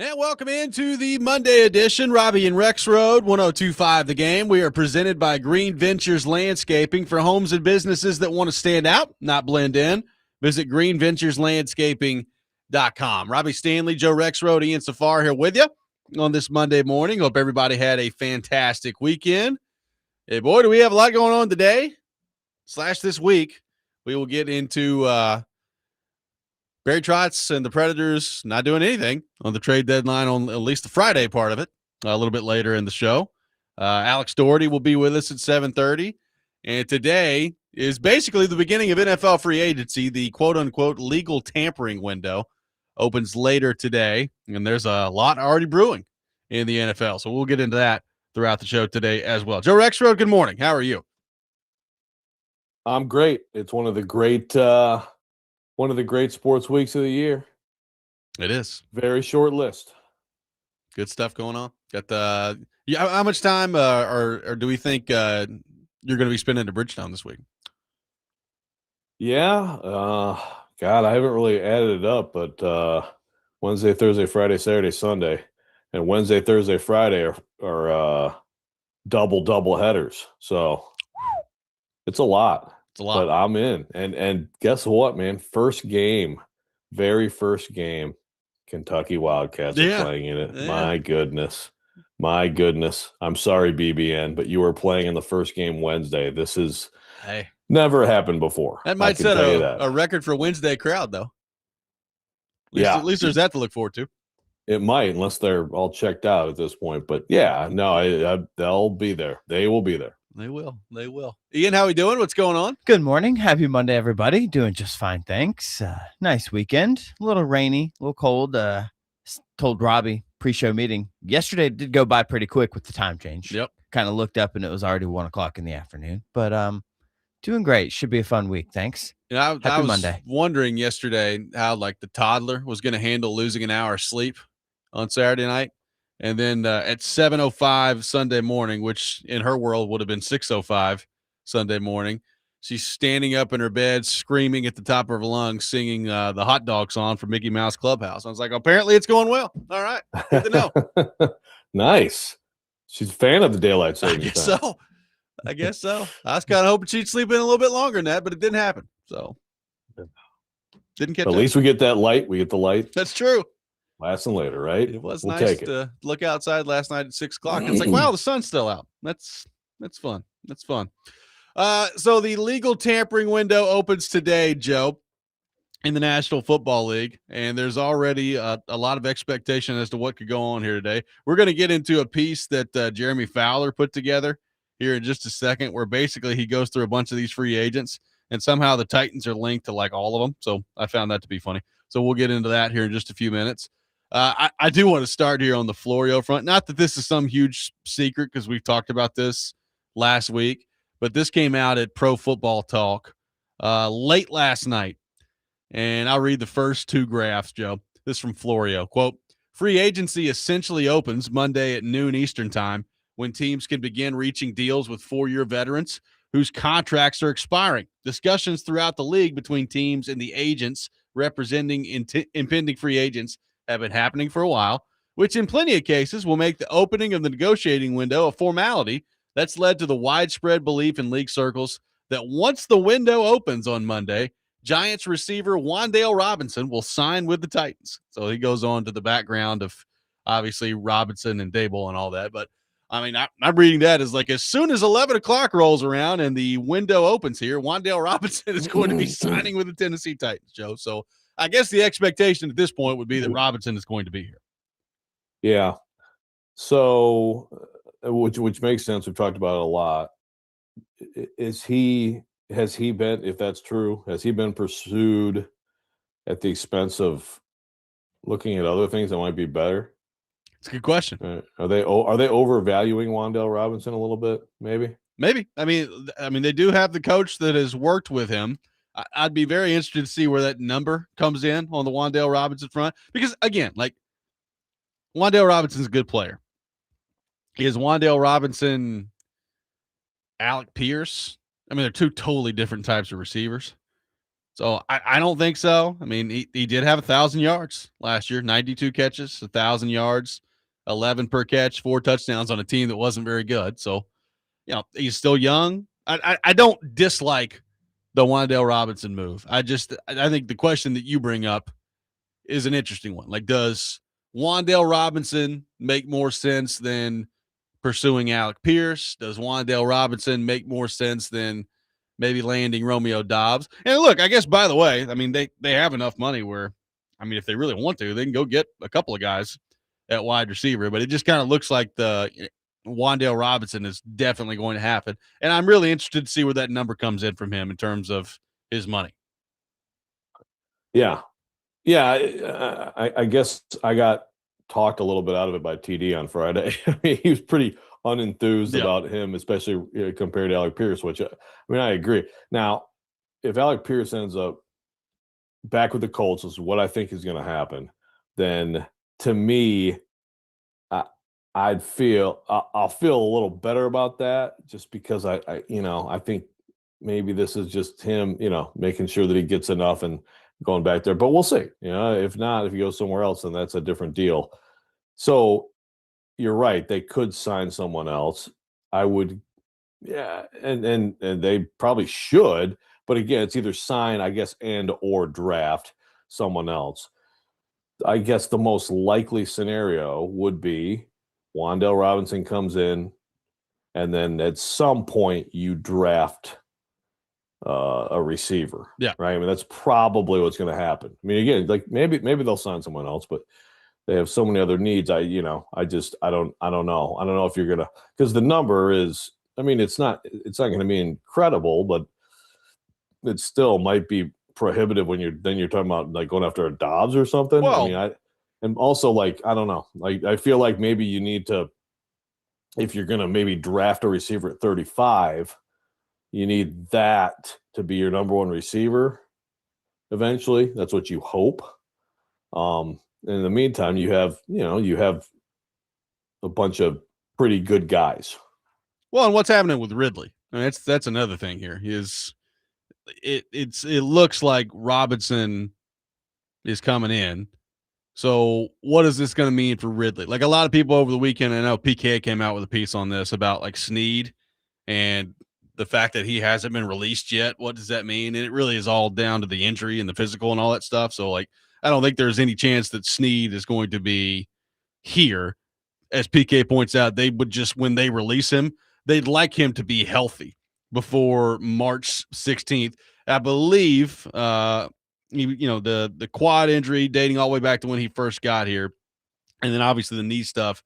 And welcome into the Monday edition, Robby and Rexrode, 1025 The Game. We are presented by Green Ventures Landscaping for homes and businesses that want to stand out, not blend in. Visit greenventureslandscaping.com. Robby Stanley, Joe Rexrode, Ian Safar here with you on this Monday morning. Hope everybody had a fantastic weekend. Hey, boy, do we have a lot going on today / this week. We will get into Barry Trotz and the Predators not doing anything on the trade deadline on at least the Friday part of it a little bit later in the show. Alex Doherty will be with us at 7:30. And today is basically the beginning of NFL free agency. The quote-unquote legal tampering window opens later today, and there's a lot already brewing in the NFL. So we'll get into that throughout the show today as well. Joe Rexrode, good morning. How are you? I'm great. It's one of the great sports weeks of the year. It is. Very short list. Good stuff going on. Got the how much time or do we think you're going to be spending at Bridgetown this week? Yeah. God, I haven't really added it up, but Wednesday, Thursday, Friday, Saturday, Sunday, and Wednesday, Thursday, Friday are double headers. So it's a lot. It's a lot. But I'm in. And guess what, man? Very first game, Kentucky Wildcats are playing in it. Yeah. My goodness. I'm sorry, BBN, but you were playing in the first game Wednesday. This is never happened before. That might set a record for Wednesday crowd, though. At least there's that to look forward to. It might, unless they're all checked out at this point. But yeah, no, they'll be there. They will be there. They will. Ian, how we doing? What's going on? Good morning. Happy Monday, everybody. Doing just fine, thanks. Nice weekend. A little rainy, a little cold. Told Robby pre-show meeting yesterday did go by pretty quick with the time change. Yep. Kind of looked up and it was already 1:00 in the afternoon. But doing great. Should be a fun week. Thanks. I was Monday. Wondering yesterday how the toddler was going to handle losing an hour of sleep on Saturday night. And then at 7:05 Sunday morning, which in her world would have been 6:05 Sunday morning, she's standing up in her bed, screaming at the top of her lungs, singing the Hot Dog song from Mickey Mouse Clubhouse. I was like, apparently it's going well. All right, good to know. Nice. She's a fan of the daylight savings time. I guess so. I was kind of hoping she'd sleep in a little bit longer than that, but it didn't happen. So didn't catch. At least we get that light. We get the light. That's true. Last and later, right? It was nice to look outside last night at 6:00. It's like, wow, the sun's still out. That's fun. That's fun. So the legal tampering window opens today, Joe, in the National Football League, and there's already a lot of expectation as to what could go on here today. We're going to get into a piece that Jeremy Fowler put together here in just a second, where basically he goes through a bunch of these free agents, and somehow the Titans are linked to all of them. So I found that to be funny. So we'll get into that here in just a few minutes. I do want to start here on the Florio front. Not that this is some huge secret because we've talked about this last week, but this came out at Pro Football Talk late last night. And I'll read the first two graphs, Joe. This is from Florio. Quote, free agency essentially opens Monday at noon Eastern time when teams can begin reaching deals with 4-year veterans whose contracts are expiring. Discussions throughout the league between teams and the agents representing impending free agents have been happening for a while, which in plenty of cases will make the opening of the negotiating window a formality that's led to the widespread belief in league circles that once the window opens on Monday, Giants receiver Wan'Dale Robinson will sign with the Titans. So he goes on to the background of obviously Robinson and Dable and all that. But I mean, I'm reading that as as soon as 11 o'clock rolls around and the window opens here, Wan'Dale Robinson is going to be signing with the Tennessee Titans, Joe. So I guess the expectation at this point would be that Robinson is going to be here. Yeah. So, which makes sense. We've talked about it a lot. Has he been, if that's true, has he been pursued at the expense of looking at other things that might be better? It's a good question. Are they overvaluing Wan'Dale Robinson a little bit? Maybe. I mean, they do have the coach that has worked with him. I'd be very interested to see where that number comes in on the Wan'Dale Robinson front. Because, again, Wan'Dale Robinson's a good player. Is Wan'Dale Robinson Alec Pierce? I mean, they're two totally different types of receivers. So I don't think so. I mean, he did have 1,000 yards last year, 92 catches, 1,000 yards, 11 per catch, 4 touchdowns on a team that wasn't very good. So, he's still young. I don't dislike the Wan'Dale Robinson move. I think the question that you bring up is an interesting one. Like, does Wan'Dale Robinson make more sense than pursuing Alec Pierce? Does Wan'Dale Robinson make more sense than maybe landing Romeo Dobbs? And look, I guess, by the way, I mean, they have enough money where, I mean, if they really want to, they can go get a couple of guys at wide receiver, but it just kind of looks like the Wan'Dale Robinson is definitely going to happen. And I'm really interested to see where that number comes in from him in terms of his money. Yeah. Yeah. I guess I got talked a little bit out of it by TD on Friday. I mean, he was pretty unenthused about him, especially compared to Alec Pierce, which, I mean, I agree. Now, if Alec Pierce ends up back with the Colts, is what I think is going to happen, then to me, I'll feel a little better about that, just because I think maybe this is just him, making sure that he gets enough and going back there. But we'll see. If not, if he goes somewhere else, then that's a different deal. So you're right. They could sign someone else. I would, and they probably should. But again, it's either sign, I guess, and or draft someone else. I guess the most likely scenario would be Wan'Dale Robinson comes in, and then at some point you draft a receiver. Yeah. Right. I mean, that's probably what's going to happen. I mean, again, like maybe they'll sign someone else, but they have so many other needs. I don't know. I don't know if you're going to, because the number is, I mean, it's not going to be incredible, but it still might be prohibitive when you're talking about like going after a Dobbs or something. Well, I mean, and also, like, I don't know, like, I feel like maybe you need to, if you're going to maybe draft a receiver at 35, you need that to be your number one receiver eventually. That's what you hope. In the meantime, you have a bunch of pretty good guys. Well, and what's happening with Ridley? I mean, that's another thing here. It looks like Robinson is coming in. So what is this going to mean for Ridley? Like, a lot of people over the weekend, I know PK came out with a piece on this about like Snead and the fact that he hasn't been released yet. What does that mean? And it really is all down to the injury and the physical and all that stuff. So, like, I don't think there's any chance that Snead is going to be here. As PK points out, they would just, when they release him, they'd like him to be healthy before March 16th. I believe, the quad injury dating all the way back to when he first got here. And then obviously the knee stuff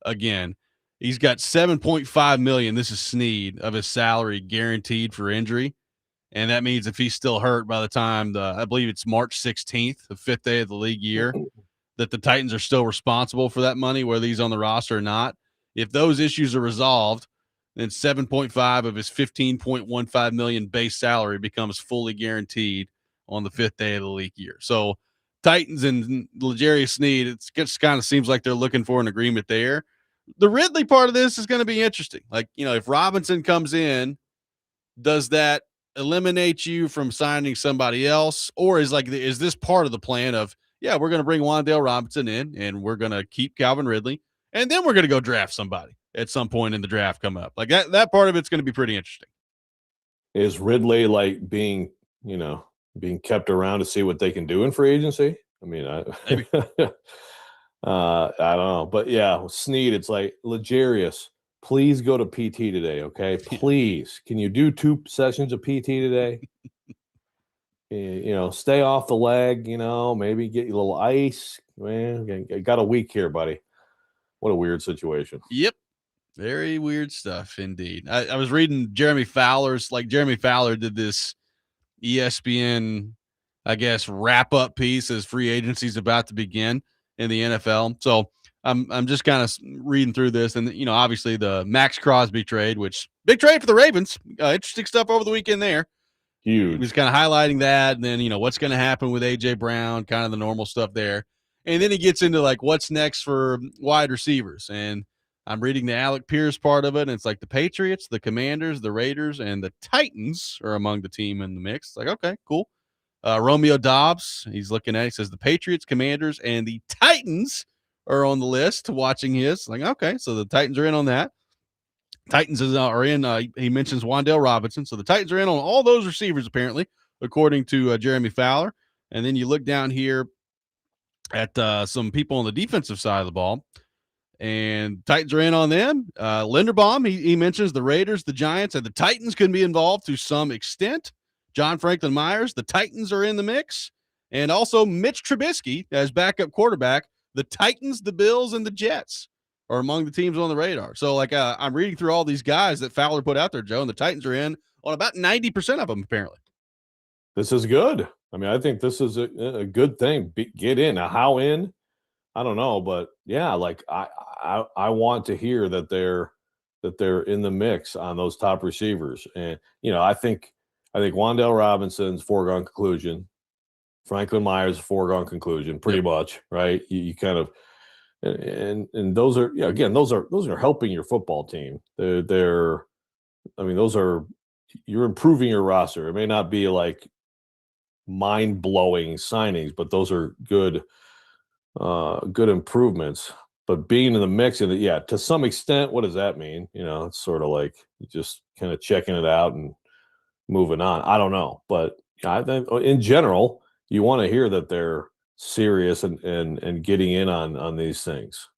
again. He's got $7.5 million. This is Snead, of his salary guaranteed for injury. And that means if he's still hurt by the time I believe it's March 16th, the 5th day of the league year, that the Titans are still responsible for that money, whether he's on the roster or not. If those issues are resolved, then 7.5 of his $15.15 million base salary becomes fully guaranteed on the 5th day of the league year. So Titans and L'Jarius Snead, it just kind of seems like they're looking for an agreement there. The Ridley part of this is going to be interesting. Like, if Robinson comes in, does that eliminate you from signing somebody else? Or is this part of the plan of, we're going to bring Wan'Dale Robinson in and we're going to keep Calvin Ridley, and then we're going to go draft somebody at some point in the draft come up? Like, that part of it's going to be pretty interesting. Is Ridley like being kept around to see what they can do in free agency? I mean, maybe. I don't know, but yeah, Snead, it's like, L'Jarius, please go to PT today, okay? Please, can you do 2 sessions of PT today? Stay off the leg. Maybe get you a little ice. Man, got a week here, buddy. What a weird situation. Yep, very weird stuff indeed. I was reading Jeremy Fowler's. Like, Jeremy Fowler did this ESPN, I guess, wrap up piece as free agency is about to begin in the NFL. So I'm just kind of reading through this, and obviously the Max Crosby trade, which big trade for the Ravens. Interesting stuff over the weekend there. Huge. He was kind of highlighting that, and then what's going to happen with AJ Brown, kind of the normal stuff there, and then he gets into like what's next for wide receivers. And I'm reading the Alec Pierce part of it, and it's like the Patriots, the Commanders, the Raiders, and the Titans are among the team in the mix. Like, okay, cool. Romeo Dobbs, he's looking at it. He says the Patriots, Commanders, and the Titans are on the list watching his. Like, okay, so the Titans are in on that. Titans are in. He mentions Wan'Dale Robinson. So the Titans are in on all those receivers, apparently, according to Jeremy Fowler. And then you look down here at some people on the defensive side of the ball, and Titans are in on them. Linderbaum, he mentions the Raiders, the Giants, and the Titans can be involved to some extent. John Franklin Myers, the Titans are in the mix. And also Mitch Trubisky as backup quarterback. The Titans, the Bills, and the Jets are among the teams on the radar. So, like, I'm reading through all these guys that Fowler put out there, Joe, and the Titans are in on about 90% of them, apparently. This is good. I mean, I think this is a good thing. Get in. Now, how in? I don't know, but yeah, like I want to hear that they're in the mix on those top receivers. And I think Wan'Dale Robinson's foregone conclusion. Franklin Myers foregone conclusion, pretty much, right? You kind of and those are again those are helping your football team. They're I mean you're improving your roster. It may not be like mind-blowing signings, but those are good improvements. But being in the mix, and to some extent, what does that mean? It's sort of like just kind of checking it out and moving on. I don't know, but I think in general, you want to hear that they're serious and getting in on these things.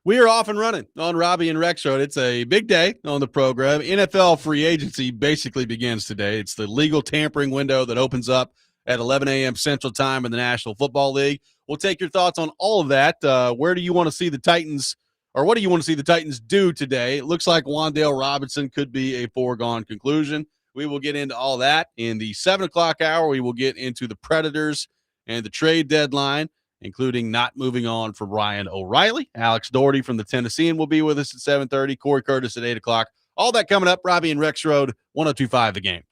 We are off and running on Robby and Rexrode. It's a big day on the program. NFL free agency basically begins today. It's the legal tampering window that opens up at 11 a.m. Central Time in the National Football League. We'll take your thoughts on all of that. Where do you want to see the Titans, or what do you want to see the Titans do today? It looks like Wan'Dale Robinson could be a foregone conclusion. We will get into all that in the 7 o'clock hour. We will get into the Predators and the trade deadline, including not moving on for Ryan O'Reilly. Alex Doherty from the Tennessean will be with us at 7:30. Corey Curtis at 8 o'clock. All that coming up. Robby and Rexrode, 102.5 The Game.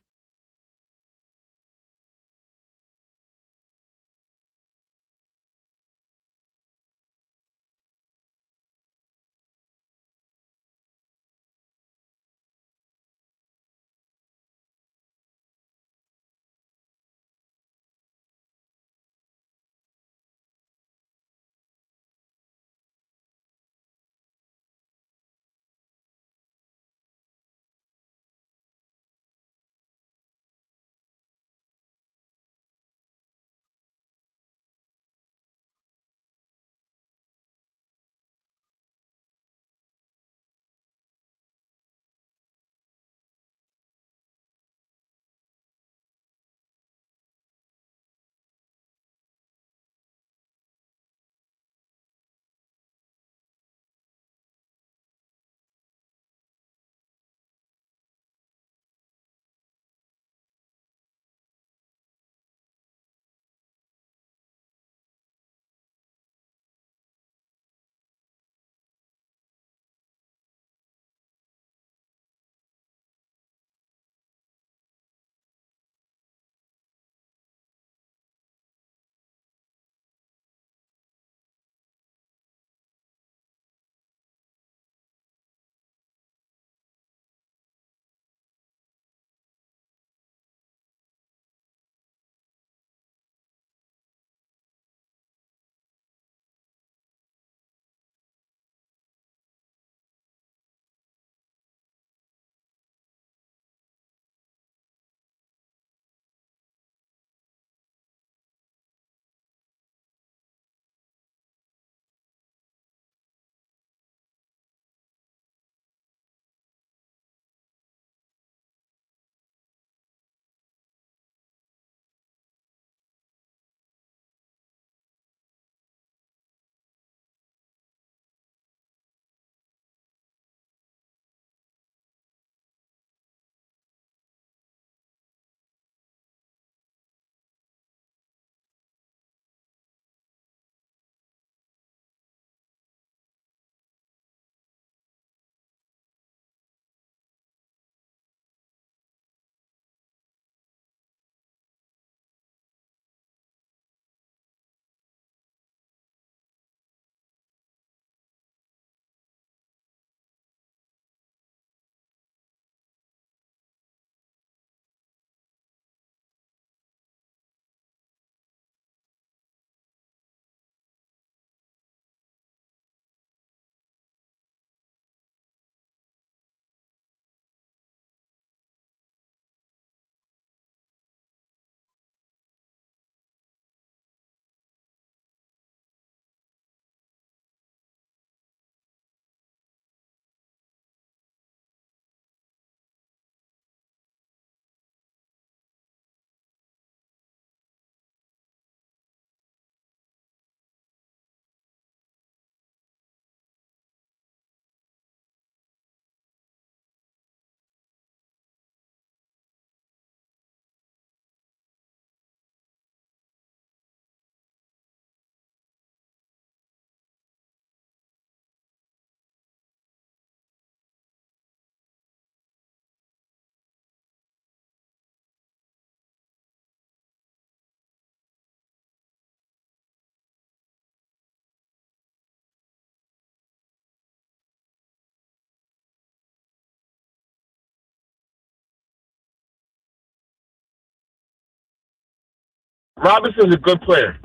Robinson's a good player,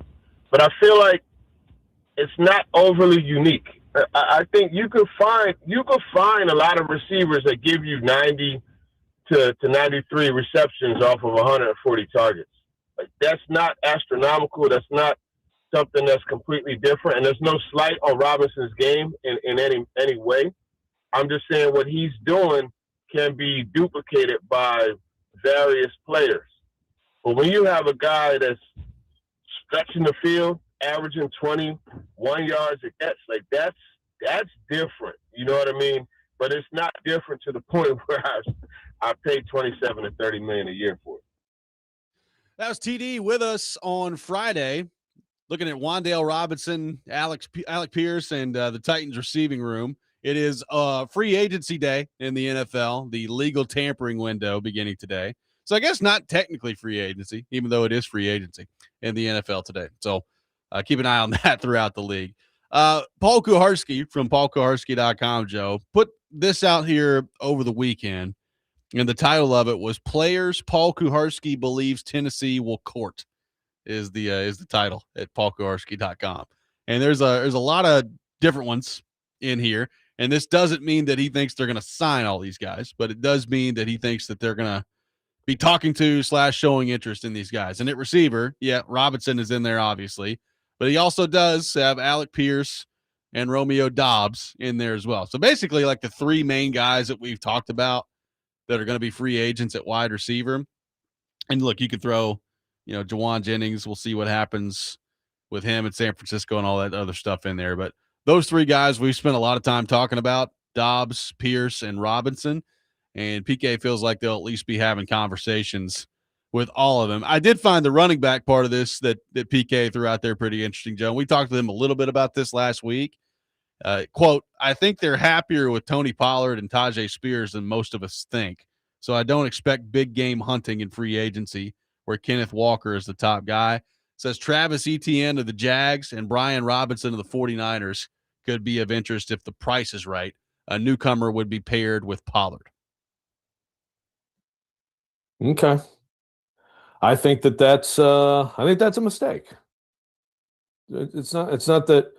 but I feel like it's not overly unique. I think you could find a lot of receivers that give you 90 to 93 receptions off of 140 targets. Like, that's not astronomical. That's not something that's completely different. And there's no slight on Robinson's game in any way. I'm just saying what he's doing can be duplicated by various players. But when you have a guy that's stretching the field, averaging 21 yards a catch, that's different. You know what I mean? But it's not different to the point where I pay 27 to 30 million a year for it. That was TD with us on Friday, looking at Wan'Dale Robinson, Alec Pierce, and the Titans receiving room. It is free agency day in the NFL, the legal tampering window beginning today. So I guess not technically free agency, even though it is free agency in the NFL today. So keep an eye on that throughout the league. Paul Kuharsky from paulkuharsky.com, Joe, put this out here over the weekend. And the title of it was "Players Paul Kuharsky Believes Tennessee Will Court" is the title at paulkuharsky.com. And there's a lot of different ones in here. And this doesn't mean that he thinks they're going to sign all these guys, but it does mean that he thinks that they're going to be talking to / showing interest in these guys. And at receiver, yeah, Robinson is in there, obviously, but he also does have Alec Pierce and Romeo Doubs in there as well. So basically, like the three main guys that we've talked about that are going to be free agents at wide receiver. And look, you could throw, Jawan Jennings. We'll see what happens with him in San Francisco and all that other stuff in there. But those three guys we've spent a lot of time talking about: Doubs, Pierce, and Robinson. And PK feels like they'll at least be having conversations with all of them. I did find the running back part of this that PK threw out there pretty interesting, Joe. We talked to them a little bit about this last week. Quote, "I think they're happier with Tony Pollard and Tajay Spears than most of us think. So I don't expect big game hunting in free agency where Kenneth Walker is the top guy." Says Travis Etienne of the Jags and Brian Robinson of the 49ers could be of interest if the price is right. A newcomer would be paired with Pollard. Okay. I think that's a mistake. It's not that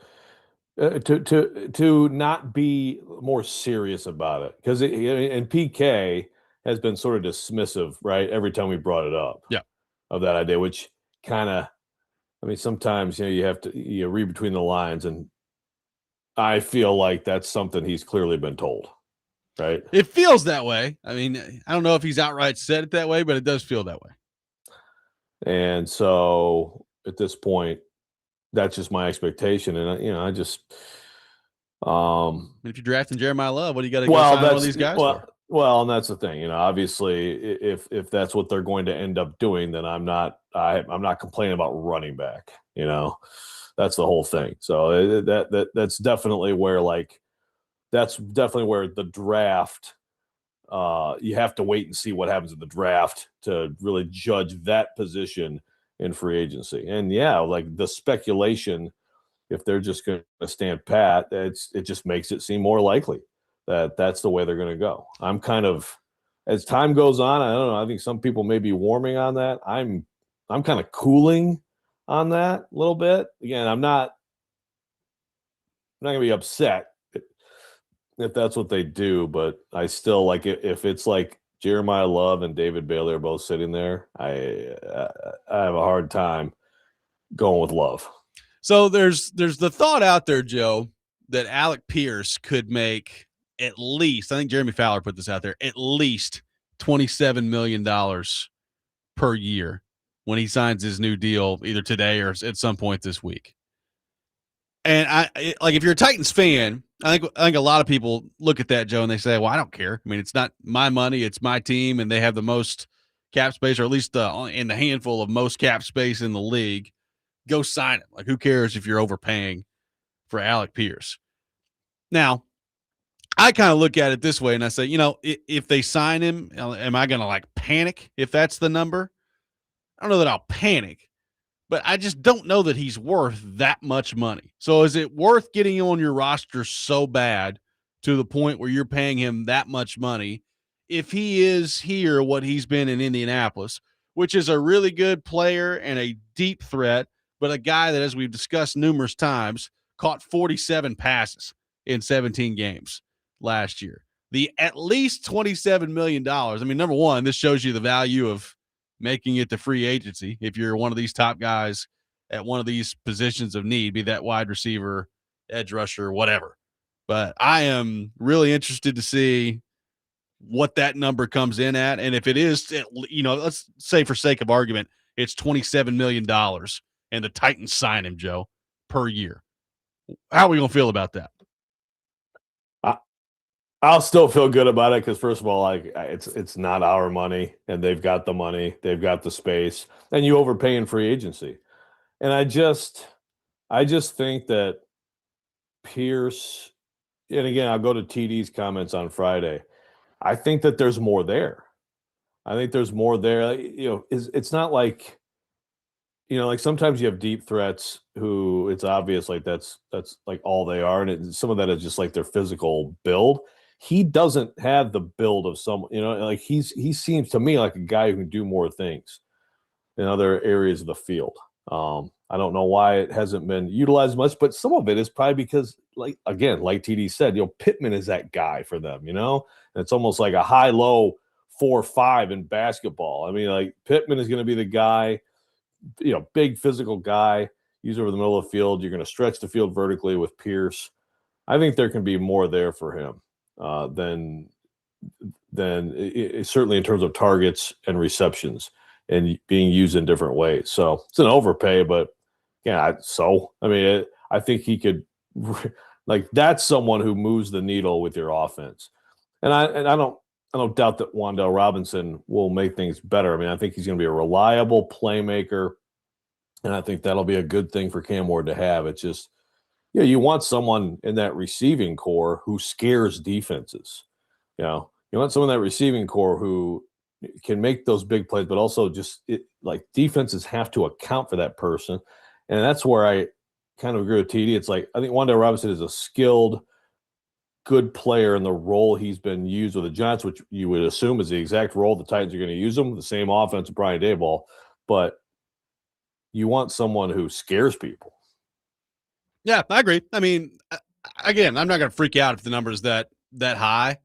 to not be more serious about it, because and PK has been sort of dismissive, right? Every time we brought it up, of that idea, which kind of, sometimes you have to read between the lines, and I feel like that's something he's clearly been told, right? It feels that way. I don't know if he's outright said it that way, but it does feel that way. And so at this point, that's just my expectation. And, I just, if you're drafting Jeremiah Love, what do you got to go sign one of these guys for? Well, and that's the thing, obviously if that's what they're going to end up doing, then I'm not complaining about running back, that's the whole thing. So that's definitely where, the draft, you have to wait and see what happens in the draft to really judge that position in free agency. And the speculation, if they're just going to stand pat, it just makes it seem more likely that that's the way they're going to go. I'm kind of, as time goes on, I don't know, I think some people may be warming on that. I'm kind of cooling on that a little bit. Again, I'm not going to be upset if that's what they do, but I still, like, if it's like Jeremiah Love and David Bailey are both sitting there, I have a hard time going with Love. So there's the thought out there, Joe, that Alec Pierce could make at least, I think Jeremy Fowler put this out there, at least $27 million per year when he signs his new deal either today or at some point this week. And if you're a Titans fan, I think a lot of people look at that, Joe, and they say, well, I don't care. It's not my money. It's my team, and they have the most cap space, or at least in the handful of most cap space in the league. Go sign him. Who cares if you're overpaying for Alec Pierce? Now, I kind of look at it this way, and I say, if they sign him, am I going to panic if that's the number? I don't know that I'll panic, but I just don't know that he's worth that much money. So is it worth getting him on your roster so bad to the point where you're paying him that much money if he is here what he's been in Indianapolis, which is a really good player and a deep threat, but a guy that, as we've discussed numerous times, caught 47 passes in 17 games last year. The at least $27 million. I mean, number one, this shows you the value of making it to free agency if you're one of these top guys at one of these positions of need, be that wide receiver, edge rusher, whatever. But I am really interested to see what that number comes in at. And if it is, let's say for sake of argument, it's $27 million and the Titans sign him, Joe, per year. How are we going to feel about that? I'll still feel good about it because, first of all, like it's not our money, and they've got the money, they've got the space, and you overpay in free agency. And I just think that Pierce, and again, I'll go to TD's comments on Friday. I think that there's more there. I think there's more there. It's not like, like sometimes you have deep threats who it's obvious like that's like all they are, and some of that is just like their physical build. He doesn't have the build of someone, like he seems to me like a guy who can do more things in other areas of the field. I don't know why it hasn't been utilized much, but some of it is probably because, like TD said, Pittman is that guy for them, and it's almost like a high-low 4-5 in basketball. I mean, like Pittman is going to be the guy, big physical guy, use over the middle of the field. You're going to stretch the field vertically with Pierce. I think there can be more there for him than certainly in terms of targets and receptions and being used in different ways. So it's an overpay, but I think he could, like, that's someone who moves the needle with your offense. And I don't doubt that Wan'Dale Robinson will make things better. I mean, I think he's going to be a reliable playmaker, and I think that'll be a good thing for Cam Ward to have. It's just, you want someone in that receiving core who scares defenses. You want someone in that receiving core who can make those big plays, but also just like defenses have to account for that person. And that's where I kind of agree with TD. It's like, I think Wan'Dale Robinson is a skilled, good player in the role he's been used with the Giants, which you would assume is the exact role the Titans are going to use him, the same offense with Brian Daboll. But you want someone who scares people. Yeah, I agree. I mean, again, I'm not going to freak out if the number is that high.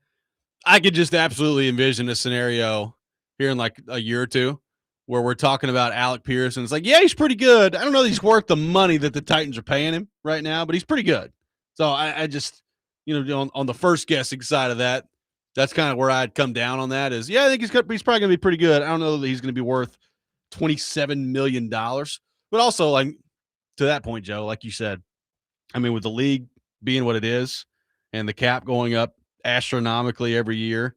I could just absolutely envision a scenario here in like a year or two where we're talking about Alec Pierce, and it's like, yeah, he's pretty good. I don't know that he's worth the money that the Titans are paying him right now, but he's pretty good. So I just, on the first guessing side of that, that's kind of where I'd come down on that is, I think he's probably going to be pretty good. I don't know that he's going to be worth $27 million. But also, like, to that point, Joe, like you said, I mean, with the league being what it is and the cap going up astronomically every year,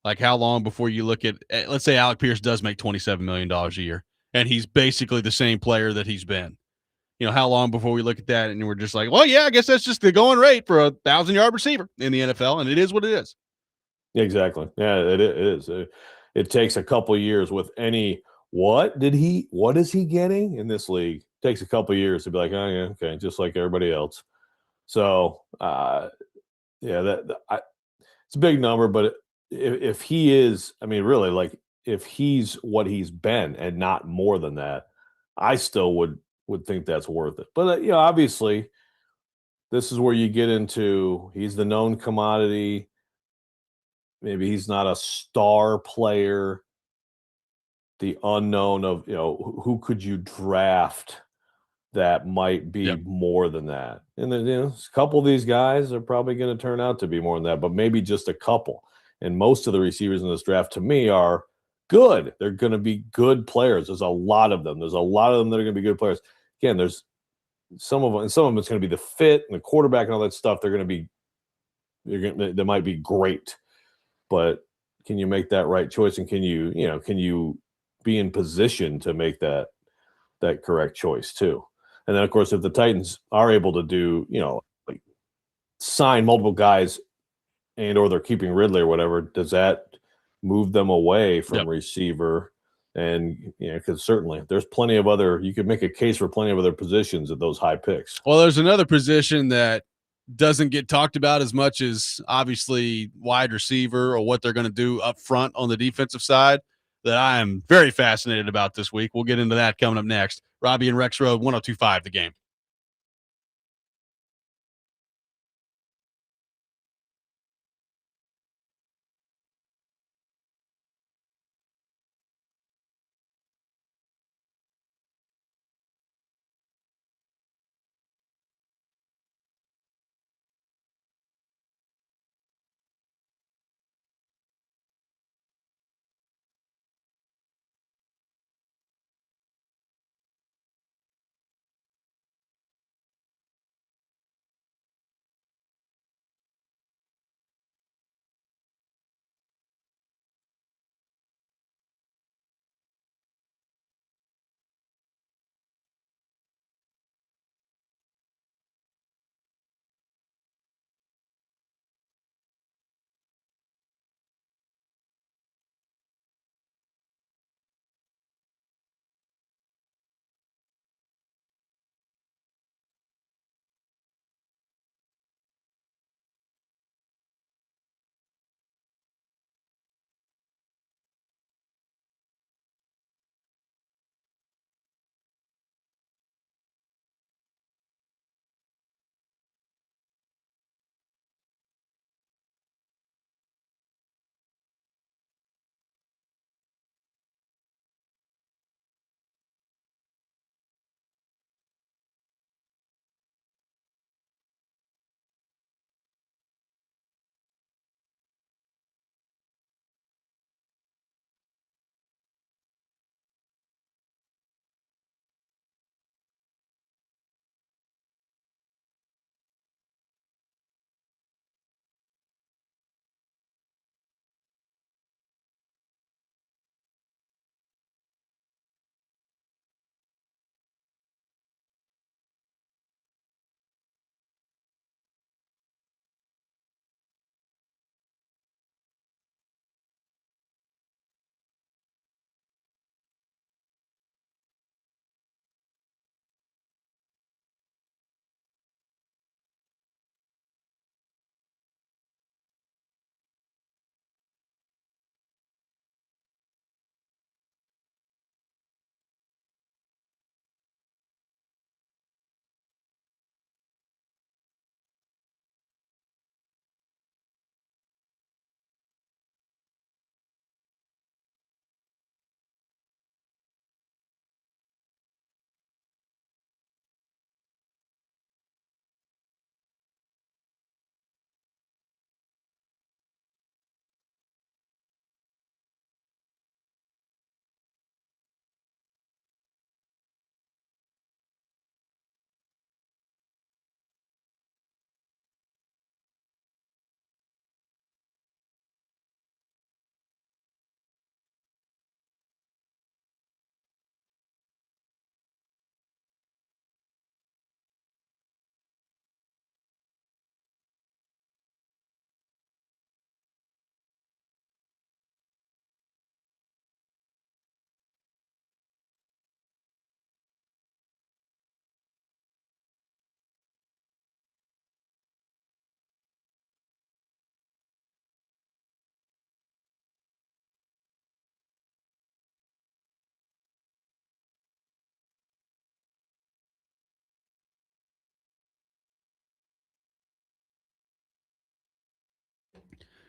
like how long before you look at, let's say Alec Pierce does make $27 million a year and he's basically the same player that he's been. How long before we look at that and we're just like, well, yeah, I guess that's just the going rate for a 1,000-yard receiver in the NFL, and it is what it is. Exactly. Yeah, it is. It takes a couple of years with any what is he getting in this league? It takes a couple of years to be like, oh yeah, okay, just like everybody else. So it's a big number, but if he is, I mean, really, like if he's what he's been and not more than that, I still would think that's worth it. But obviously, this is where you get into he's the known commodity. Maybe he's not a star player. The unknown of who could you draft that might be more than that. And then a couple of these guys are probably going to turn out to be more than that, but maybe just a couple. And most of the receivers in this draft, to me, are good. They're going to be good players. There's a lot of them. There's a lot of them that are going to be good players. Again, there's some of them, and some of them it's going to be the fit and the quarterback and all that stuff. They might be great, but can you make that right choice? And can you be in position to make that correct choice too? And then, of course, if the Titans are able to do, like sign multiple guys or they're keeping Ridley or whatever, does that move them away from receiver? And, because certainly there's plenty of you could make a case for plenty of other positions at those high picks. Well, there's another position that doesn't get talked about as much as obviously wide receiver or what they're going to do up front on the defensive side. that I am very fascinated about this week. We'll get into that coming up next. Robby and Rexrode, 102.5 The Game.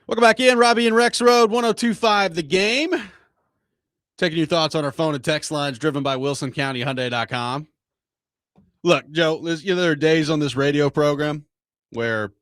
Welcome back in. Robby and Rexrode, 102.5 The Game. Taking your thoughts on our phone and text lines driven by WilsonCountyHyundai.com. Look, Joe, there are days on this radio program where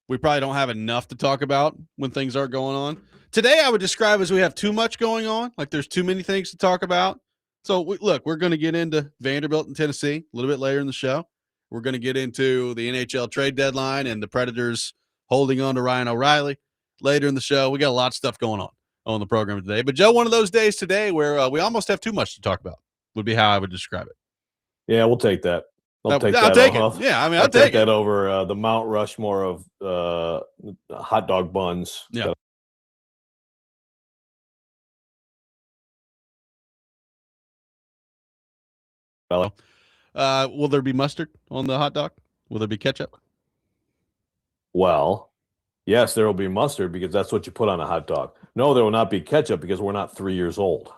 we probably don't have enough to talk about when things aren't going on. Today, I would describe as we have too much going on, like there's too many things to talk about. So, we're going to get into Vanderbilt and Tennessee a little bit later in the show. We're going to get into the NHL trade deadline and the Predators holding on to Ryan O'Reilly later in the show. We got a lot of stuff going on the program today. But, Joe, one of those days today where we almost have too much to talk about would be how I would describe it. Yeah, we'll take that. I'll take it. Yeah, I mean, I'll take that over the Mount Rushmore of hot dog buns. Yeah. Will there be mustard on the hot dog? Will there be ketchup? Well, Yes, there will be mustard because that's what you put on a hot dog. No, there will not be ketchup because we're not 3 years old.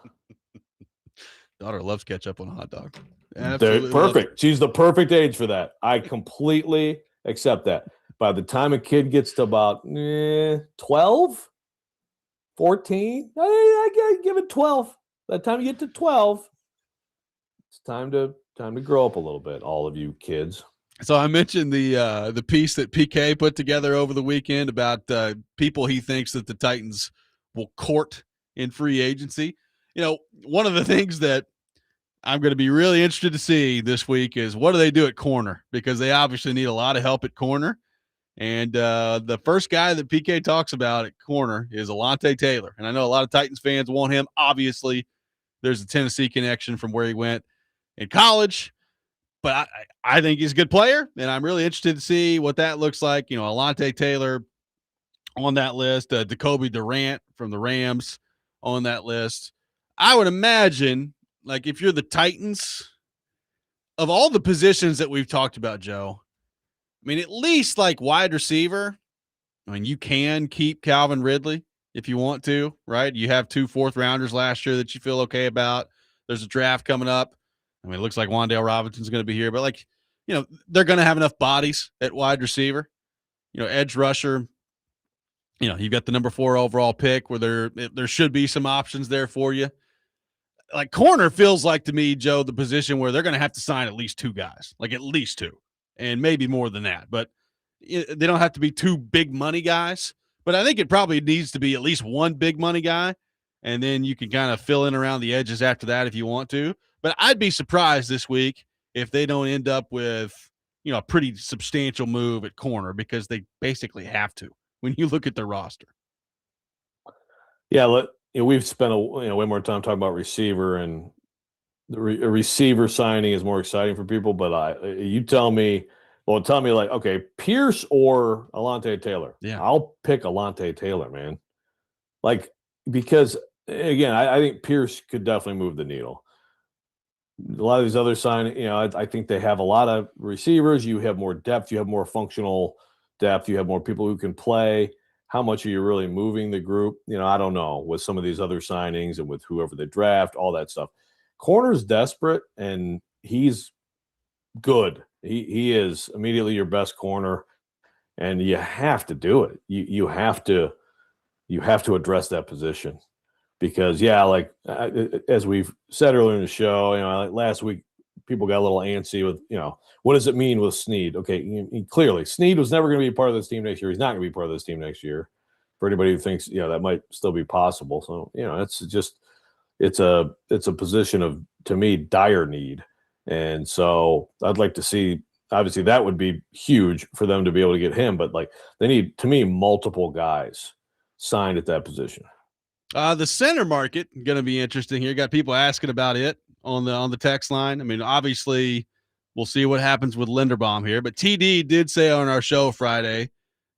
Daughter loves ketchup on a hot dog. Absolutely perfect. She's the perfect age for that. I completely accept that. By the time a kid gets to about 12, 14, I gotta give it 12. By the time you get to 12, it's time to grow up a little bit, all of you kids. So I mentioned the piece that PK put together over the weekend about people he thinks that the Titans will court in free agency. You know, one of the things that I'm going to be really interested to see this week is what do they do at corner, because they obviously need a lot of help at corner. And the first guy that PK talks about at corner is Alontae Taylor. And I know a lot of Titans fans want him. Obviously, there's a Tennessee connection from where he went in college. But I think he's a good player, and I'm really interested to see what that looks like. You know, Alontae Taylor on that list, Jacoby Durant from the Rams on that list. I would imagine, like, if you're the Titans, of all the positions that we've talked about, Joe, I mean, at least like wide receiver, I mean, you can keep Calvin Ridley if you want to, right? You have 2 4th-rounders last year that you feel okay about. There's a draft coming up. I mean, it looks like Wan'Dale Robinson's going to be here, but like, you know, they're going to have enough bodies at wide receiver. You know, edge rusher, you know, you've got the number 4 overall pick where there should be some options there for you. Like corner feels like to me, Joe, the position where they're going to have to sign at least 2 guys, like at least 2, and maybe more than that. But they don't have to be 2 big money guys, but I think it probably needs to be at least 1 big money guy. And then you can kind of fill in around the edges after that if you want to. But I'd be surprised this week if they don't end up with, you know, a pretty substantial move at corner, because they basically have to when you look at their roster. Yeah, we've spent way more time talking about receiver, and a receiver signing is more exciting for people. But you tell me, like, okay, Pierce or Alontae Taylor. Yeah, I'll pick Alontae Taylor, man. Like, because again, I think Pierce could definitely move the needle. A lot of these other I think they have a lot of receivers. You have more depth. You have more functional depth. You have more people who can play. How much are you really moving the group? You know, I don't know with some of these other signings and with whoever they draft, all that stuff. Corner's desperate, and he's good. He is immediately your best corner, and you have to do it. You have to address that position. Because, like as we've said earlier in the show, like last week, people got a little antsy with, what does it mean with Snead? Okay, clearly Snead was never going to be part of this team next year. He's not going to be part of this team next year. For anybody who thinks, that might still be possible. So, it's a position of, to me, dire need. And so I'd like to see, obviously that would be huge for them to be able to get him, but like they need, to me, multiple guys signed at that position. The center market going to be interesting here. Got people asking about it on the text line. I mean, obviously, we'll see what happens with Linderbaum here. But TD did say on our show Friday,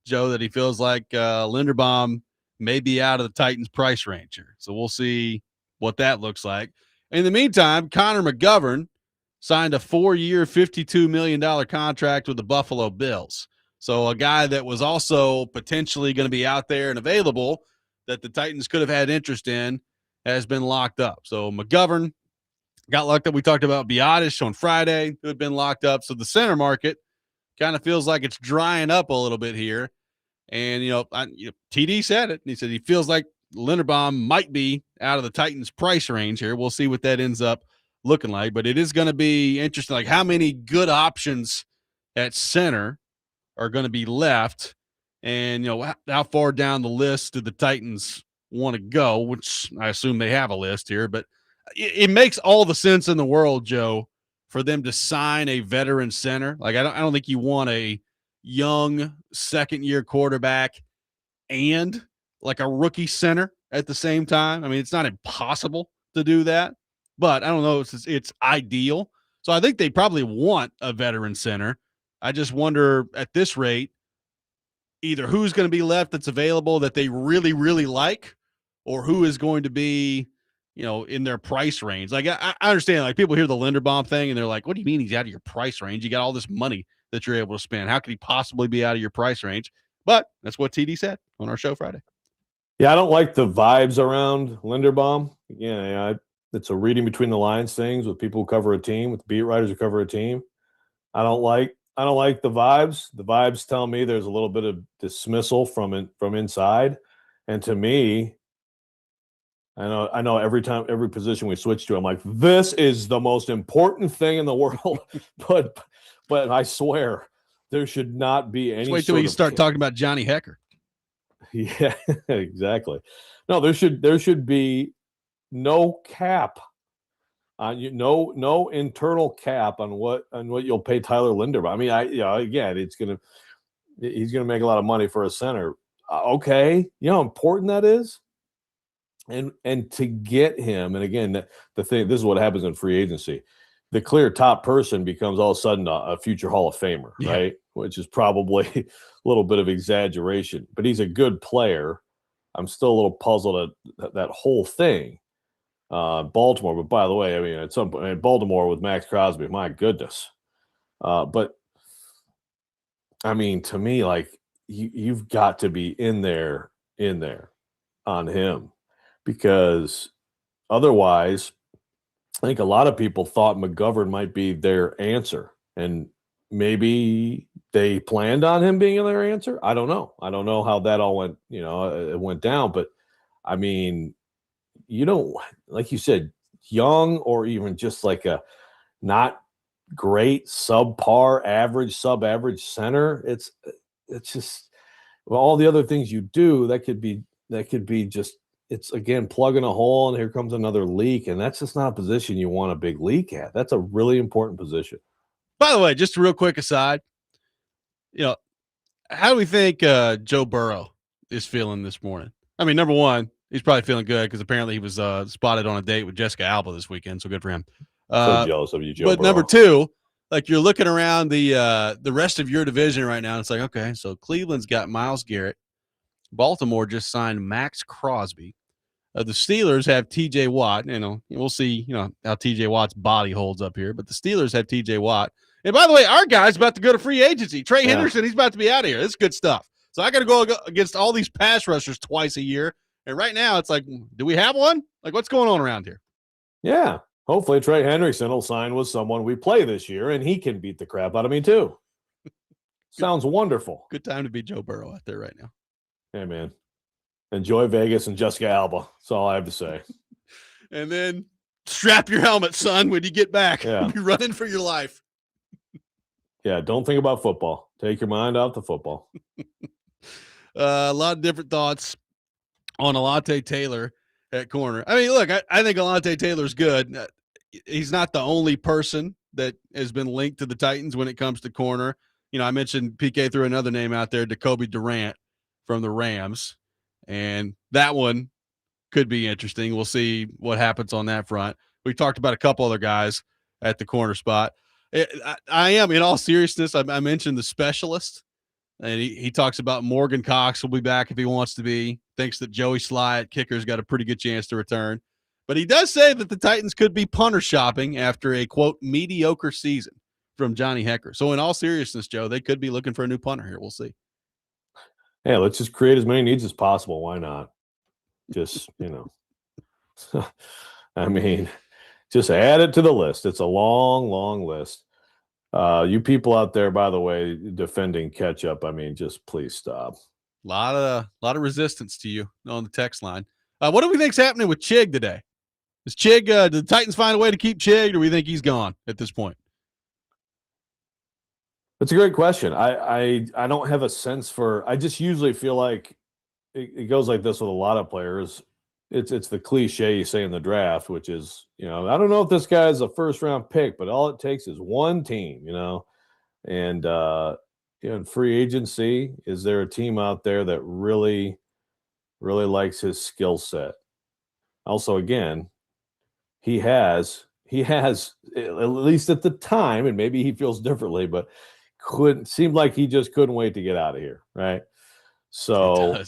Joe, that he feels like Linderbaum may be out of the Titans' price range here. So we'll see what that looks like. In the meantime, Connor McGovern signed a 4-year, $52 million contract with the Buffalo Bills. So a guy that was also potentially going to be out there and available that the Titans could have had interest in has been locked up. So McGovern got locked up. We talked about Biotish on Friday, who had been locked up. So the center market kind of feels like it's drying up a little bit here. And, TD said it. He said he feels like Linderbaum might be out of the Titans' price range here. We'll see what that ends up looking like. But it is going to be interesting, like how many good options at center are going to be left. And, how far down the list do the Titans want to go, which I assume they have a list here. But it makes all the sense in the world, Joe, for them to sign a veteran center. Like, I don't think you want a young second-year quarterback and like a rookie center at the same time. I mean, it's not impossible to do that, but I don't know if it's ideal. So I think they probably want a veteran center. I just wonder at this rate, either who's going to be left that's available that they really, really like, or who is going to be, in their price range. Like, I understand, like, people hear the Linderbaum thing and they're like, what do you mean he's out of your price range? You got all this money that you're able to spend. How could he possibly be out of your price range? But that's what TD said on our show Friday. Yeah, I don't like the vibes around Linderbaum. It's a reading between the lines things with people who cover a team, with beat writers who cover a team. I don't like the vibes. The vibes tell me there's a little bit of dismissal from inside. And to me, I know every position we switch to, I'm like, this is the most important thing in the world. but I swear there should not be any. Just wait till we start talking about Johnny Hecker. Yeah, exactly. No, there should be no cap on no internal cap on what you'll pay Tyler Linderbaum. I mean, again, he's gonna make a lot of money for a center. Okay, you know how important that is, and to get him, and again, the thing, this is what happens in free agency. The clear top person becomes all of a sudden a future Hall of Famer, right? Which is probably a little bit of exaggeration, but he's a good player. I'm still a little puzzled at that whole thing. Baltimore, but by the way, I mean, at some point, Baltimore with Max Crosby, my goodness. But I mean, to me, like you've got to be in there on him, because otherwise, I think a lot of people thought McGovern might be their answer, and maybe they planned on him being their answer. I don't know. I don't know how that all went, it went down, but I mean, like you said, young or even just like a not great, subpar, average, sub-average center. It's just, well, all the other things you do, that could be just, it's again, plugging a hole and here comes another leak. And that's just not a position you want a big leak at. That's a really important position. By the way, just a real quick aside, how do we think Joe Burrow is feeling this morning? I mean, number one, he's probably feeling good because apparently he was spotted on a date with Jessica Alba this weekend, so good for him. So jealous of you, Joe. But Burrow. Number two, like you're looking around the rest of your division right now, and it's like, okay, so Cleveland's got Myles Garrett. Baltimore just signed Max Crosby. The Steelers have T.J. Watt. We'll see, how T.J. Watt's body holds up here. But the Steelers have T.J. Watt. And by the way, our guy's about to go to free agency. Trey Henderson, he's about to be out of here. This is good stuff. So I got to go against all these pass rushers twice a year. And right now, it's like, do we have one? Like, what's going on around here? Yeah. Hopefully Trey Hendrickson will sign with someone we play this year, and he can beat the crap out of me too. Sounds wonderful. Good time to be Joe Burrow out there right now. Hey, man. Enjoy Vegas and Jessica Alba. That's all I have to say. And then strap your helmet, son, when you get back. Yeah. Be running for your life. Yeah, don't think about football. Take your mind off the football. A lot of different thoughts on Alontae Taylor at corner. I mean, look, I think Alontae Taylor's good. He's not the only person that has been linked to the Titans when it comes to corner. I mentioned PK threw another name out there, Jacoby Durant from the Rams. And that one could be interesting. We'll see what happens on that front. We talked about a couple other guys at the corner spot. I am, in all seriousness, I mentioned the specialist. And he talks about Morgan Cox will be back if he wants to be. Thinks that Joey Sly at kicker's got a pretty good chance to return. But he does say that the Titans could be punter shopping after a, quote, mediocre season from Johnny Hecker. So in all seriousness, Joe, they could be looking for a new punter here. We'll see. Yeah, let's just create as many needs as possible. Why not? Just, I mean, just add it to the list. It's a long, long list. You people out there, by the way, defending catch up, I mean, just please stop. A lot of resistance to you on the text line. What do we think's happening with Chig today? Is Chig, did the Titans find a way to keep Chig, or do we think he's gone at this point? That's a great question. I don't have a sense for. I just usually feel like it goes like this with a lot of players. It's the cliche you say in the draft, which is, I don't know if this guy's a first round pick, but all it takes is one team, and in free agency, is there a team out there that really, really likes his skill set? Also, again, he has at least at the time, and maybe he feels differently, but seemed like he just couldn't wait to get out of here, right? So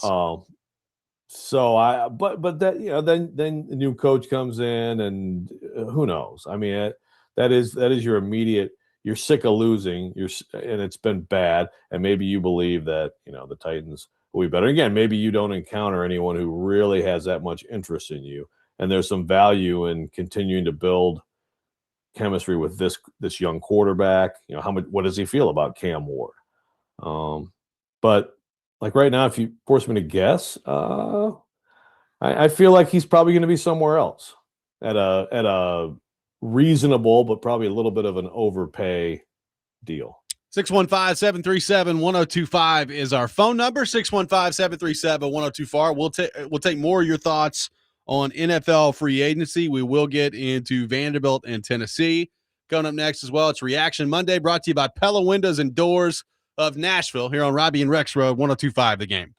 but that, then the new coach comes in, and who knows? I mean, that is your immediate you're sick of losing, and it's been bad, and maybe you believe that, the Titans will be better. Again, maybe you don't encounter anyone who really has that much interest in you, and there's some value in continuing to build chemistry with this young quarterback. What does he feel about Cam Ward? But like right now, if you force me to guess, I feel like he's probably going to be somewhere else at a reasonable, but probably a little bit of an overpay deal. 615-737-1025 is our phone number. 615-737-1025. We'll take more of your thoughts on NFL free agency. We will get into Vanderbilt and Tennessee coming up next as well. It's Reaction Monday, brought to you by Pella Windows and Doors of Nashville here on Robby and Rexrode 1025 The Game.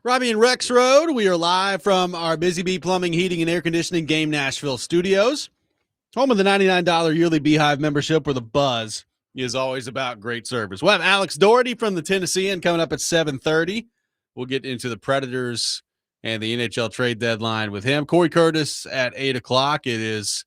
Robby and Rexrode. We are live from our Busy Bee Plumbing, Heating, and Air Conditioning Game Nashville studios. Home of the $99 yearly Beehive membership, where the buzz is always about great service. We'll have Alex Doherty from the Tennessean coming up at 7:30. We'll get into the Predators and the NHL trade deadline with him. Corey Curtis at 8 o'clock. It is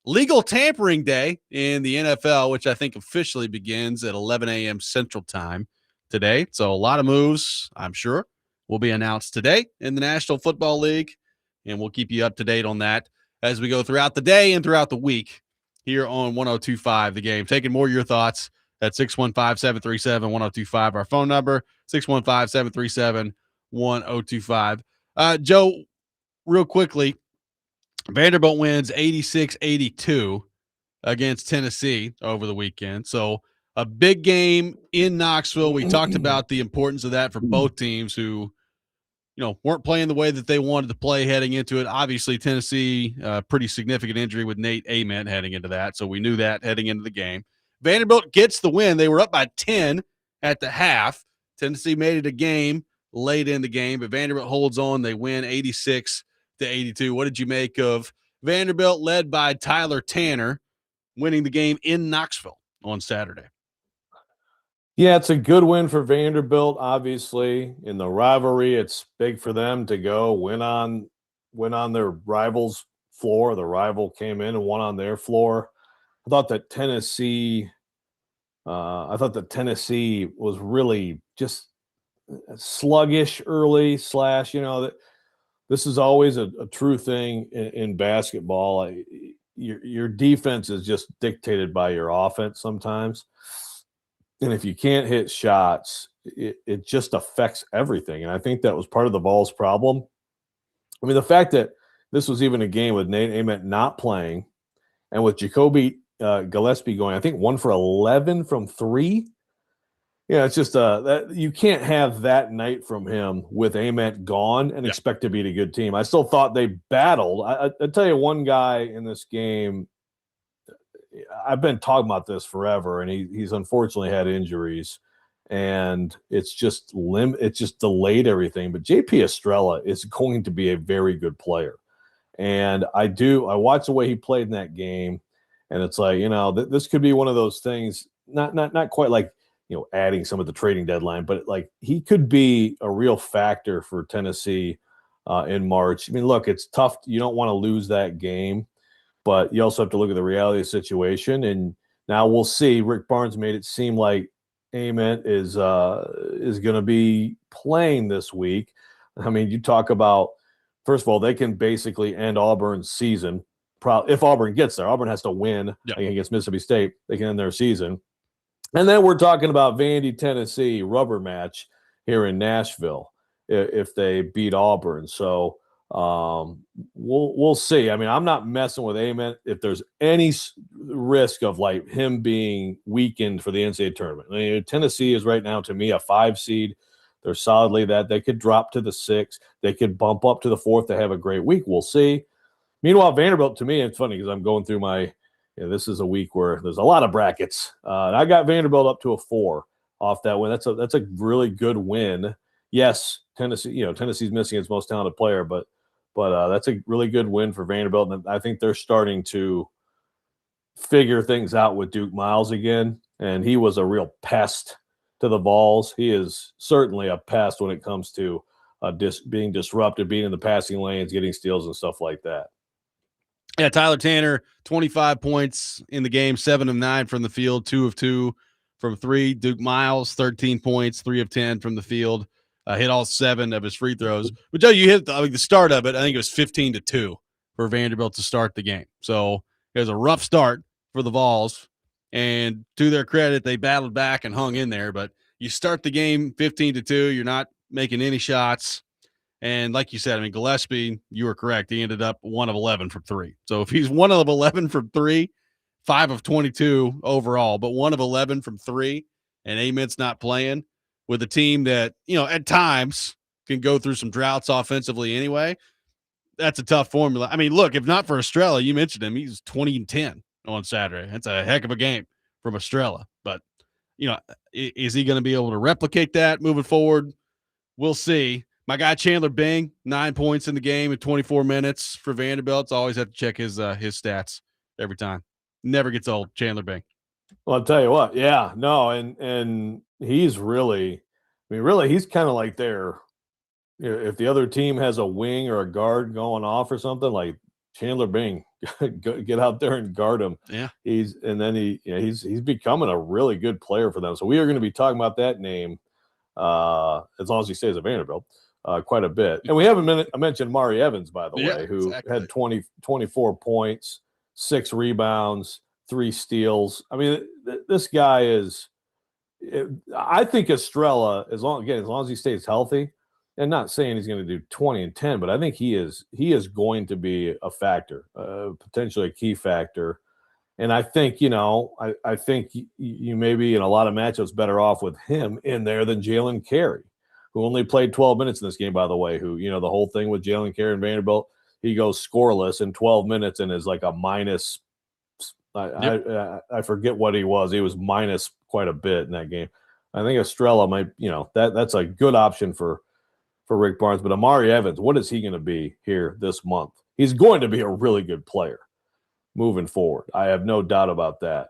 legal tampering day in the NFL, which I think officially begins at 11 a.m. Central Time today. So a lot of moves, I'm sure, will be announced today in the National Football League, and we'll keep you up to date on that as we go throughout the day and throughout the week here on 102.5 The Game. Taking more of your thoughts at 615-737-1025, our phone number, 615-737-1025. Joe, real quickly, Vanderbilt wins 86-82 against Tennessee over the weekend. So a big game in Knoxville. We talked about the importance of that for both teams who, weren't playing the way that they wanted to play heading into it. Obviously, Tennessee, pretty significant injury with Nate Ament heading into that. So we knew that heading into the game. Vanderbilt gets the win. They were up by 10 at the half. Tennessee made it a game late in the game, but Vanderbilt holds on. They win 86-82. What did you make of Vanderbilt, led by Tyler Tanner, winning the game in Knoxville on Saturday? Yeah, it's a good win for Vanderbilt. Obviously, in the rivalry, it's big for them to go win on their rival's floor. The rival came in and won on their floor. I thought that Tennessee was really just sluggish early. That this is always a true thing in basketball. Your defense is just dictated by your offense sometimes. And if you can't hit shots, it just affects everything. And I think that was part of the Vols' problem. I mean, the fact that this was even a game with Nate Ament not playing and with Jacoby Gillespie going, I think 1 for 11 from 3. Yeah, it's just that you can't have that night from him with Ament gone and expect to beat a good team. I still thought they battled. I tell you, one guy in this game, I've been talking about this forever, and he's unfortunately had injuries, and it's just delayed everything. But JP Estrella is going to be a very good player, and I watched the way he played in that game, and it's like, this could be one of those things, not quite like adding some of the trading deadline, but like he could be a real factor for Tennessee in March. I mean, look, it's tough. You don't want to lose that game. But you also have to look at the reality of the situation, and now we'll see. Rick Barnes made it seem like Ament is going to be playing this week. I mean, you talk about, first of all, they can basically end Auburn's season. If Auburn gets there, Auburn has to win against Mississippi State. They can end their season. And then we're talking about Vandy, Tennessee rubber match here in Nashville if they beat Auburn. So we'll see. I mean, I'm not messing with Ament if there's any risk of like him being weakened for the NCAA tournament. I mean, Tennessee is right now, to me, a 5 seed. They're solidly that. They could drop to the 6. They could bump up to the 4th to have a great week. We'll see. Meanwhile, Vanderbilt, to me, it's funny because I'm going through this is a week where there's a lot of brackets. And I got Vanderbilt up to a 4 off that win. That's a really good win. Yes, Tennessee, Tennessee's missing its most talented player, but that's a really good win for Vanderbilt. And I think they're starting to figure things out with Duke Miles again. And he was a real pest to the Vols. He is certainly a pest when it comes to being disruptive, being in the passing lanes, getting steals and stuff like that. Yeah, Tyler Tanner, 25 points in the game, 7 of 9 from the field, 2 of 2 from 3. Duke Miles, 13 points, 3 of 10 from the field. Hit all 7 of his free throws. But, Joe, you hit the start of it. I think it was 15-2 for Vanderbilt to start the game. So it was a rough start for the Vols. And to their credit, they battled back and hung in there. But you start the game 15-2. You're not making any shots. And like you said, I mean, Gillespie, you were correct. He ended up 1 of 11 from 3. So if he's 1 of 11 from 3, 5 of 22 overall, but 1 of 11 from 3, and Ament's not playing, with a team that, at times can go through some droughts offensively anyway, that's a tough formula. I mean, look, if not for Estrella, you mentioned him, he's 20-10 on Saturday. That's a heck of a game from Estrella. But, is he going to be able to replicate that moving forward? We'll see. My guy Chandler Bing, 9 points in the game in 24 minutes for Vanderbilt. Always have to check his stats every time. Never gets old, Chandler Bing. Well, I'll tell you what, yeah, no, and he's really, he's kind of like if the other team has a wing or a guard going off or something, like Chandler Bing, get out there and guard him. Yeah, he's becoming a really good player for them. So we are going to be talking about that name as long as he stays at Vanderbilt. Quite a bit. And we haven't mentioned Mari Evans, by the way, who had 24 points, 6 rebounds, 3 steals. I mean, this guy is – I think Estrella, as long as he stays healthy, and not saying he's going to do 20 and 10, but I think he is going to be a factor, potentially a key factor. And I think, I think you may be in a lot of matchups better off with him in there than Jalen Carey, who only played 12 minutes in this game, by the way, who, the whole thing with Jalen Carey and Vanderbilt, he goes scoreless in 12 minutes and is like a minus. I forget what he was. He was minus quite a bit in that game. I think Estrella might, that's a good option for Rick Barnes. But Amari Evans, what is he going to be here this month? He's going to be a really good player moving forward. I have no doubt about that.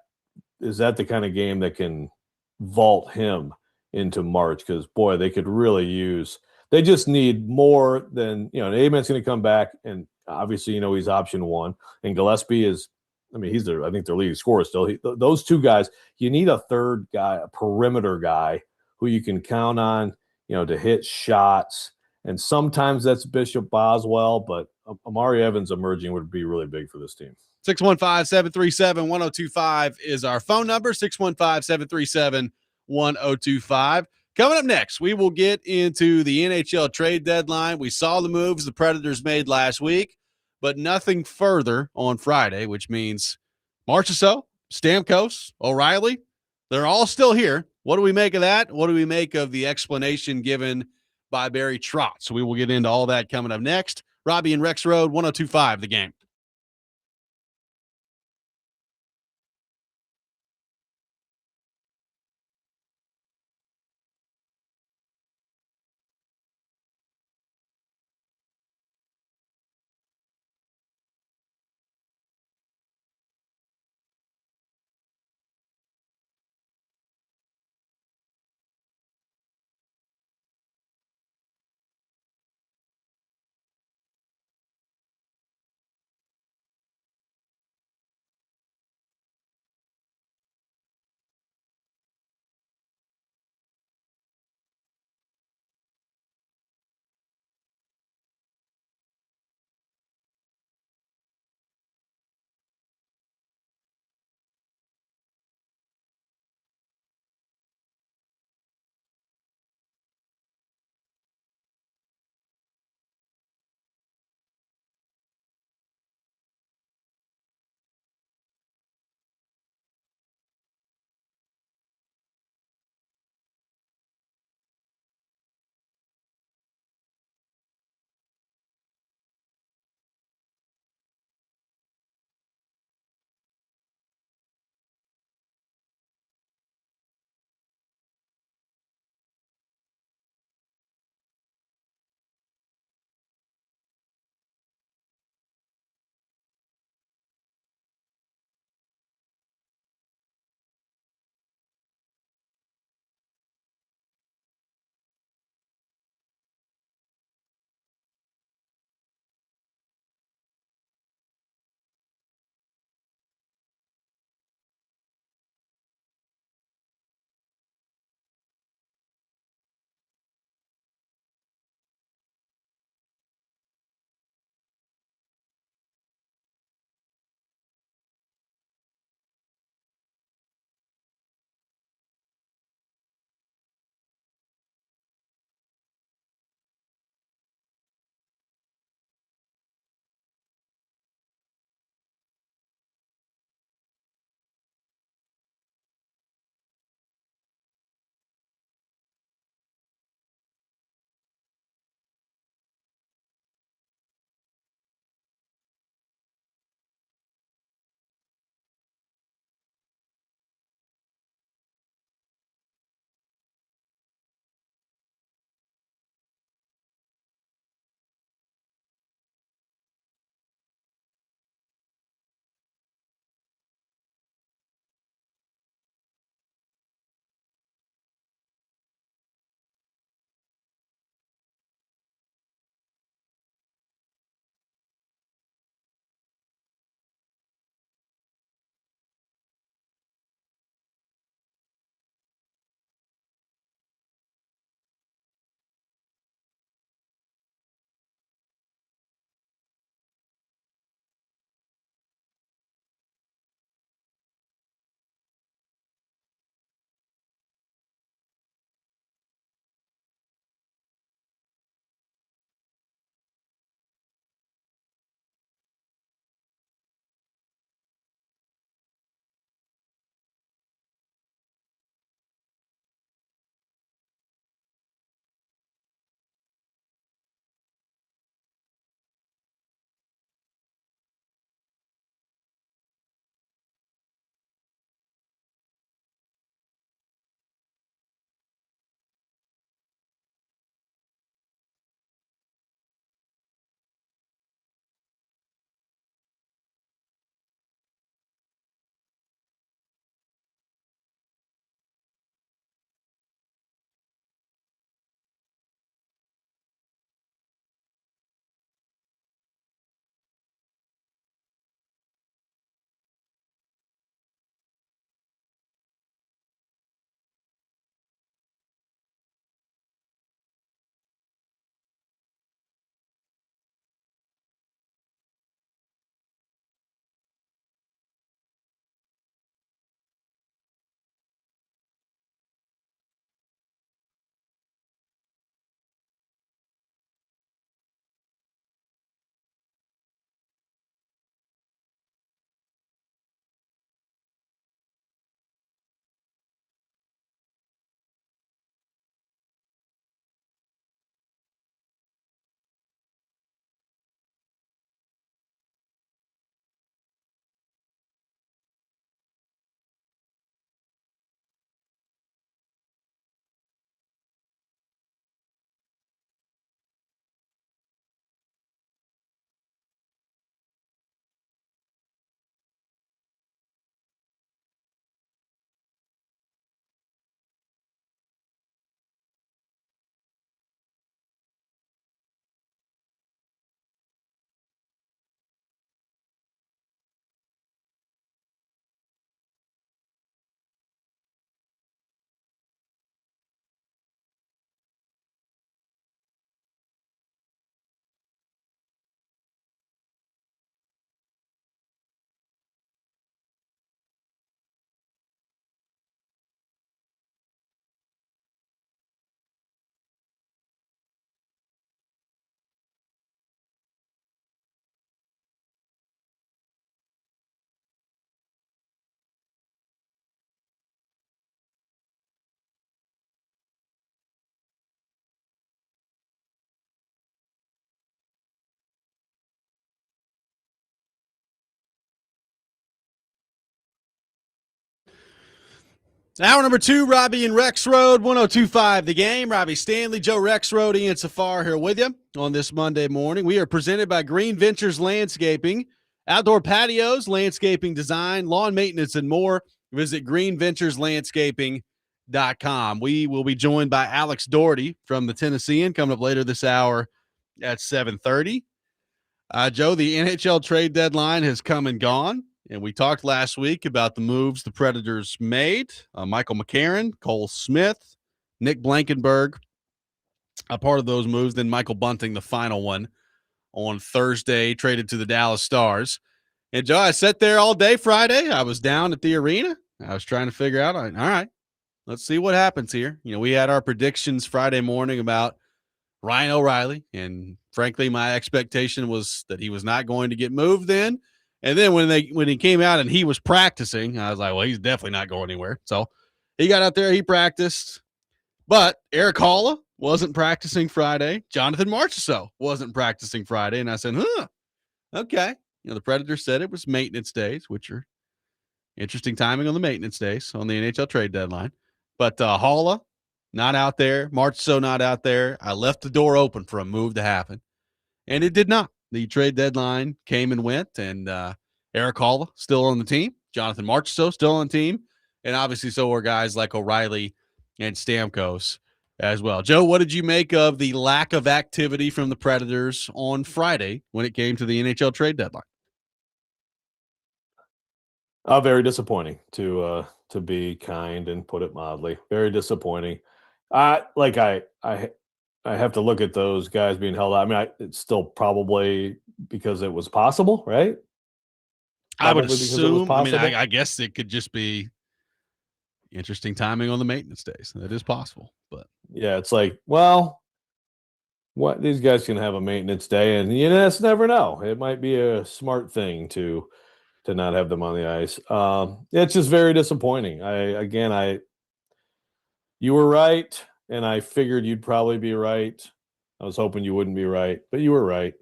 Is that the kind of game that can vault him into March? Because, boy, they could really use – they just need more than – Ament's going to come back, and obviously, he's option 1. And Gillespie is – he's I think their leading scorer still. Those 2 guys, you need a third guy, a perimeter guy who you can count on, to hit shots. And sometimes that's Bishop Boswell, but Amari Evans emerging would be really big for this team. 615-737-1025 is our phone number, 615-737-1025. Coming up next, we will get into the NHL trade deadline. We saw the moves the Predators made last week, but nothing further on Friday, which means Marchessault, Stamkos, O'Reilly, they're all still here. What do we make of that? What do we make of the explanation given by Barry Trotz? So we will get into all that coming up next. Robby and Rexrode, 1025, The Game. Hour number 2, Robby and Rexrode, 102.5 The Game. Robby Stanley, Joe Rexrode, Ian Safar here with you on this Monday morning. We are presented by Green Ventures Landscaping, outdoor patios, landscaping design, lawn maintenance, and more. Visit greenventureslandscaping.com. We will be joined by Alex Doherty from the Tennessean coming up later this hour at 7:30. Joe, the NHL trade deadline has come and gone. And we talked last week about the moves the Predators made. Michael McCarron, Cole Smith, Nick Blankenberg, a part of those moves. Then Michael Bunting, the final one, on Thursday, traded to the Dallas Stars. And, Joe, I sat there all day Friday. I was down at the arena. I was trying to figure out, all right, let's see what happens here. You know, we had our predictions Friday morning about Ryan O'Reilly. And, frankly, my expectation was that he was not going to get moved then. And then when he came out and he was practicing, I was like, well, he's definitely not going anywhere. So he got out there, he practiced. But Eric Halla wasn't practicing Friday. Jonathan Marchessault wasn't practicing Friday. And I said, okay. You know, the Predators said it was maintenance days, which are interesting timing on the maintenance days on the NHL trade deadline. But Halla, not out there. Marchessault, not out there. I left the door open for a move to happen. And it did not. The trade deadline came and went, and Eric Halla still on the team. Jonathan Marchessault still on the team. And obviously so are guys like O'Reilly and Stamkos as well. Joe, what did you make of the lack of activity from the Predators on Friday when it came to the NHL trade deadline? Very disappointing, to be kind and put it mildly. Very disappointing. I have to look at those guys being held out. I mean, it's still probably because it was possible, right? I would assume. I mean, I guess it could just be interesting timing on the maintenance days. That is possible, but yeah, it's like, well, what these guys can have a maintenance day, and you just never know. It might be a smart thing to not have them on the ice. It's just very disappointing. You were right. And I figured you'd probably be right. I was hoping you wouldn't be right, but you were right.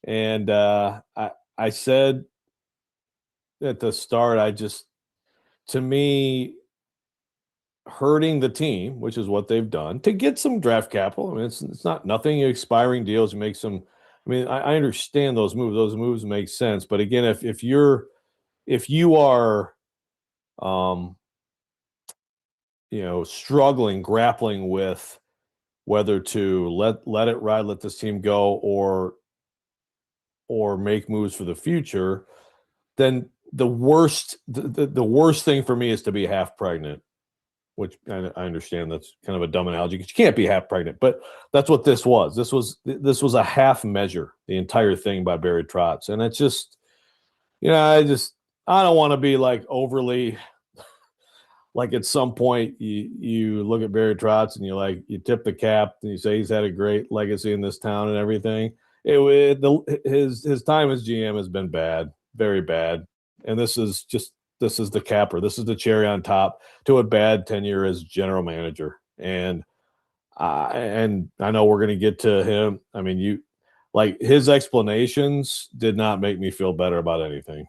And I said at the start, to me, hurting the team, which is what they've done, to get some draft capital. I mean, it's not nothing. Expiring deals, you make some. I mean, I understand those moves. Those moves make sense. But again, if you are struggling, grappling with whether to let it ride, let this team go, or make moves for the future, then the worst thing for me is to be half pregnant, which I understand that's kind of a dumb analogy because you can't be half pregnant, but that's what this was. This was a half measure, the entire thing by Barry Trotz. And it's just, I don't want to be like overly. Like at some point you look at Barry Trotz and you tip the cap and you say he's had a great legacy in this town and everything. His time as GM has been bad, very bad. And this is the capper. This is the cherry on top to a bad tenure as general manager. And I know we're going to get to him. I mean, his explanations did not make me feel better about anything.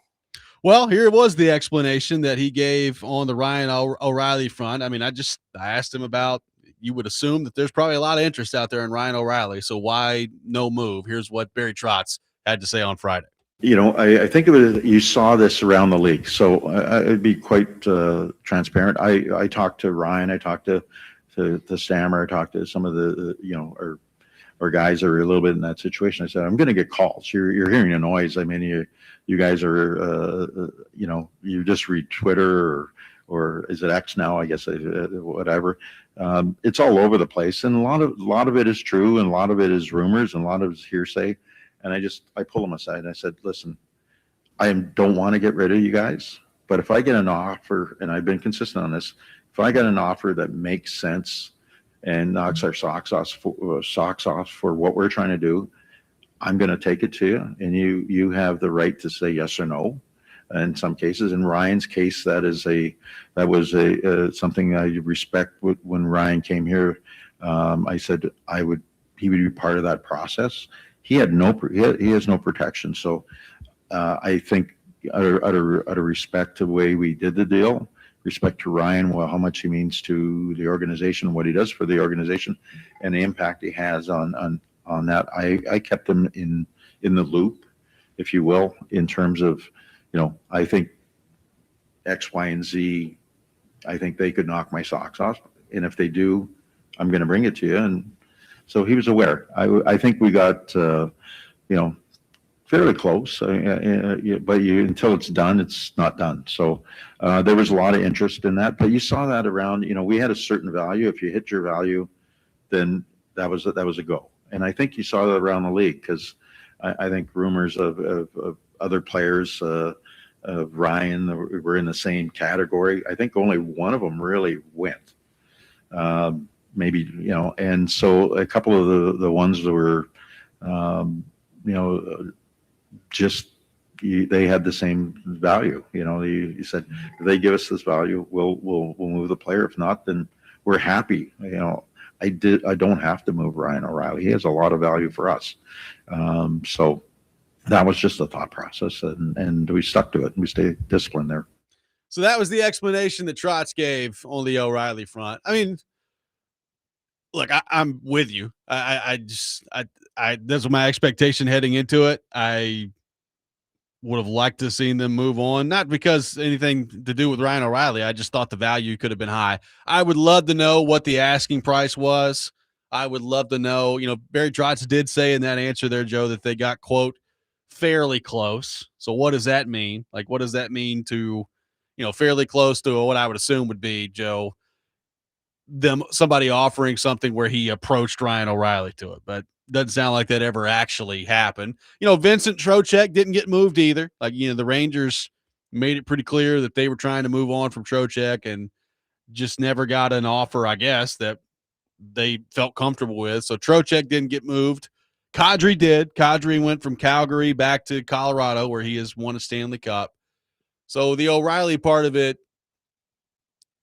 Well, here was the explanation that he gave on the Ryan O'Reilly front. I mean, I asked him about, you would assume that there's probably a lot of interest out there in Ryan O'Reilly. So why no move? Here's what Barry Trotz had to say on Friday. I think you saw this around the league. So I'd be quite transparent. I talked to Ryan. I talked to Stammer. I talked to some of the, or guys that are a little bit in that situation. I said, I'm going to get calls. You're hearing a noise. I mean, you guys are, you just read Twitter or is it X now? I guess whatever. It's all over the place, and a lot of it is true, and a lot of it is rumors, and a lot of it is hearsay. And I pull them aside and I said, listen, I don't want to get rid of you guys, but if I get an offer, and I've been consistent on this, if I get an offer that makes sense and knocks our socks off for what we're trying to do, I'm going to take it to you, and you have the right to say yes or no. In some cases, in Ryan's case, that was something I respect. When Ryan came here, I said he would be part of that process. He has no protection. So I think out of respect to the way we did the deal, respect to Ryan, well, how much he means to the organization, what he does for the organization, and the impact he has on that. I kept him in the loop, if you will, in terms of, I think X, Y, and Z, I think they could knock my socks off. And if they do, I'm going to bring it to you. And so he was aware. I think we got, fairly close, but until it's done, it's not done. So there was a lot of interest in that, but you saw that around, we had a certain value. If you hit your value, then that was a go. And I think you saw that around the league, because I think rumors of other players, of Ryan, were in the same category. I think only one of them really went. Maybe, and so a couple of the ones that were, just they had the same value. You said, if they give us this value, we'll move the player. If not, then we're happy. I don't have to move Ryan O'Reilly. He has a lot of value for us. So that was just a thought process, and we stuck to it, and we stayed disciplined there. So that was the explanation that Trotz gave on the O'Reilly front. I mean, look, I'm with you. I that's my expectation heading into it. I would have liked to have seen them move on, not because anything to do with Ryan O'Reilly. I just thought the value could have been high. I would love to know what the asking price was. I would love to know, Barry Trotz did say in that answer there, Joe, that they got, quote, fairly close. So what does that mean? Like, what does that mean to, fairly close to what I would assume would be, Joe, somebody offering something where he approached Ryan O'Reilly to it, but doesn't sound like that ever actually happened. Vincent Trocheck didn't get moved either. Like, the Rangers made it pretty clear that they were trying to move on from Trocheck and just never got an offer, I guess, that they felt comfortable with. So Trocheck didn't get moved. Kadri did. Kadri went from Calgary back to Colorado, where he has won a Stanley Cup. So the O'Reilly part of it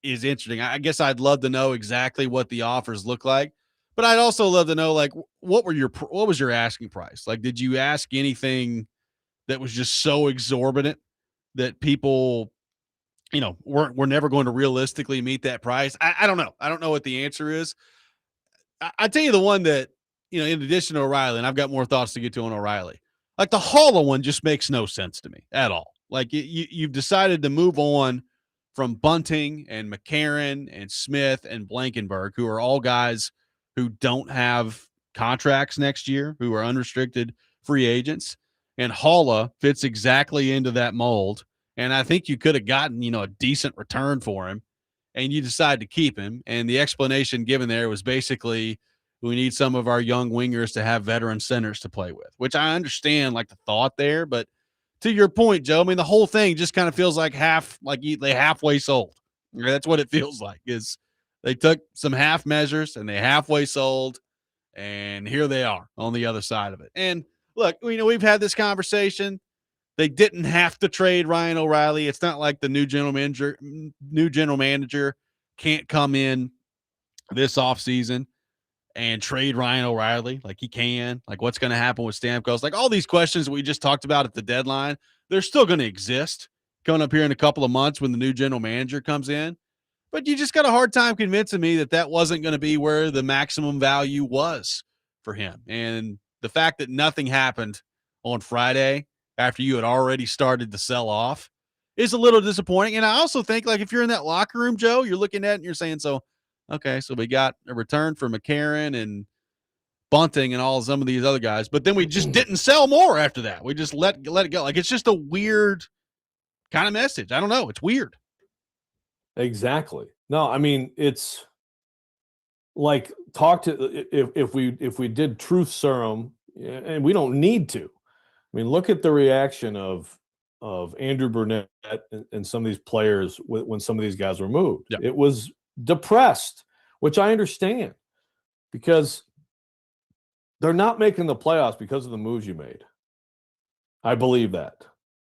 is interesting. I guess I'd love to know exactly what the offers look like, but I'd also love to know, like, what was your asking price? Like, did you ask anything that was just so exorbitant that people, were never going to realistically meet that price? I don't know. I don't know what the answer is. I tell you the one that, in addition to O'Reilly, and I've got more thoughts to get to on O'Reilly, like the Haula one just makes no sense to me at all. Like, you've decided to move on from Bunting and McCarron and Smith and Blankenberg, who are all guys who don't have contracts next year, who are unrestricted free agents. And Haula fits exactly into that mold. And I think you could have gotten, a decent return for him, and you decide to keep him. And the explanation given there was basically, we need some of our young wingers to have veteran centers to play with, which I understand, like, the thought there. But to your point, Joe, I mean, the whole thing just kind of feels like they halfway sold. That's what it feels like, is they took some half measures and they halfway sold, and here they are on the other side of it. And look, we've had this conversation. They didn't have to trade Ryan O'Reilly. It's not like the new general manager can't come in this offseason and trade Ryan O'Reilly. Like, he can. Like, what's going to happen with Stamkos? Like, all these questions we just talked about at the deadline, they're still going to exist coming up here in a couple of months when the new general manager comes in. But you just got a hard time convincing me that wasn't going to be where the maximum value was for him. And the fact that nothing happened on Friday after you had already started to sell off is a little disappointing. And I also think, like, if you're in that locker room, Joe, you're looking at it and you're saying, so, okay, so we got a return for McCarron and Bunting and all some of these other guys, but then we just didn't sell more after that. We just let it go. Like, it's just a weird kind of message. I don't know. It's weird. Exactly. No, I mean, it's like, if we did truth serum, and we don't need to. I mean, look at the reaction of Andrew Burnett and some of these players when some of these guys were moved. Yep. It was depressed, which I understand, because they're not making the playoffs because of the moves you made. I believe that.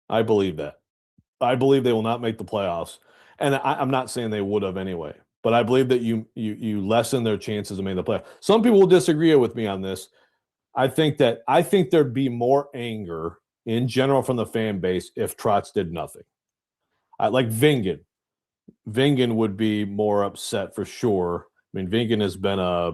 I believe they will not make the playoffs. And I'm not saying they would have anyway, but I believe that you lessen their chances of making the playoffs. Some people will disagree with me on this. I think there'd be more anger in general from the fan base if Trotz did nothing. Like Vingan. Vingan would be more upset for sure. I mean, Vingan has been a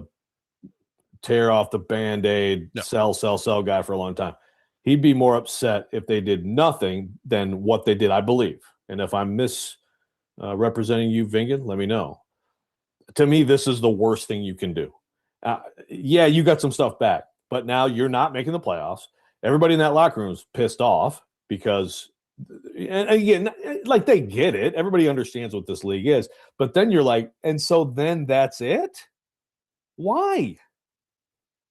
tear off the Band-Aid, sell guy for a long time. He'd be more upset if they did nothing than what they did, I believe. And if I'm misrepresenting you, Vingan, let me know. To me, this is the worst thing you can do. Yeah, you got some stuff back, but now you're not making the playoffs. Everybody in that locker room is pissed off because, and again, like they get it. Everybody understands what this league is. But then you're like, and so then that's it? Why?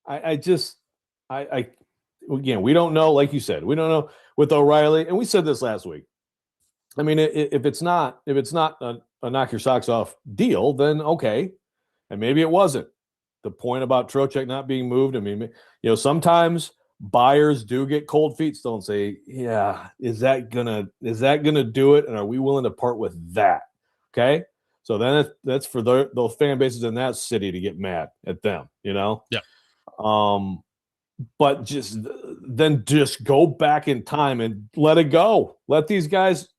Again, we don't know. Like you said, we don't know with O'Reilly, and we said this last week. I mean, if it's not a knock your socks off deal, then okay, and maybe it wasn't. The point about Trocheck not being moved. I mean, sometimes buyers do get cold feet still and say, "Yeah, is that gonna do it?" And are we willing to part with that? Okay, so then that's for those fan bases in that city to get mad at them. Yeah. But just go back in time and let it go. Let these guys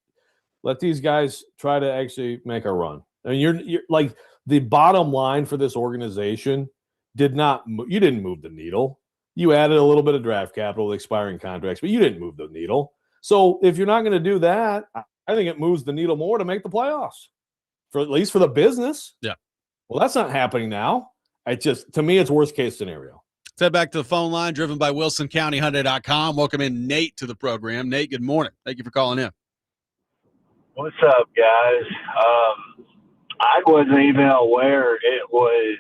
try to actually make a run. I mean, you're like the bottom line for this organization you didn't move the needle. You added a little bit of draft capital with expiring contracts, but you didn't move the needle. So if you're not going to do that, I think it moves the needle more to make the playoffs, at least for the business. Yeah. Well, that's not happening now. To me, it's worst case scenario. Let's head back to the phone line, driven by WilsonCountyHyundai.com. Welcome in Nate to the program. Nate, good morning. Thank you for calling in. What's up, guys? I wasn't even aware it was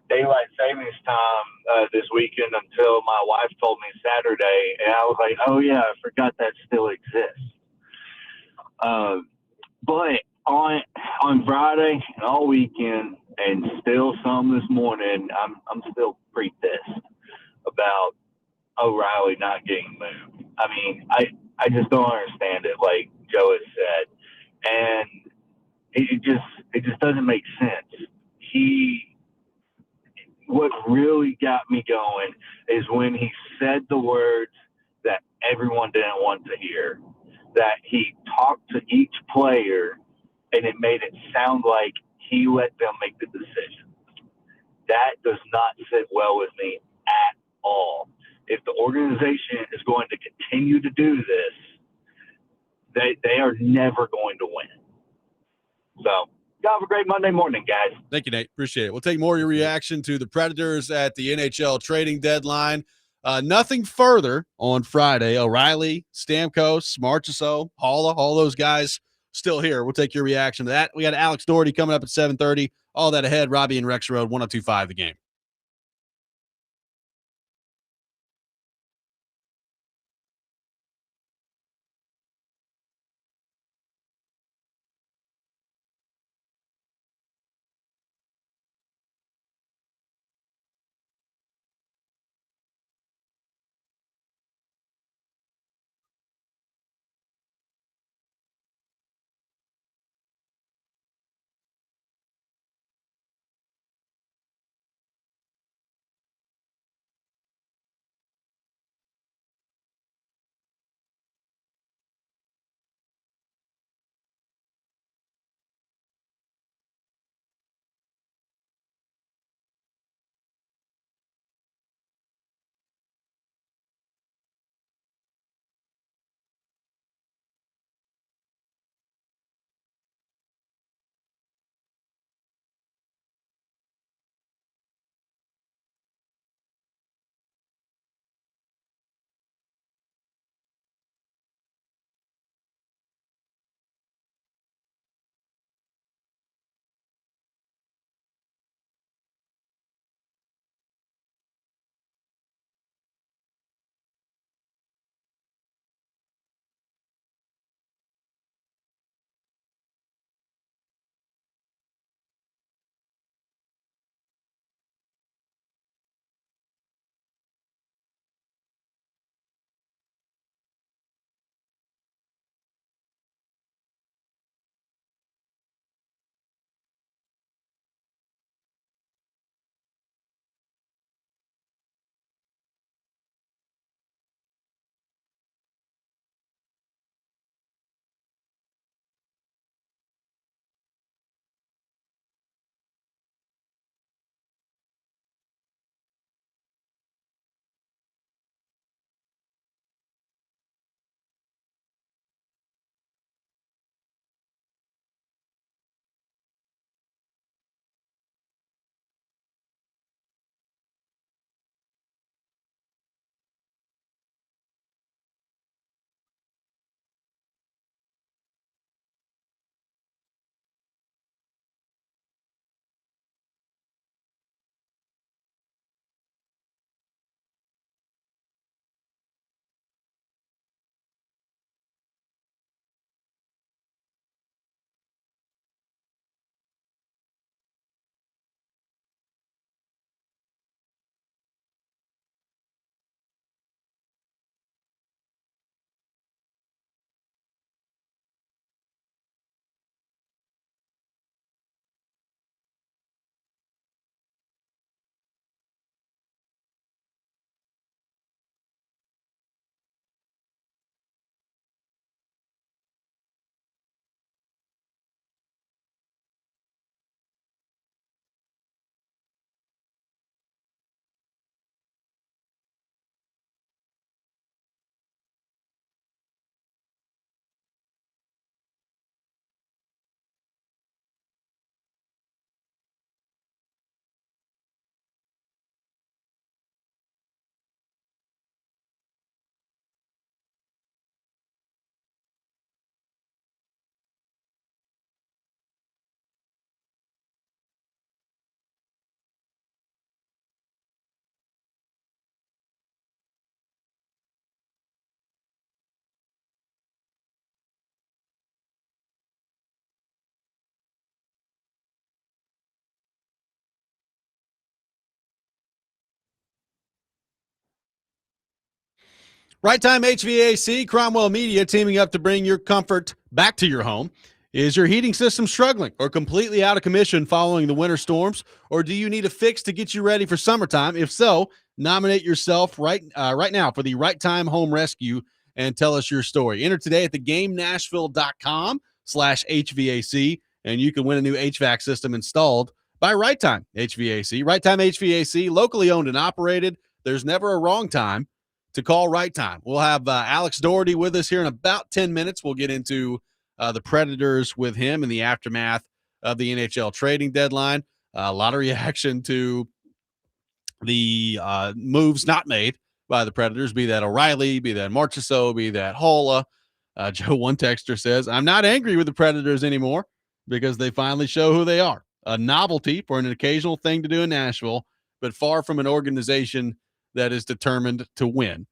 daylight savings time this weekend until my wife told me Saturday, and I was like, "Oh yeah, I forgot that still exists." But on Friday and all weekend, and still some this morning, I'm still pretty pissed about O'Reilly not getting moved. I mean, I just don't understand it, like Joe has said, and it just doesn't make sense. What really got me going is when he said the words that everyone didn't want to hear, that he talked to each player and it made it sound like he let them make the decision. That does not sit well with me at all. If the organization is going to continue to do this, they are never going to win. So, have a great Monday morning, guys. Thank you, Nate. Appreciate it. We'll take more of your reaction to the Predators at the NHL trading deadline. Nothing further on Friday. O'Reilly, Stamkos, Marchessault, Haula, all those guys still here. We'll take your reaction to that. We got Alex Doherty coming up at 7:30. All that ahead. Robby and Rexrode, 102.5 The Game. Right Time HVAC, Cromwell Media, teaming up to bring your comfort back to your home. Is your heating system struggling or completely out of commission following the winter storms? Or do you need a fix to get you ready for summertime? If so, nominate yourself right now for the Right Time Home Rescue and tell us your story. Enter today at theGameNashville.com/HVAC, and you can win a new HVAC system installed by Right Time HVAC. Right Time HVAC, locally owned and operated. There's never a wrong time to call Right Time. We'll have Alex Doherty with us here in about 10 minutes. We'll get into the Predators with him in the aftermath of the NHL trading deadline. A lot of reaction to the moves not made by the Predators, be that O'Reilly, be that Marchessault, be that Holla. Joe, one texter says, I'm not angry with the Predators anymore because they finally show who they are. A novelty for an occasional thing to do in Nashville, but far from an organization that is determined to win.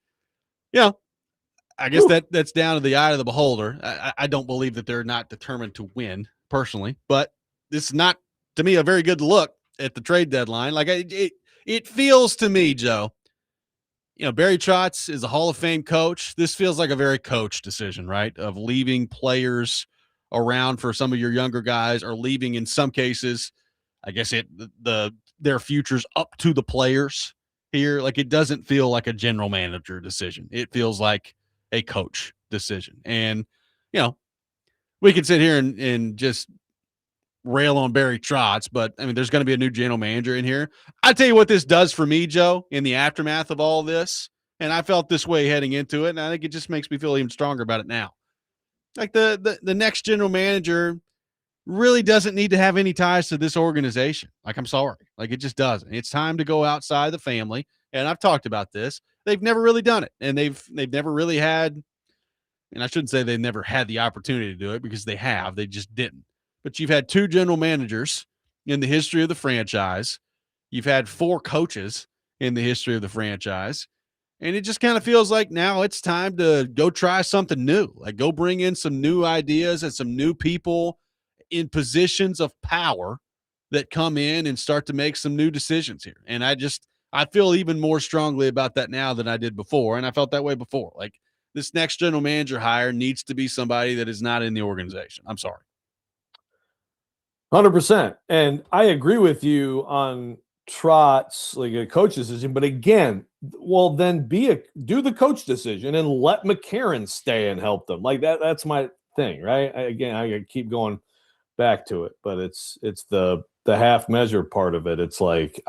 You know, I guess that's down to the eye of the beholder. I don't believe that they're not determined to win personally, but this is not, to me, a very good look at the trade deadline. Like it feels to me, Joe, you know, Barry Trotz is a Hall of Fame coach. This feels like a very coach decision, right? Of leaving players around for some of your younger guys, or leaving in some cases, I guess their futures up to the players here. Like, it doesn't feel like a general manager decision. It feels like a coach decision. And, you know, we could sit here and just rail on Barry Trotz, but I mean, there's going to be a new general manager in here. I tell you what this does for me, Joe, in the aftermath of all this. And I felt this way heading into it, and I think it just makes me feel even stronger about it now. Like the next general manager really doesn't need to have any ties to this organization. Like, I'm sorry. Like, it just doesn't. It's time to go outside the family. And I've talked about this. They've never really done it. And they've never really had, and I shouldn't say they've never had the opportunity to do it, because they have. They just didn't. But you've had 2 general managers in the history of the franchise. You've had 4 coaches in the history of the franchise. And it just kind of feels like now it's time to go try something new. Like, go bring in some new ideas and some new people in positions of power that come in and start to make some new decisions here. And I feel even more strongly about that now than I did before. And I felt that way before. Like, this next general manager hire needs to be somebody that is not in the organization. I'm sorry. 100%. And I agree with you on Trotz, like a coach decision. But again, well, then do the coach decision and let McCarron stay and help them. Like that's my thing, right? I keep going back to it, but it's the half measure part of it. It's like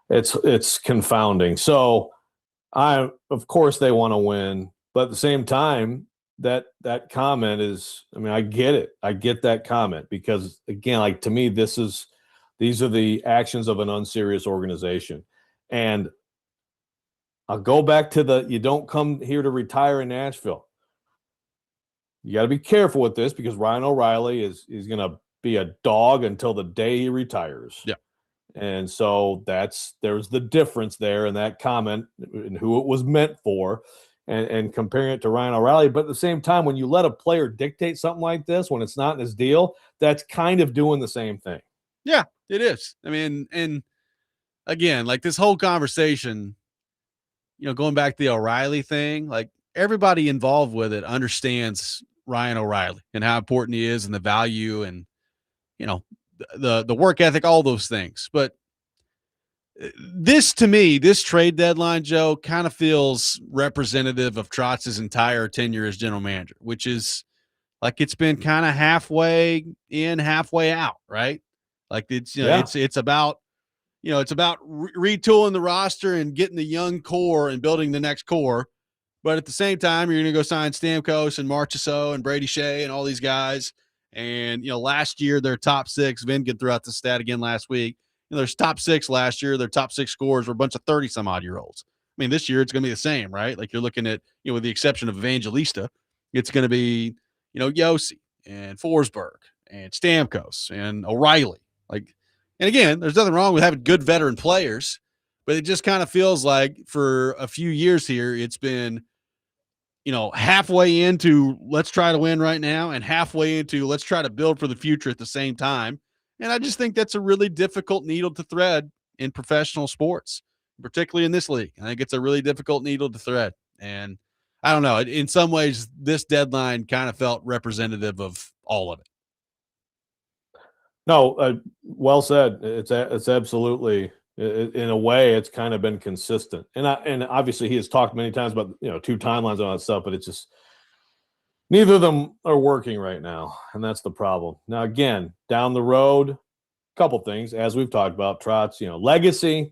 it's confounding. So of course they want to win, but at the same time, that comment is, I mean, I get it. I get that comment, because again, like, to me, these are the actions of an unserious organization. And I'll go back to you don't come here to retire in Nashville. You got to be careful with this, because Ryan O'Reilly is going to be a dog until the day he retires. Yeah. And so there's the difference there in that comment and who it was meant for. And comparing it to Ryan O'Reilly. But at the same time, when you let a player dictate something like this, when it's not in his deal, that's kind of doing the same thing. Yeah, it is. I mean, and again, like, this whole conversation, you know, going back to the O'Reilly thing, like, everybody involved with it understands Ryan O'Reilly and how important he is, and the value, and, you know, the work ethic, all those things. But this, to me, this trade deadline, Joe, kind of feels representative of Trotz's entire tenure as general manager, which is like, it's been kind of halfway in, halfway out, right? Like, it's, you know, it's about, you know, it's about retooling the roster and getting the young core and building the next core. But at the same time, you're going to go sign Stamkos and Marchessault and Brady Shea and all these guys. And, you know, last year, their top 6, Vin could throw out the stat again last week. You know, there's top 6 last year. Their top 6 scorers were a bunch of 30-some-odd-year-olds. I mean, this year it's going to be the same, right? Like, you're looking at, you know, with the exception of Evangelista, it's going to be, you know, Yossi and Forsberg and Stamkos and O'Reilly. Like, and again, there's nothing wrong with having good veteran players, but it just kind of feels like for a few years here, it's been, you know, halfway into let's try to win right now, and halfway into let's try to build for the future at the same time. And I just think that's a really difficult needle to thread in professional sports. particularly in this league. I think it's a really difficult needle to thread. And I don't know. In some ways, this deadline kind of felt representative of all of it. No, well said. It's absolutely, in a way, it's kind of been consistent. And obviously he has talked many times about, 2 timelines and all that stuff, but it's just neither of them are working right now, and that's the problem. Now, again, down the road, a couple things, as we've talked about, Trotz, legacy.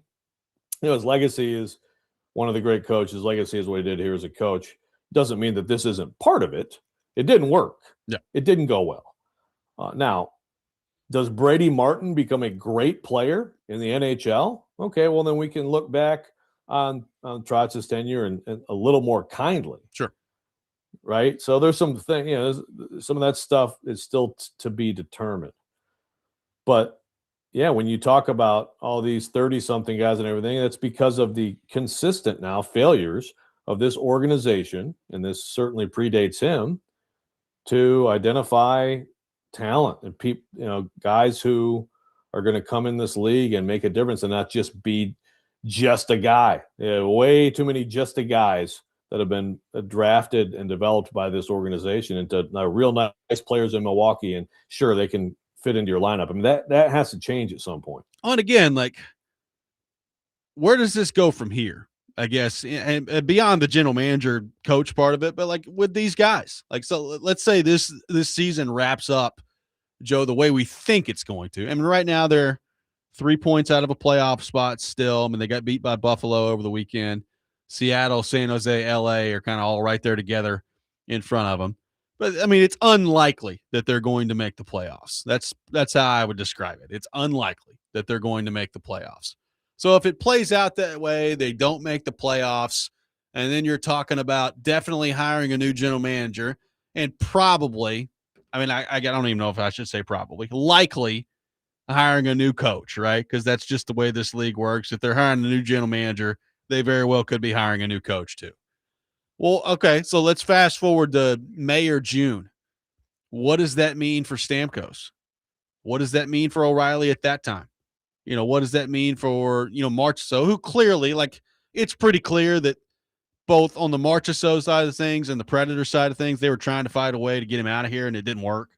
His legacy is one of the great coaches. Legacy is what he did here as a coach. Doesn't mean that this isn't part of it. It didn't work. Yeah. It didn't go well. Now, does Brady Martin become a great player in the NHL? Okay, well, then we can look back on Trotz's tenure and a little more kindly. Sure. Right? So there's some some of that stuff is still to be determined. But yeah, when you talk about all these 30-something guys and everything, that's because of the consistent now failures of this organization, and this certainly predates him, to identify talent and guys who are going to come in this league and make a difference and not just be just a guy. Way too many just a guys that have been drafted and developed by this organization into real nice players in Milwaukee, and sure, they can fit into your lineup. I mean, that has to change at some point. Oh, and again, like, where does this go from here? I guess, and beyond the general manager coach part of it, but like with these guys, like, so let's say this season wraps up, Joe, the way we think it's going to. I mean, right now they're 3 points out of a playoff spot still. I mean, they got beat by Buffalo over the weekend. Seattle, San Jose, LA are kind of all right there together in front of them. But I mean, it's unlikely that they're going to make the playoffs. That's how I would describe it. It's unlikely that they're going to make the playoffs. So if it plays out that way, they don't make the playoffs, and then you're talking about definitely hiring a new general manager and probably, I mean, I don't even know if I should say probably, likely hiring a new coach, right? Because that's just the way this league works. If they're hiring a new general manager, they very well could be hiring a new coach too. Well, okay, so let's fast forward to May or June. What does that mean for Stamkos? What does that mean for O'Reilly at that time? What does that mean for, Marchessault, who clearly, like, it's pretty clear that both on the Marchessault side of things and the Predator side of things, they were trying to find a way to get him out of here, and it didn't work.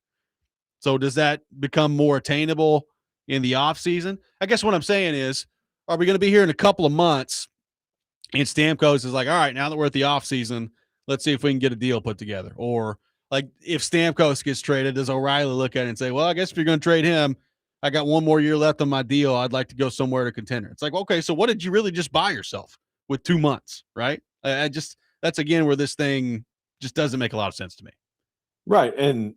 So does that become more attainable in the offseason? I guess what I'm saying is, are we going to be here in a couple of months and Stamkos is like, all right, now that we're at the offseason, let's see if we can get a deal put together? Or, like, if Stamkos gets traded, does O'Reilly look at it and say, well, I guess if you're going to trade him, I got one more year left on my deal. I'd like to go somewhere to contender. It's like, okay, so what did you really just buy yourself with 2 months, right? That's again where this thing just doesn't make a lot of sense to me. Right. And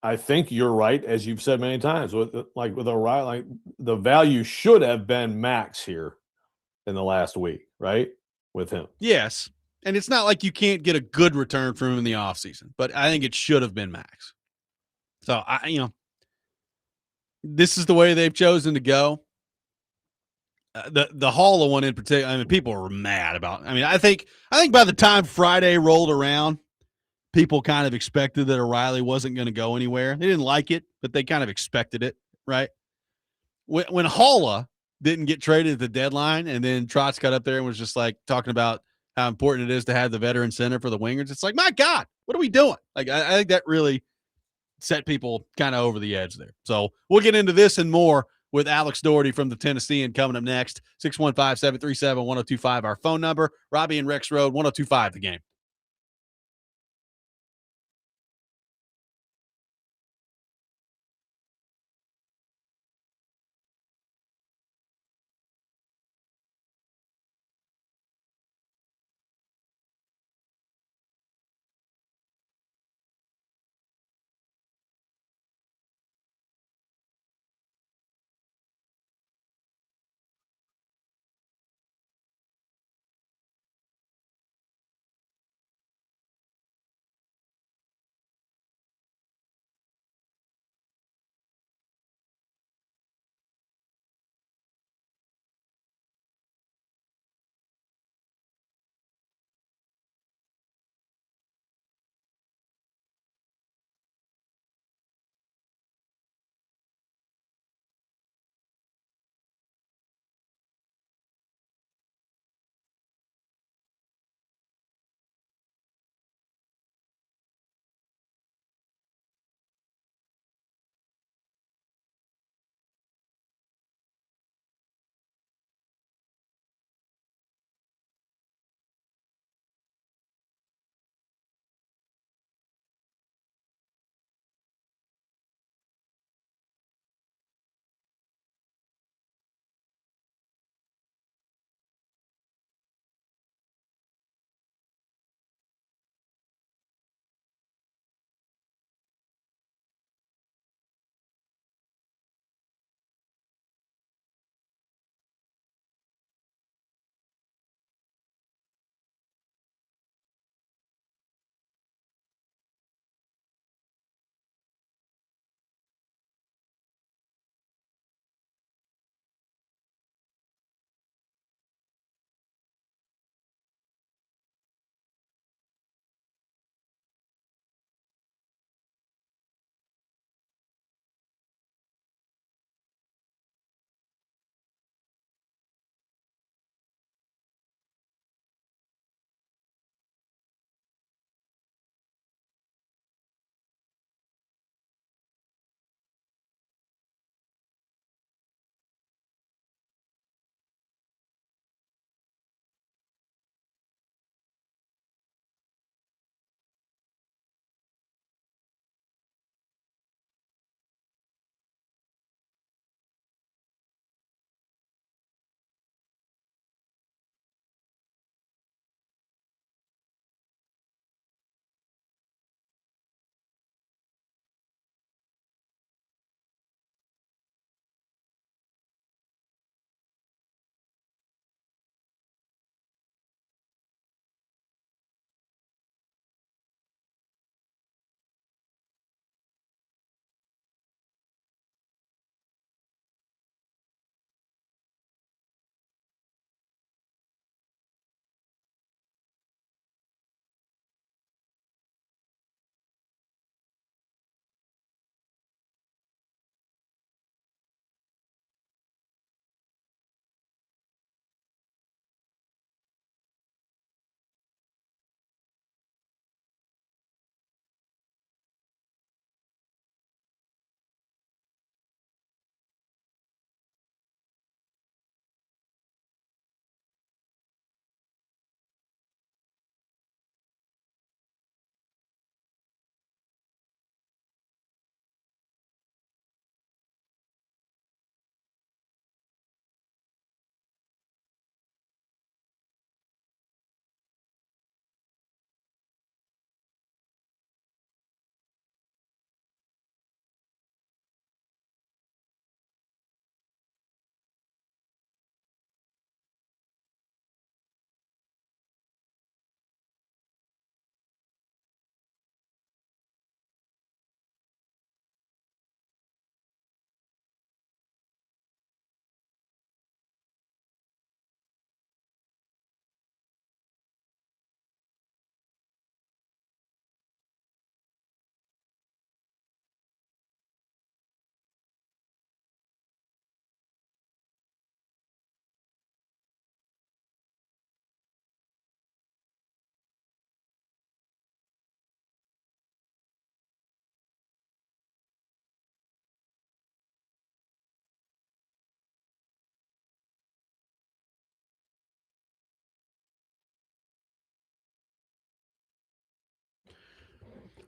I think you're right, as you've said many times, with O'Reilly, like, the value should have been max here in the last week, right? With him. Yes. And it's not like you can't get a good return from him in the offseason, but I think it should have been max. So this is the way they've chosen to go. The Halla one in particular, I mean, people were mad about. I mean, I think by the time Friday rolled around, people kind of expected that O'Reilly wasn't going to go anywhere. They didn't like it, but they kind of expected it, right? When Halla didn't get traded at the deadline, and then Trotz got up there and was just like talking about how important it is to have the veteran center for the wingers. It's like, my God, what are we doing? Like, I think that really set people kind of over the edge there. So we'll get into this and more with Alex Doherty from the Tennessean coming up next. 615-737-1025, our phone number. Robby and Rexrode, 1025 The Game.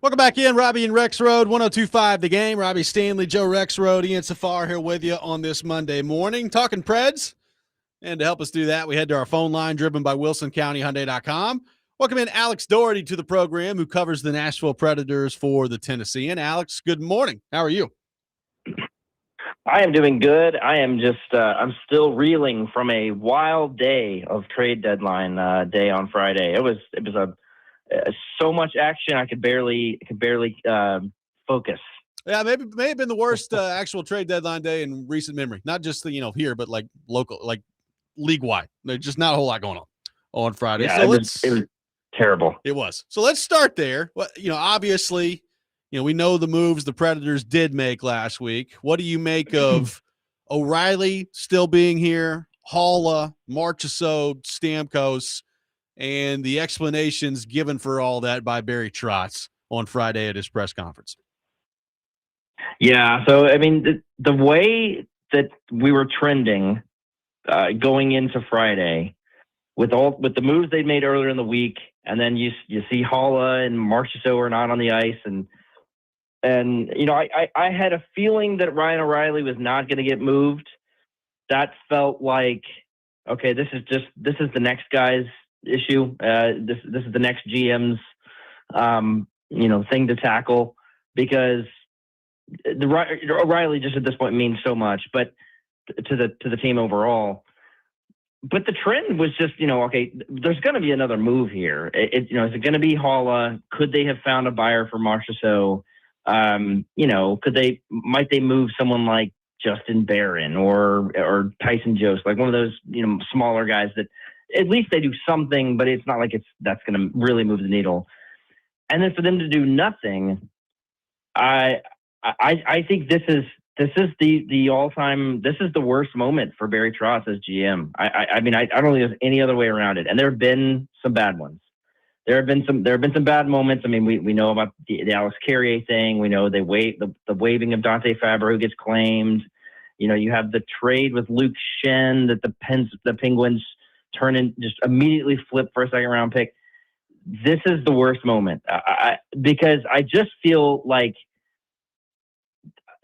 Welcome back in, Robby and Rexrode, 102.5 The Game. Robby Stanley, Joe Rexrode, Ian Safar here with you on this Monday morning, talking Preds. And to help us do that, we head to our phone line, driven by WilsonCountyHyundai.com. Welcome in Alex Doherty to the program, who covers the Nashville Predators for the Tennessean. Alex, good morning. How are you? I am doing good. I am just I'm still reeling from a wild day of trade deadline day on Friday. It was so much action I could barely focus. Yeah, may have been the worst actual trade deadline day in recent memory. Not just here, but like local, like league wide. There's just not a whole lot going on Friday. Yeah, so it was terrible. It was. So let's start there. Well, obviously, we know the moves the Predators did make last week. What do you make of O'Reilly still being here, Haula, Marchessault, Stamkos, and the explanations given for all that by Barry Trotz on Friday at his press conference? Yeah. So, I mean, the way that we were trending going into Friday with the moves they'd made earlier in the week, and then you see Haula and Marchessault are not on the ice, and I had a feeling that Ryan O'Reilly was not going to get moved. That felt like, okay, this is the next guy's issue. This is the next GM's thing to tackle, because O'Reilly just at this point means so much, but to the team overall. But the trend was just, okay, there's going to be another move here. Is it going to be Haula? Could they have found a buyer for Marchessault? Might they move someone like Justin Barron or Tyson Jost, like one of those, smaller guys that at least they do something, but it's not like that's going to really move the needle. And then for them to do nothing, I think this is the all-time, this is the worst moment for Barry Trotz as GM. I don't think there's any other way around it. And there have been some bad ones. There have been some bad moments. I mean, we know about the Alex Carrier thing. We know the waiving of Dante Fabro, who gets claimed. You have the trade with Luke Shen that the Penguins turn in, just immediately flip for a second-round pick. This is the worst moment because I just feel like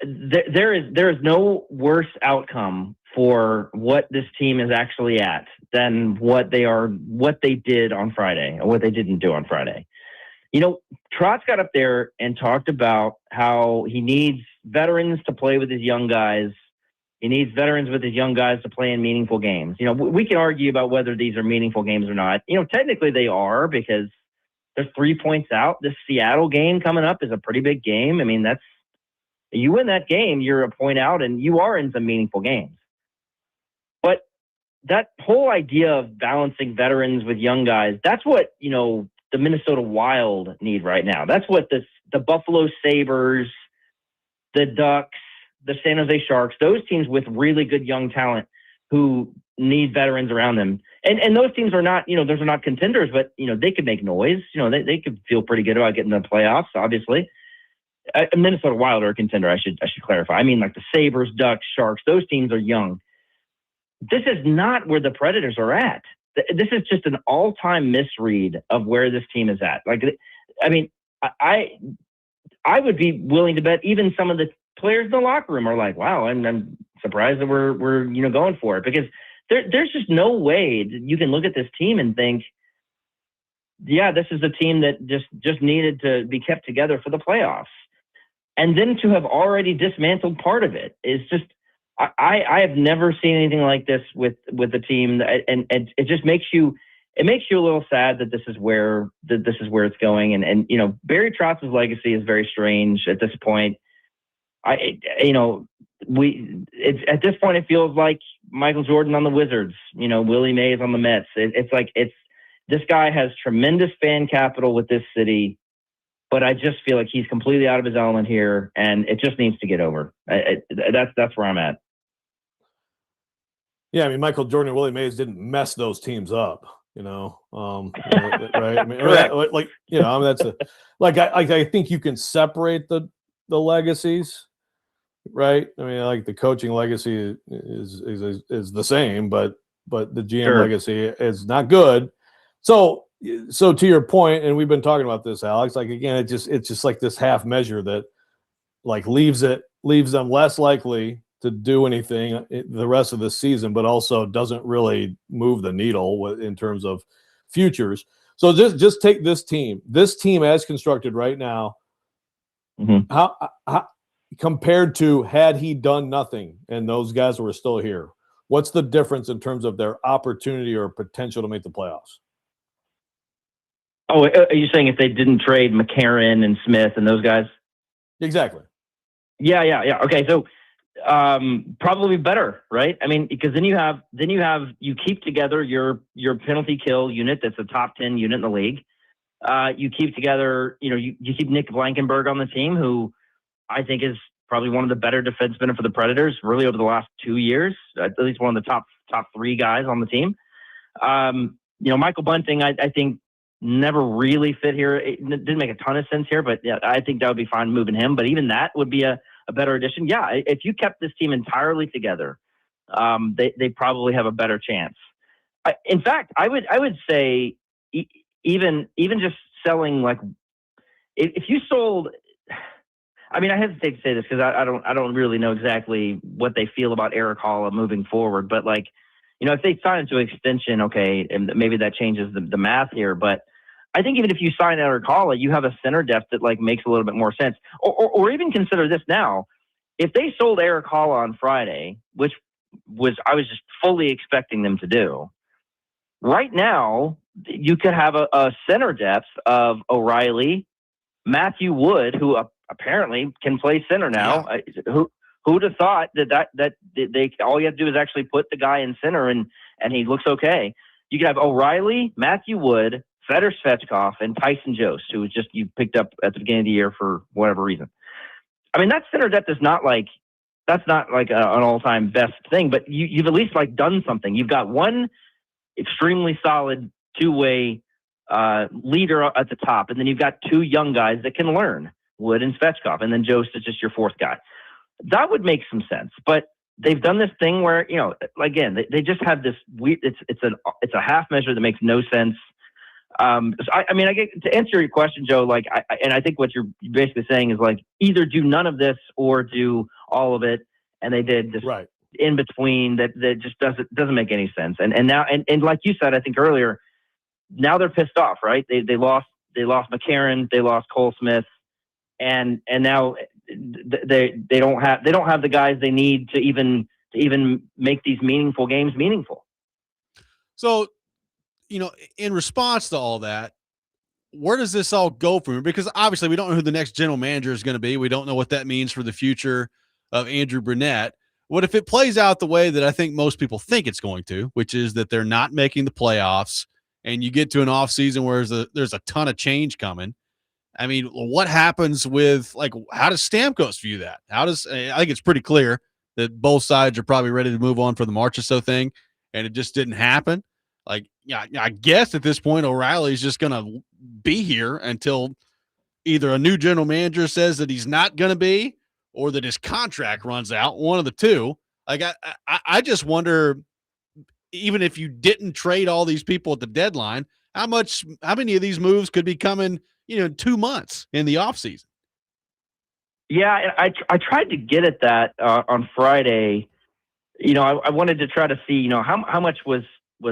there is no worse outcome for what this team is actually at than what they did on Friday, or what they didn't do on Friday. Trotz got up there and talked about how he needs veterans to play with his young guys. He needs veterans with his young guys to play in meaningful games. We can argue about whether these are meaningful games or not. Technically they are, because they're 3 points out. This Seattle game coming up is a pretty big game. I mean, you win that game, you're a point out, and you are in some meaningful games. But that whole idea of balancing veterans with young guys, that's what, the Minnesota Wild need right now. That's what the Buffalo Sabres, the Ducks, the San Jose Sharks, those teams with really good young talent who need veterans around them. And those teams are not, those are not contenders, but, they could make noise. They could feel pretty good about getting to the playoffs, obviously. Minnesota Wild are a contender, I should clarify. I mean, like the Sabres, Ducks, Sharks, those teams are young. This is not where the Predators are at. This is just an all-time misread of where this team is at. Like, I mean, I would be willing to bet even some of the players in the locker room are like, wow, I'm surprised that we're going for it, because there's just no way that you can look at this team and think, yeah, this is a team that just needed to be kept together for the playoffs. And then to have already dismantled part of it is just, I have never seen anything like this with the team, and it just makes you a little sad that this is where it's going. And Barry Trotz's legacy is very strange at this point. At this point it feels like Michael Jordan on the Wizards, Willie Mays on the Mets. This guy has tremendous fan capital with this city, but I just feel like he's completely out of his element here, and it just needs to get over. That's where I'm at. Yeah, I mean, Michael Jordan and Willie Mays didn't mess those teams up, right? I mean, I think you can separate the legacies, right? I mean, like the coaching legacy is the same, but the GM legacy is not good. So So to your point, and we've been talking about this, Alex, like, again, it's just like this half measure that like leaves them less likely to do anything the rest of the season, but also doesn't really move the needle in terms of futures. So just take this team as constructed right now. Mm-hmm. How compared to had he done nothing and those guys were still here, what's the difference in terms of their opportunity or potential to make the playoffs? Oh, are you saying if they didn't trade McCarron and Smith and those guys? Exactly. Yeah. Okay, so probably better, right? I mean, because then you keep together your penalty kill unit that's a top 10 unit in the league. You keep together, you keep Nick Blankenberg on the team, who I think is probably one of the better defensemen for the Predators, really over the last 2 years, at least one of the top 3 guys on the team. Michael Bunting, I think never really fit here. It didn't make a ton of sense here, but yeah, I think that would be fine moving him. But even that would be a better addition. Yeah, if you kept this team entirely together, they probably have a better chance. In fact, I would say even just selling, like, if you sold. I mean, I hesitate to say this because I don't really know exactly what they feel about Erik Haula moving forward. But, like, if they sign into an extension, okay, and maybe that changes the math here. But I think even if you sign Erik Haula, you have a center depth that, like, makes a little bit more sense. Or even consider this now: if they sold Erik Haula on Friday, which I was just fully expecting them to do, right now you could have a center depth of O'Reilly, Matthew Wood, who apparently can play center now. Yeah. Who'd have thought that they all you have to do is actually put the guy in center and he looks okay. You could have O'Reilly, Matthew Wood, Fedor Svechkov, and Tyson Jost, who was just you picked up at the beginning of the year for whatever reason. I mean, that center depth is not like an all-time best thing, but you've at least, like, done something. You've got one extremely solid two-way leader at the top, and then you've got 2 young guys that can learn, Wood and Svechkov, and then Jost is just your 4th guy. That would make some sense, but they've done this thing where, again, they just have this weird. It's a half measure that makes no sense. So I mean, I get to answer your question, Joe. Like, I think what you're basically saying is, like, either do none of this or do all of it, and they did this right in between that just doesn't make any sense. And now and like you said, I think earlier, now they're pissed off, right? They lost McCarron, they lost Cole Smith, and now they don't have the guys they need to even make these meaningful games meaningful. So, in response to all that, where does this all go from here? Because obviously we don't know who the next general manager is going to be. We don't know what that means for the future of Andrew Brunette. What if it plays out the way that I think most people think it's going to, which is that they're not making the playoffs, and you get to an off season where there's a ton of change coming? I mean, what happens with, like, how does Stamkos view that? I think it's pretty clear that both sides are probably ready to move on for the March or so thing, and it just didn't happen. Like, yeah, I guess at this point, O'Reilly's just going to be here until either a new general manager says that he's not going to be, or that his contract runs out, one of the two. Like, I just wonder, even if you didn't trade all these people at the deadline, how many of these moves could be coming, 2 months in the offseason? Yeah, I tried to get at that on Friday. I wanted to try to see, how much was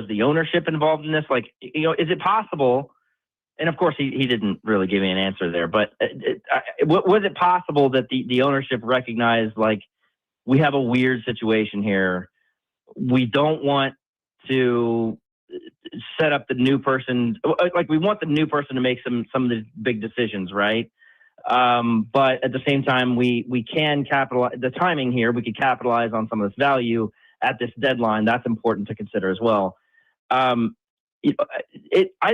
the ownership involved in this? Like, is it possible? And of course, he didn't really give me an answer there. But was it possible that the ownership recognized, like, we have a weird situation here. We don't want to set up the new person. Like, we want the new person to make some of the big decisions, right? But at the same time, we can capitalize the timing here. We could capitalize on some of this value at this deadline. That's important to consider as well. I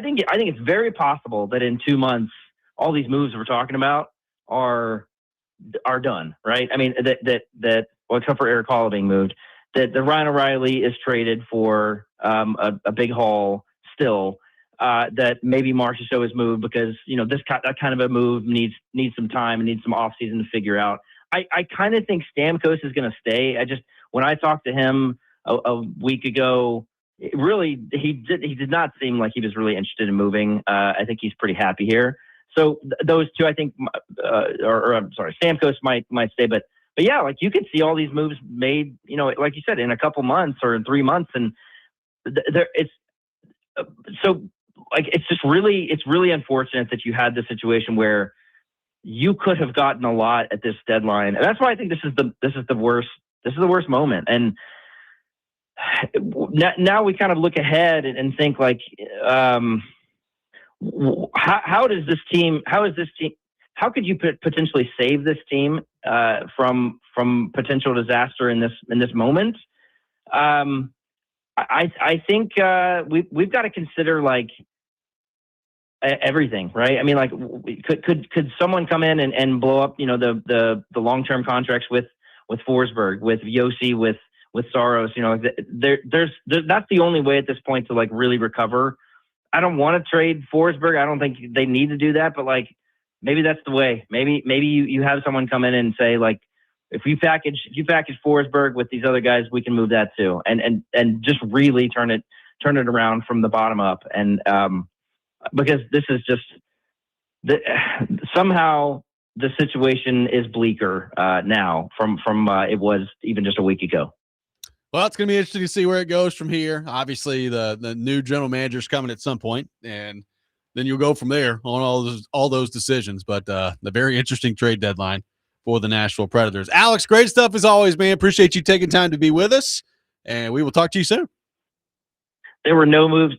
think it's very possible that in 2 months, all these moves we're talking about are done, right? I mean, well, except for Erik Haula being moved, that the Ryan O'Reilly is traded for a big haul still. That maybe Marchessault is moved because that kind of a move needs some time and needs some offseason to figure out. I kind of think Stamkos is going to stay. When I talked to him a week ago, he did not seem like he was really interested in moving. I think he's pretty happy here. So those two, I think, or I'm sorry, Stamkos might stay, but yeah, like you could see all these moves made, you know, like you said, in a couple months or in 3 months, and it's so like it's really unfortunate that you had the situation where you could have gotten a lot at this deadline, and that's why I think this is the worst moment. And now we kind of look ahead and think like, how is this team? How could you potentially save this team from potential disaster in this moment? I think we've got to consider like everything, right? I mean, like could someone come in and blow up, you know, the long-term contracts with Forsberg, with Yossi, with Saros, you know, there's that's the only way at this point to like really recover. I don't want to trade Forsberg. I don't think they need to do that, but like maybe that's the way. Maybe you have someone come in and say like, if you package Forsberg with these other guys, we can move that too, and just really turn it around from the bottom up. And because this is just somehow the situation is bleaker now from it was even just a week ago. Well, it's going to be interesting to see where it goes from here. Obviously, the new general manager is coming at some point, and then you'll go from there on all those decisions. But the very interesting trade deadline for the Nashville Predators. Alex, great stuff as always, man. Appreciate you taking time to be with us, and we will talk to you soon. There were no moves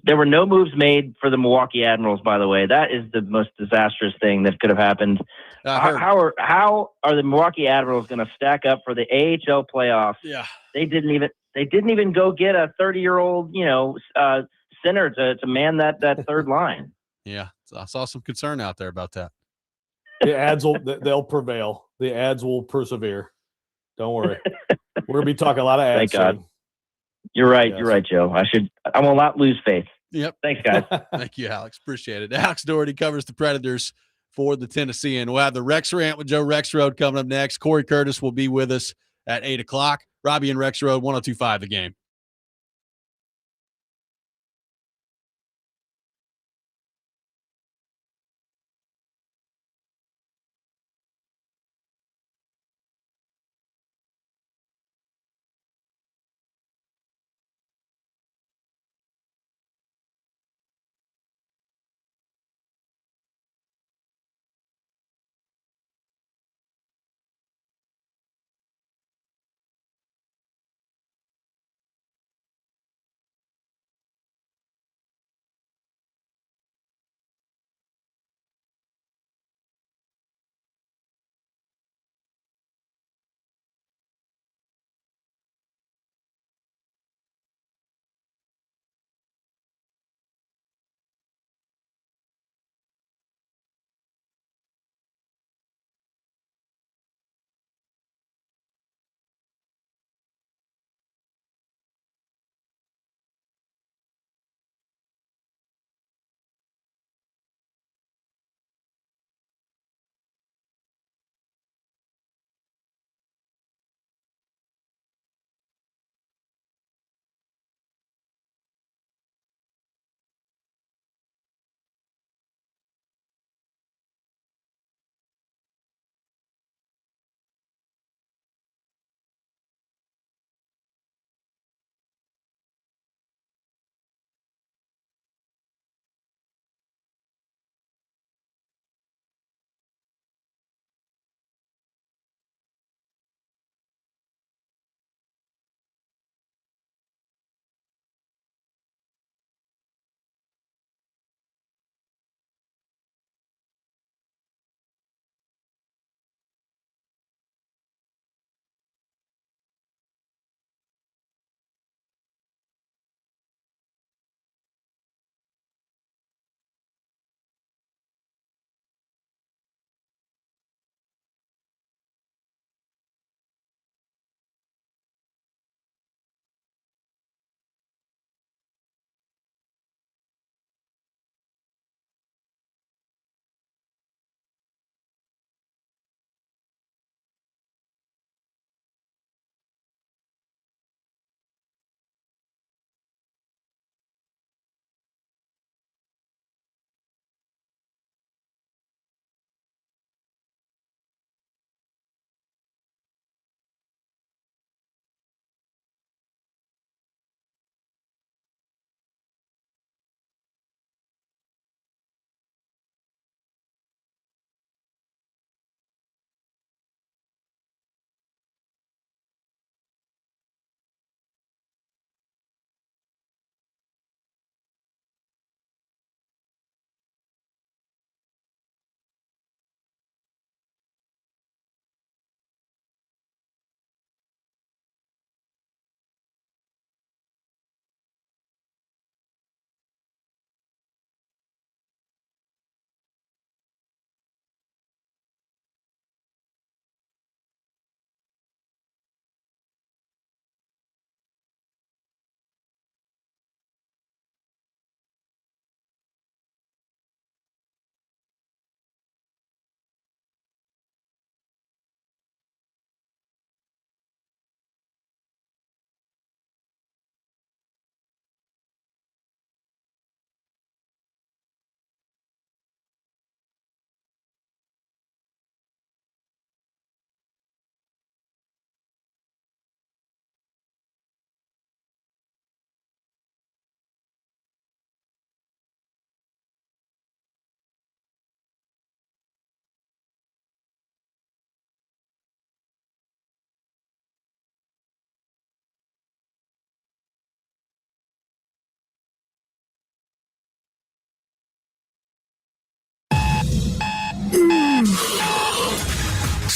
made for the Milwaukee Admirals, by the way. That is the most disastrous thing that could have happened. How are the Milwaukee Admirals going to stack up for the AHL playoffs? Yeah, they didn't even go get a 30-year-old, you know, center to man that third line. Yeah, I saw some concern out there about that. The ads they'll prevail. The ads will persevere. Don't worry. We're gonna be talking a lot of ads. Thank God. Soon. You're right. Yes. You're right, Joe. I will not lose faith. Yep. Thanks, guys. Thank you, Alex. Appreciate it. Alex Doherty covers the Predators for the Tennessean. We'll have the Rex Rant with Joe Rexrode coming up next. Corey Curtis will be with us at 8 o'clock. Robby and Rexrode, 102.5 The Game.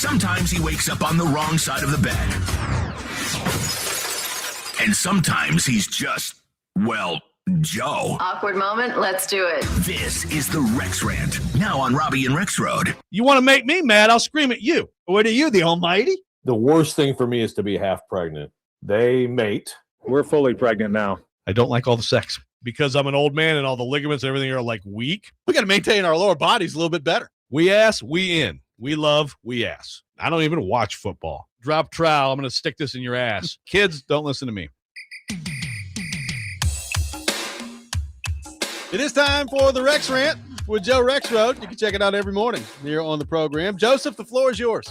Sometimes he wakes up on the wrong side of the bed. And sometimes he's just, well, Joe. Awkward moment. Let's do it. This is the Rex Rant, now on Robby and Rexrode. You want to make me mad? I'll scream at you. What are you, the almighty? The worst thing for me is to be half pregnant. They mate. We're fully pregnant now. I don't like all the sex because I'm an old man and all the ligaments and everything are like weak. We got to maintain our lower bodies a little bit better. We ass, we in. We love, we ass. I don't even watch football. Drop trowel. I'm going to stick this in your ass. Kids, don't listen to me. It is time for the Rex Rant with Joe Rexrode. You can check it out every morning here on the program. Joseph, the floor is yours.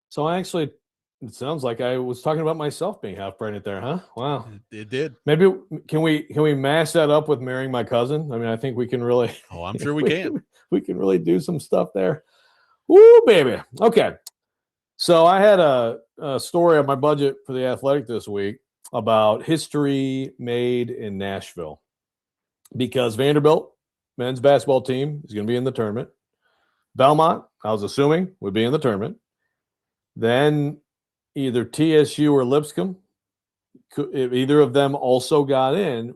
So it sounds like I was talking about myself being half pregnant there, huh? Wow. It did. Maybe can we mash that up with marrying my cousin? I mean, I think we can really. Oh, I'm sure we can. We can really do some stuff there. Woo, baby. Okay. So I had a story on my budget for the Athletic this week about history made in Nashville, because Vanderbilt men's basketball team is going to be in the tournament. Belmont, I was assuming, would be in the tournament. Then either TSU or Lipscomb, if either of them also got in,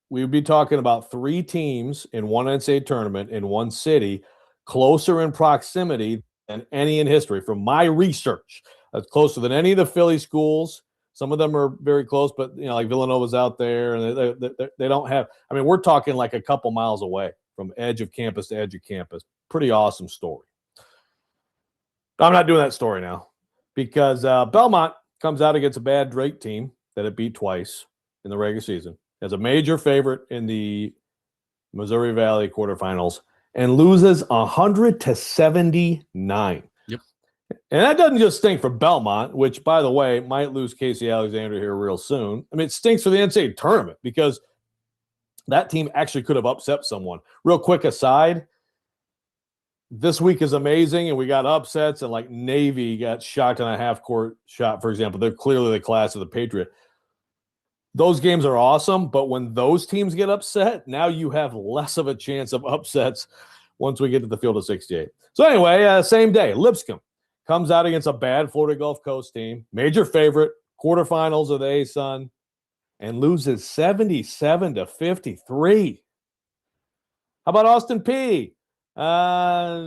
we would be talking about 3 teams in one NCAA tournament in one city, closer in proximity than any in history. From my research, that's closer than any of the Philly schools. Some of them are very close, but like Villanova's out there, and they don't have. I mean, we're talking like a couple miles away from edge of campus to edge of campus. Pretty awesome story. I'm not doing that story now because Belmont comes out against a bad Drake team that it beat twice in the regular season as a major favorite in the Missouri Valley quarterfinals and loses 100-79. Yep. And that doesn't just stink for Belmont, which, by the way, might lose Casey Alexander here real soon. I mean, it stinks for the NCAA tournament because that team actually could have upset someone. Real quick aside, this week is amazing, and we got upsets, and like Navy got shocked on a half-court shot, for example. They're clearly the class of the Patriot. Those games are awesome, but when those teams get upset, now you have less of a chance of upsets once we get to the field of 68. So anyway, same day, Lipscomb comes out against a bad Florida Gulf Coast team, major favorite, quarterfinals of the ASUN, and loses 77-53. How about Austin Peay? OVC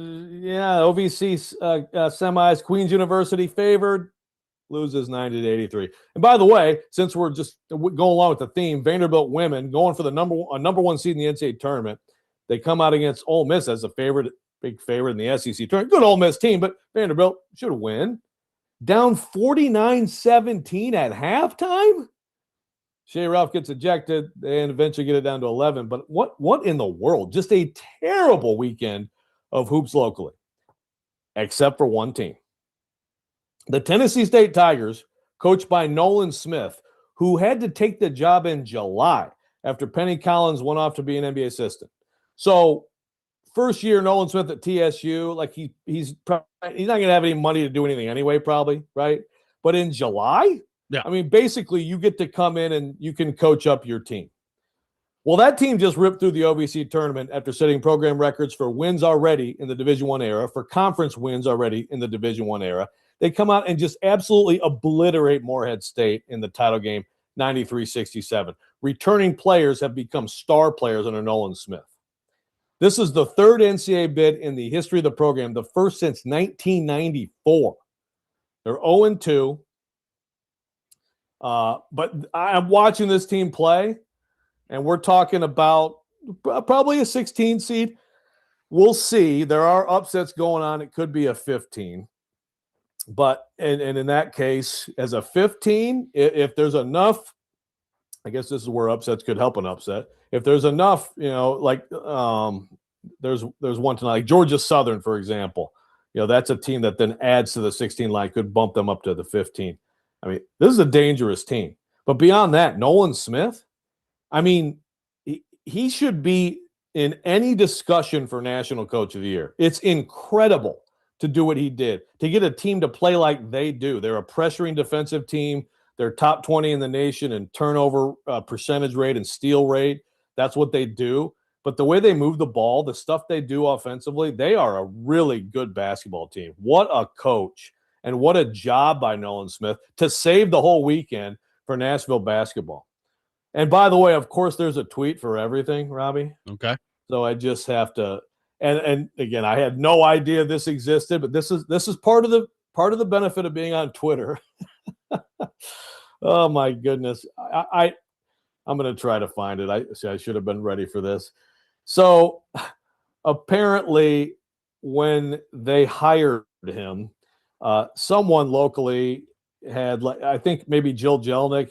semis, Queens University favored, loses 90-83. And by the way, since we're just going along with the theme, Vanderbilt women going for the number one seed in the NCAA tournament, they come out against Ole Miss as a big favorite in the SEC tournament. Good Ole Miss team, but Vanderbilt should win. Down 49-17 at halftime. Shea Ralph gets ejected and eventually get it down to 11. But what in the world? Just a terrible weekend of hoops locally, except for one team. The Tennessee State Tigers, coached by Nolan Smith, who had to take the job in July after Penny Collins went off to be an NBA assistant. So first year Nolan Smith at TSU, like he's not going to have any money to do anything anyway, probably, right? But in July, yeah. I mean, basically, you get to come in and you can coach up your team. Well, that team just ripped through the OVC tournament after setting program records for wins already in the Division I era, for conference wins already in the Division I era. They come out and just absolutely obliterate Morehead State in the title game, 93-67. Returning players have become star players under Nolan Smith. This is the third NCAA bid in the history of the program, the first since 1994. They're 0-2. But I'm watching this team play, and we're talking about probably a 16 seed. We'll see. There are upsets going on. It could be a 15. But and in that case, as a 15, if there's enough, I guess this is where upsets could help an upset. If there's enough, there's one tonight, like Georgia Southern, for example. That's a team that then adds to the 16 line, could bump them up to the 15. I mean, this is a dangerous team. But beyond that, Nolan Smith, I mean, he should be in any discussion for National Coach of the Year. It's incredible to do what he did, to get a team to play like they do. They're a pressuring defensive team. They're top 20 in the nation in turnover percentage rate and steal rate. That's what they do. but the way they move the ball, the stuff they do offensively, they are a really good basketball team. What a coach and what a job by Nolan Smith to save the whole weekend for Nashville basketball. And by the way, of course, there's a tweet for everything, Robbie. Okay. So I just have to, and again, I had no idea this existed, but this is part of the benefit of being on Twitter. Oh my goodness. I'm going to try to find it. I should have been ready for this. So apparently when they hired him, someone locally had, like, I think maybe Jill Jelnick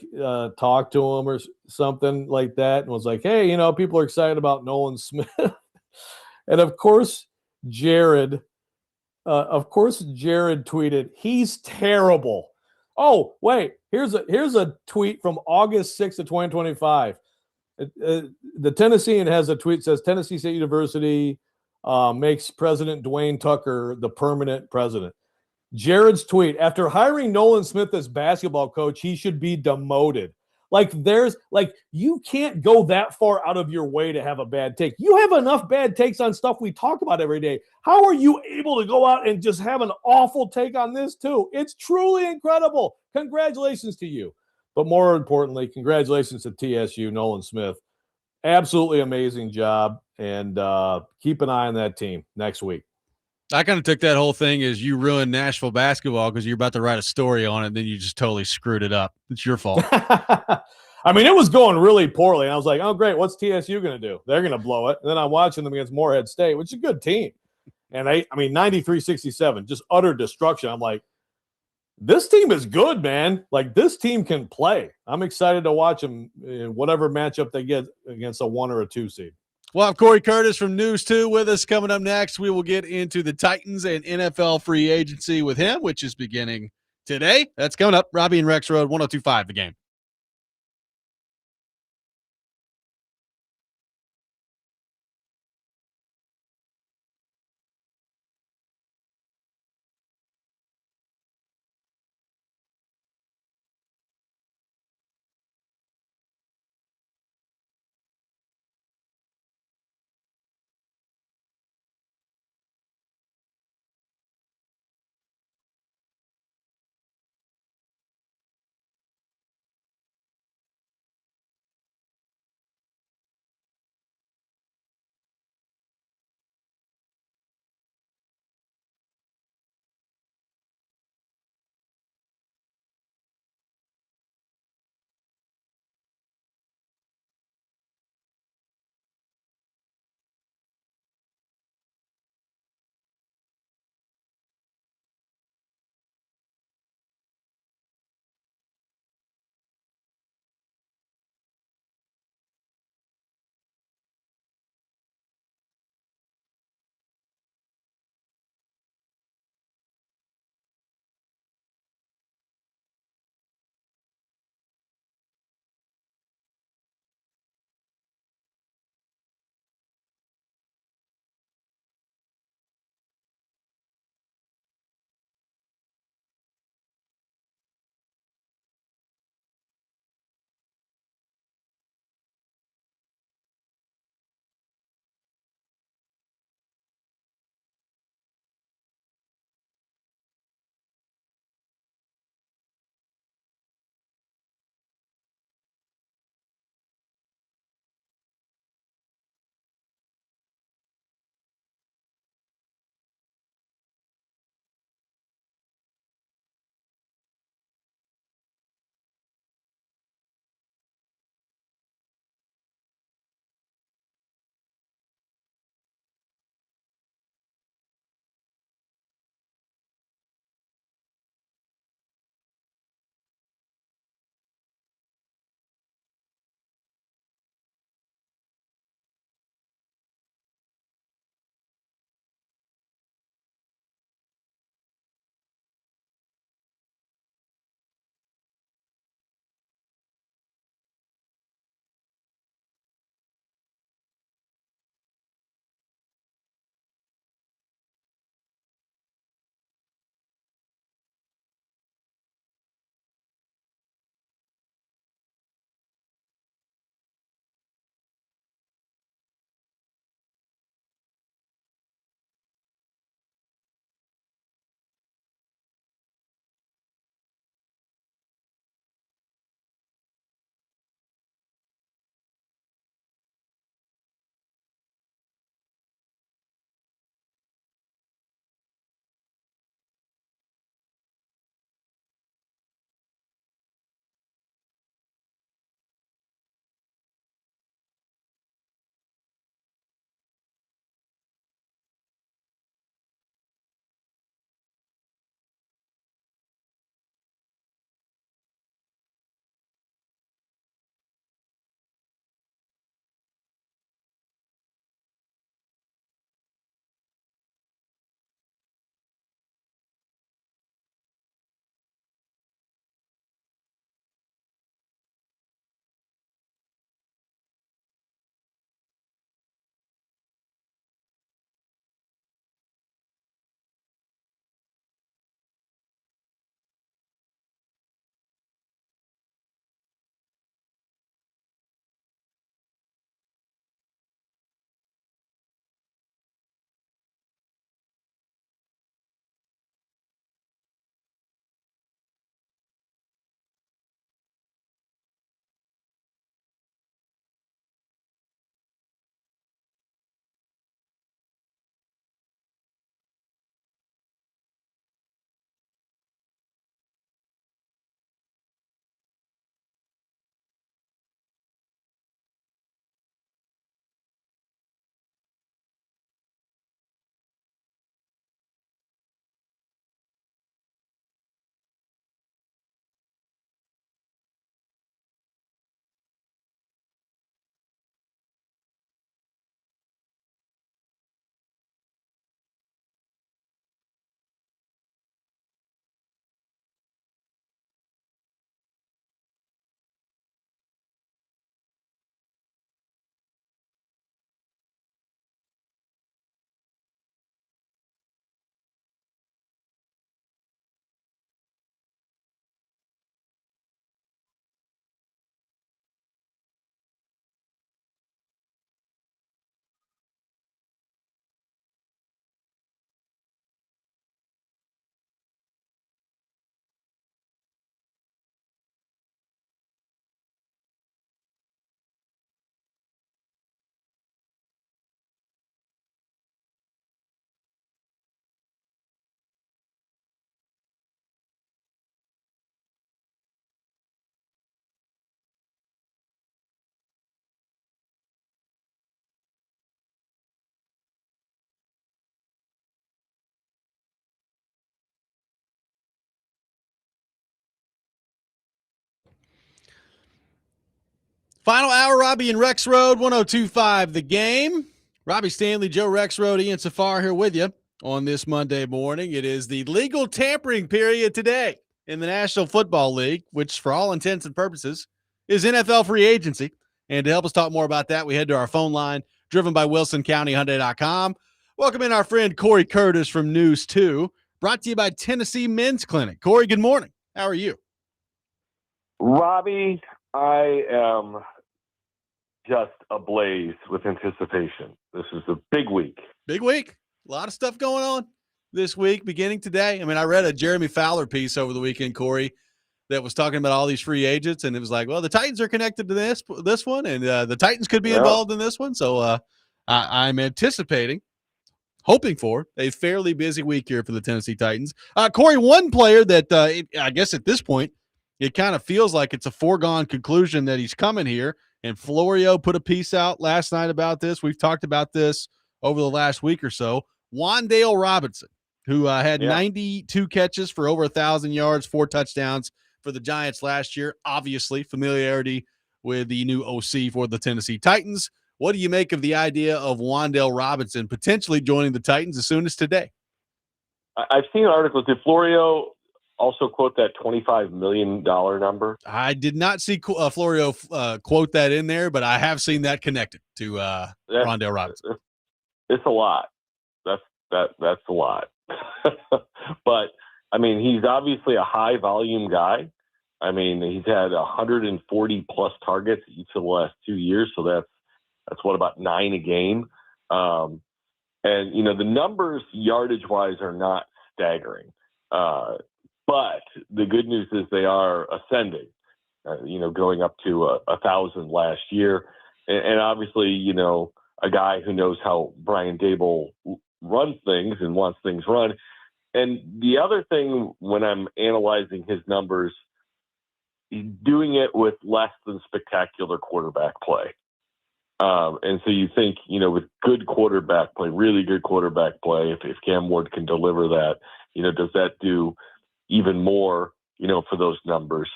talked to him or something like that and was like, hey, people are excited about Nolan Smith. And of course, Jared tweeted, he's terrible. Oh, wait, here's a tweet from August 6th of 2025. The Tennessean has a tweet that says Tennessee State University makes President Dwayne Tucker the permanent president. Jared's tweet, after hiring Nolan Smith as basketball coach, he should be demoted. You can't go that far out of your way to have a bad take. You have enough bad takes on stuff we talk about every day. How are you able to go out and just have an awful take on this too? It's truly incredible. Congratulations to you. But more importantly, congratulations to TSU, Nolan Smith. Absolutely amazing job. And keep an eye on that team next week. I kind of took that whole thing as you ruined Nashville basketball because you're about to write a story on it, and then you just totally screwed it up. It's your fault. I mean, it was going really poorly. And I was like, oh, great. What's TSU going to do? They're going to blow it. And then I'm watching them against Morehead State, which is a good team. And I mean, 93-67, just utter destruction. I'm like, this team is good, man. Like, this team can play. I'm excited to watch them in whatever matchup they get against a 1 or a 2 seed. We'll have Corey Curtis from News 2 with us coming up next. We will get into the Titans and NFL free agency with him, which is beginning today. That's coming up. Robby and Rexrode, 102.5 The Game. Final hour, Robby and Rexrode, 102.5 The Game. Robby Stanley, Joe Rexrode, Ian Safar here with you on this Monday morning. It is the legal tampering period today in the National Football League, which for all intents and purposes is NFL free agency. And to help us talk more about that, we head to our phone line, driven by WilsonCountyHyundai.com. Welcome in our friend Corey Curtis from News 2, brought to you by Tennessee Men's Clinic. Corey, good morning. How are you? Robby, I am just ablaze with anticipation. This is a big week. Big week. A lot of stuff going on this week, beginning today. I mean, I read a Jeremy Fowler piece over the weekend, Corey, that was talking about all these free agents, and it was like, well, the Titans are connected to this one, and the Titans could be involved in this one. So I'm anticipating, hoping for a fairly busy week here for the Tennessee Titans. Corey, one player that I guess at this point, it kind of feels like it's a foregone conclusion that he's coming here. And Florio put a piece out last night about this. We've talked about this over the last week or so. Wan'Dale Robinson, who had 92 catches for over 1,000 yards, 4 touchdowns for the Giants last year. Obviously, familiarity with the new OC for the Tennessee Titans. What do you make of the idea of Wan'Dale Robinson potentially joining the Titans as soon as today? I've seen articles. Did Florio also quote that $25 million number? I did not see Florio quote that in there, but I have seen that connected to Wan'Dale Robinson. It's a lot. That's a lot. But I mean, he's obviously a high volume guy. I mean, he's had 140 plus targets each of the last 2 years, so that's what, about 9 a game. And you know, the numbers yardage wise are not staggering. But the good news is they are ascending, you know, going up to 1,000 last year. And obviously, you know, a guy who knows how Brian Daboll runs things and wants things run. And the other thing, when I'm analyzing his numbers, he's doing it with less than spectacular quarterback play. And so you think, you know, with good quarterback play, really good quarterback play, if Cam Ward can deliver that, you know, does that do even more, you know, for those numbers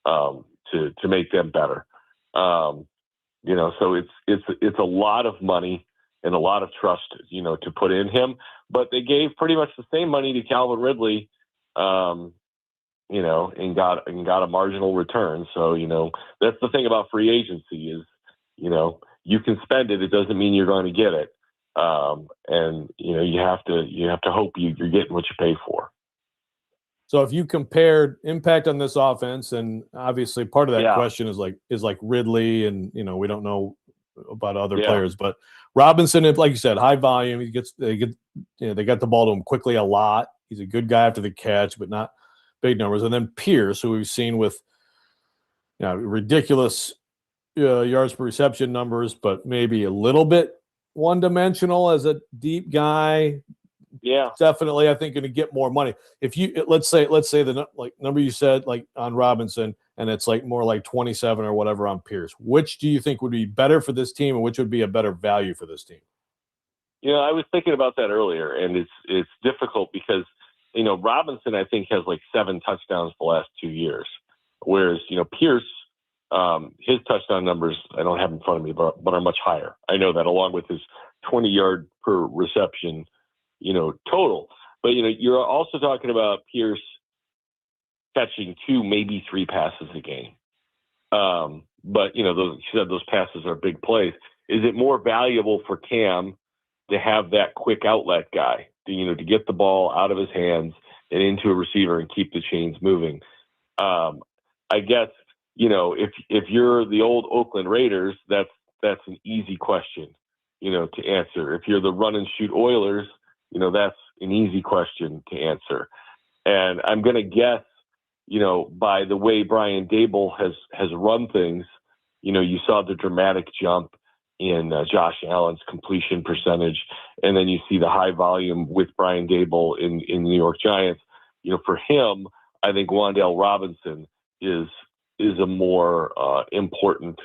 to make them better? You know, so it's a lot of money and a lot of trust, you know, to put in him. But they gave pretty much the same money to Calvin Ridley, you know, and got a marginal return. So, you know, that's the thing about free agency is, you know, you can spend it. It doesn't mean you're going to get it. And, you know, you have to hope you're getting what you pay for. So if you compared impact on this offense, and obviously part of that question is like Ridley, and you know, we don't know about other players, but Robinson, like you said, high volume. They got the ball to him quickly a lot. He's a good guy after the catch, but not big numbers. And then Pierce, who we've seen with, you know, ridiculous yards per reception numbers, but maybe a little bit one-dimensional as a deep guy. Yeah, definitely. I think going to get more money. If you let's say the like number you said, like on Robinson, and it's like more like 27 or whatever on Pierce. Which do you think would be better for this team, and which would be a better value for this team? You know, I was thinking about that earlier, and it's difficult because, you know, Robinson I think has like 7 touchdowns the last 2 years, whereas, you know, Pierce, his touchdown numbers I don't have in front of me, but are much higher. I know that, along with his 20-yard per reception, you know, total. But, you know, you're also talking about Pierce catching 2, maybe 3 passes a game. But, you know, those passes are big plays. Is it more valuable for Cam to have that quick outlet guy, to get the ball out of his hands and into a receiver and keep the chains moving? I guess, you know, if you're the old Oakland Raiders, that's an easy question, you know, to answer. If you're the run and shoot Oilers, you know, that's an easy question to answer. And I'm going to guess, you know, by the way Brian Daboll has run things, you know, you saw the dramatic jump in Josh Allen's completion percentage, and then you see the high volume with Brian Daboll in New York Giants. You know, for him, I think Wan'Dale Robinson is a more important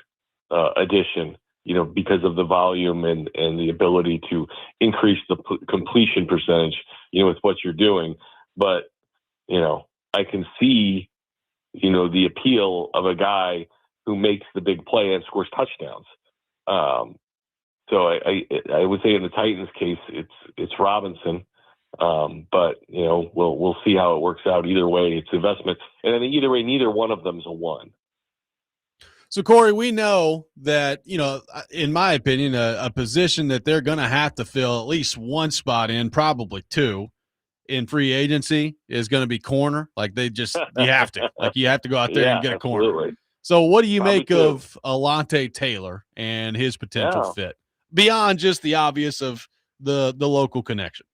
addition, you know, because of the volume and the ability to increase the completion percentage, you know, with what you're doing. But, you know, I can see, you know, the appeal of a guy who makes the big play and scores touchdowns. So I would say in the Titans case, it's Robinson. But we'll see how it works out. Either way, it's investment, and I think either way, neither one of them is a one. So Corey, we know that, in my opinion, a position that they're going to have to fill at least one spot in, probably two, in free agency is going to be corner. Like you have to go out there and get a corner. Absolutely. So what do you make two. of Alontae Taylor and his potential fit beyond just the obvious of the local connection?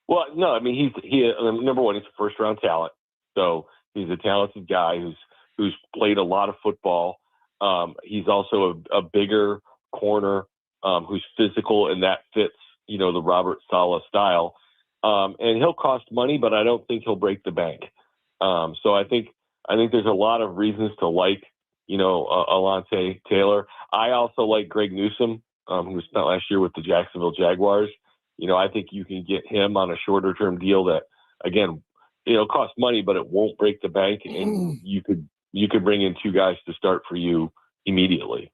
Well, no, I mean, he number one, he's a first round talent. So he's a talented guy who's played a lot of football. He's also a bigger corner who's physical, and that fits, the Robert Saleh style. And he'll cost money, but I don't think he'll break the bank. So I think there's a lot of reasons to like, Alontae Taylor. I also like Greg Newsome, who spent last year with the Jacksonville Jaguars. I think you can get him on a shorter term deal that, again, costs money, but it won't break the bank, and you could bring in two guys to start for you immediately.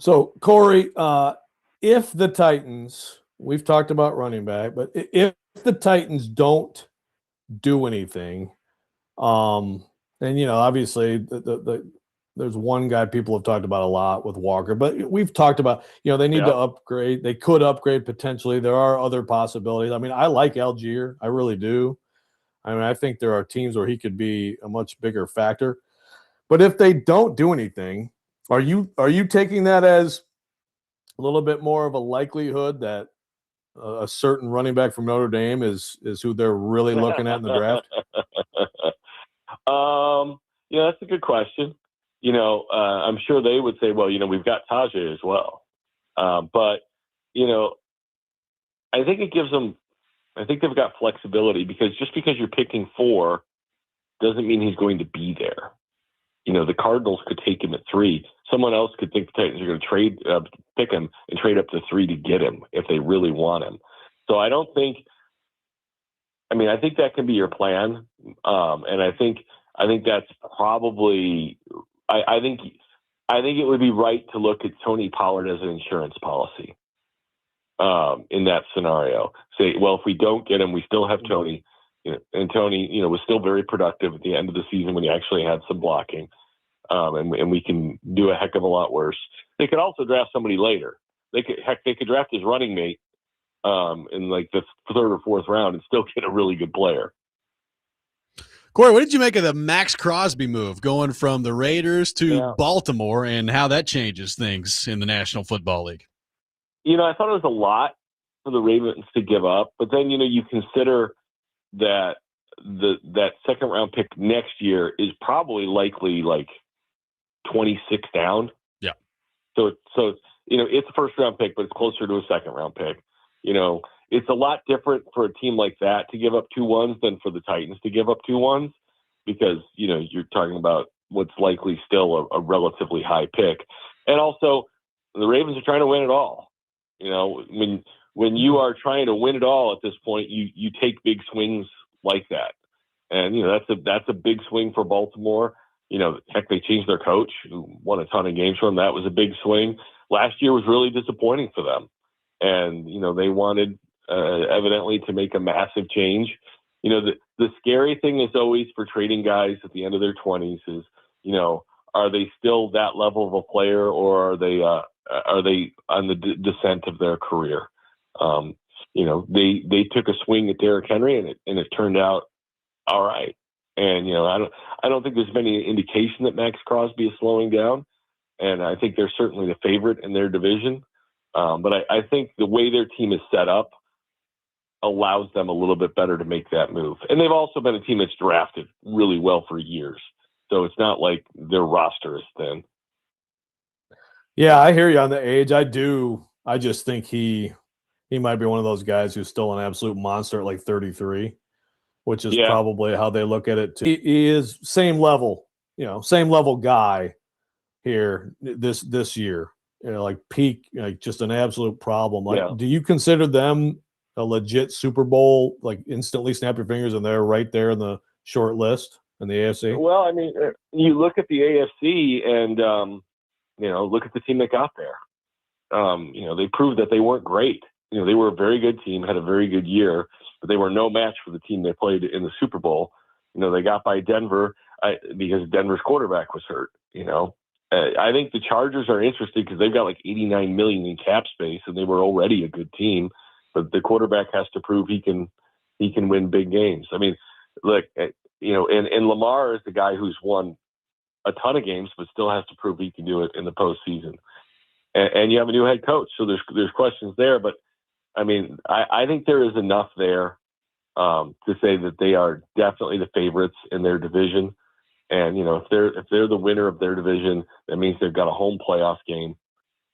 So Corey, if the Titans, we've talked about running back, but if the Titans don't do anything, and obviously there's one guy people have talked about a lot with Walker, but we've talked about, they need to upgrade. They could upgrade potentially. There are other possibilities. I mean, I like Algier. I really do. I mean, I think there are teams where he could be a much bigger factor. But if they don't do anything, are you taking that as a little bit more of a likelihood that a certain running back from Notre Dame is who they're really looking at in the draft? That's a good question. I'm sure they would say, well, we've got Tajay as well. But I think it gives them, I think they've got flexibility, because just because you're picking 4 doesn't mean he's going to be there. The Cardinals could take him at 3. Someone else could think the Titans are going to pick him and trade up to 3 to get him if they really want him. So I think that can be your plan. And I think that's probably, I think it would be right to look at Tony Pollard as an insurance policy in that scenario. Say, well, if we don't get him, we still have Tony. And Tony, was still very productive at the end of the season when he actually had some blocking. And we can do a heck of a lot worse. They could also draft somebody later. They could draft his running mate in like the 3rd or 4th round and still get a really good player. Corey, what did you make of the Max Crosby move going from the Raiders to Baltimore, and how that changes things in the National Football League? I thought it was a lot for the Ravens to give up, but then, you consider that that 2nd round pick next year is probably likely like 26 down. Yeah. So it's a 1st round pick, but it's closer to a 2nd round pick. It's a lot different for a team like that to give up 2 ones than for the Titans to give up 2 ones, because, you're talking about what's likely still a relatively high pick. And also the Ravens are trying to win it all. When you are trying to win it all at this point, you take big swings like that. And, that's a big swing for Baltimore. Heck, they changed their coach, who won a ton of games for them. That was a big swing. Last year was really disappointing for them. And, they wanted evidently to make a massive change. The scary thing is always for trading guys at the end of their 20s is, are they still that level of a player, or are they on the descent of their career? They took a swing at Derrick Henry, and it turned out all right. And, I don't think there's been any indication that Max Crosby is slowing down. And I think they're certainly the favorite in their division. But I think the way their team is set up allows them a little bit better to make that move. And they've also been a team that's drafted really well for years. So it's not like their roster is thin. Yeah, I hear you on the age. I do. I just think he might be one of those guys who's still an absolute monster at like 33, which is probably how they look at it too. He is same level guy here this year. Like peak, like just an absolute problem. Like, do you consider them a legit Super Bowl, like instantly snap your fingers and they're right there in the short list? in the AFC? Well, I mean, you look at the AFC and, look at the team that got there. They proved that they weren't great. They were a very good team, had a very good year, but they were no match for the team they played in the Super Bowl. They got by Denver because Denver's quarterback was hurt. I think the Chargers are interested because they've got like $89 million in cap space, and they were already a good team. But the quarterback has to prove he can win big games. I mean, look, and Lamar is the guy who's won a ton of games, but still has to prove he can do it in the postseason. And you have a new head coach, so there's questions there. But I mean, I think there is enough there to say that they are definitely the favorites in their division. And if they're the winner of their division, that means they've got a home playoff game.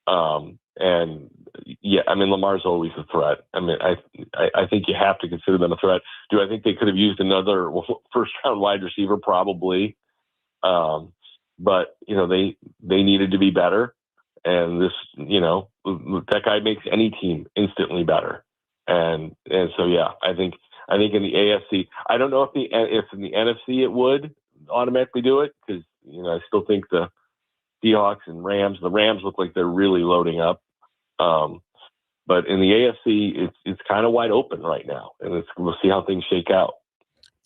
And yeah, I mean, Lamar's always a threat. I mean, I think you have to consider them a threat. Do I think they could have used another first round wide receiver? Probably. But they needed to be better. And this, that guy makes any team instantly better. And so, yeah, I think in the AFC, I don't know if in the NFC it would automatically do it, because I still think the Seahawks and the Rams look like they're really loading up. But in the AFC, it's kind of wide open right now, and we'll see how things shake out.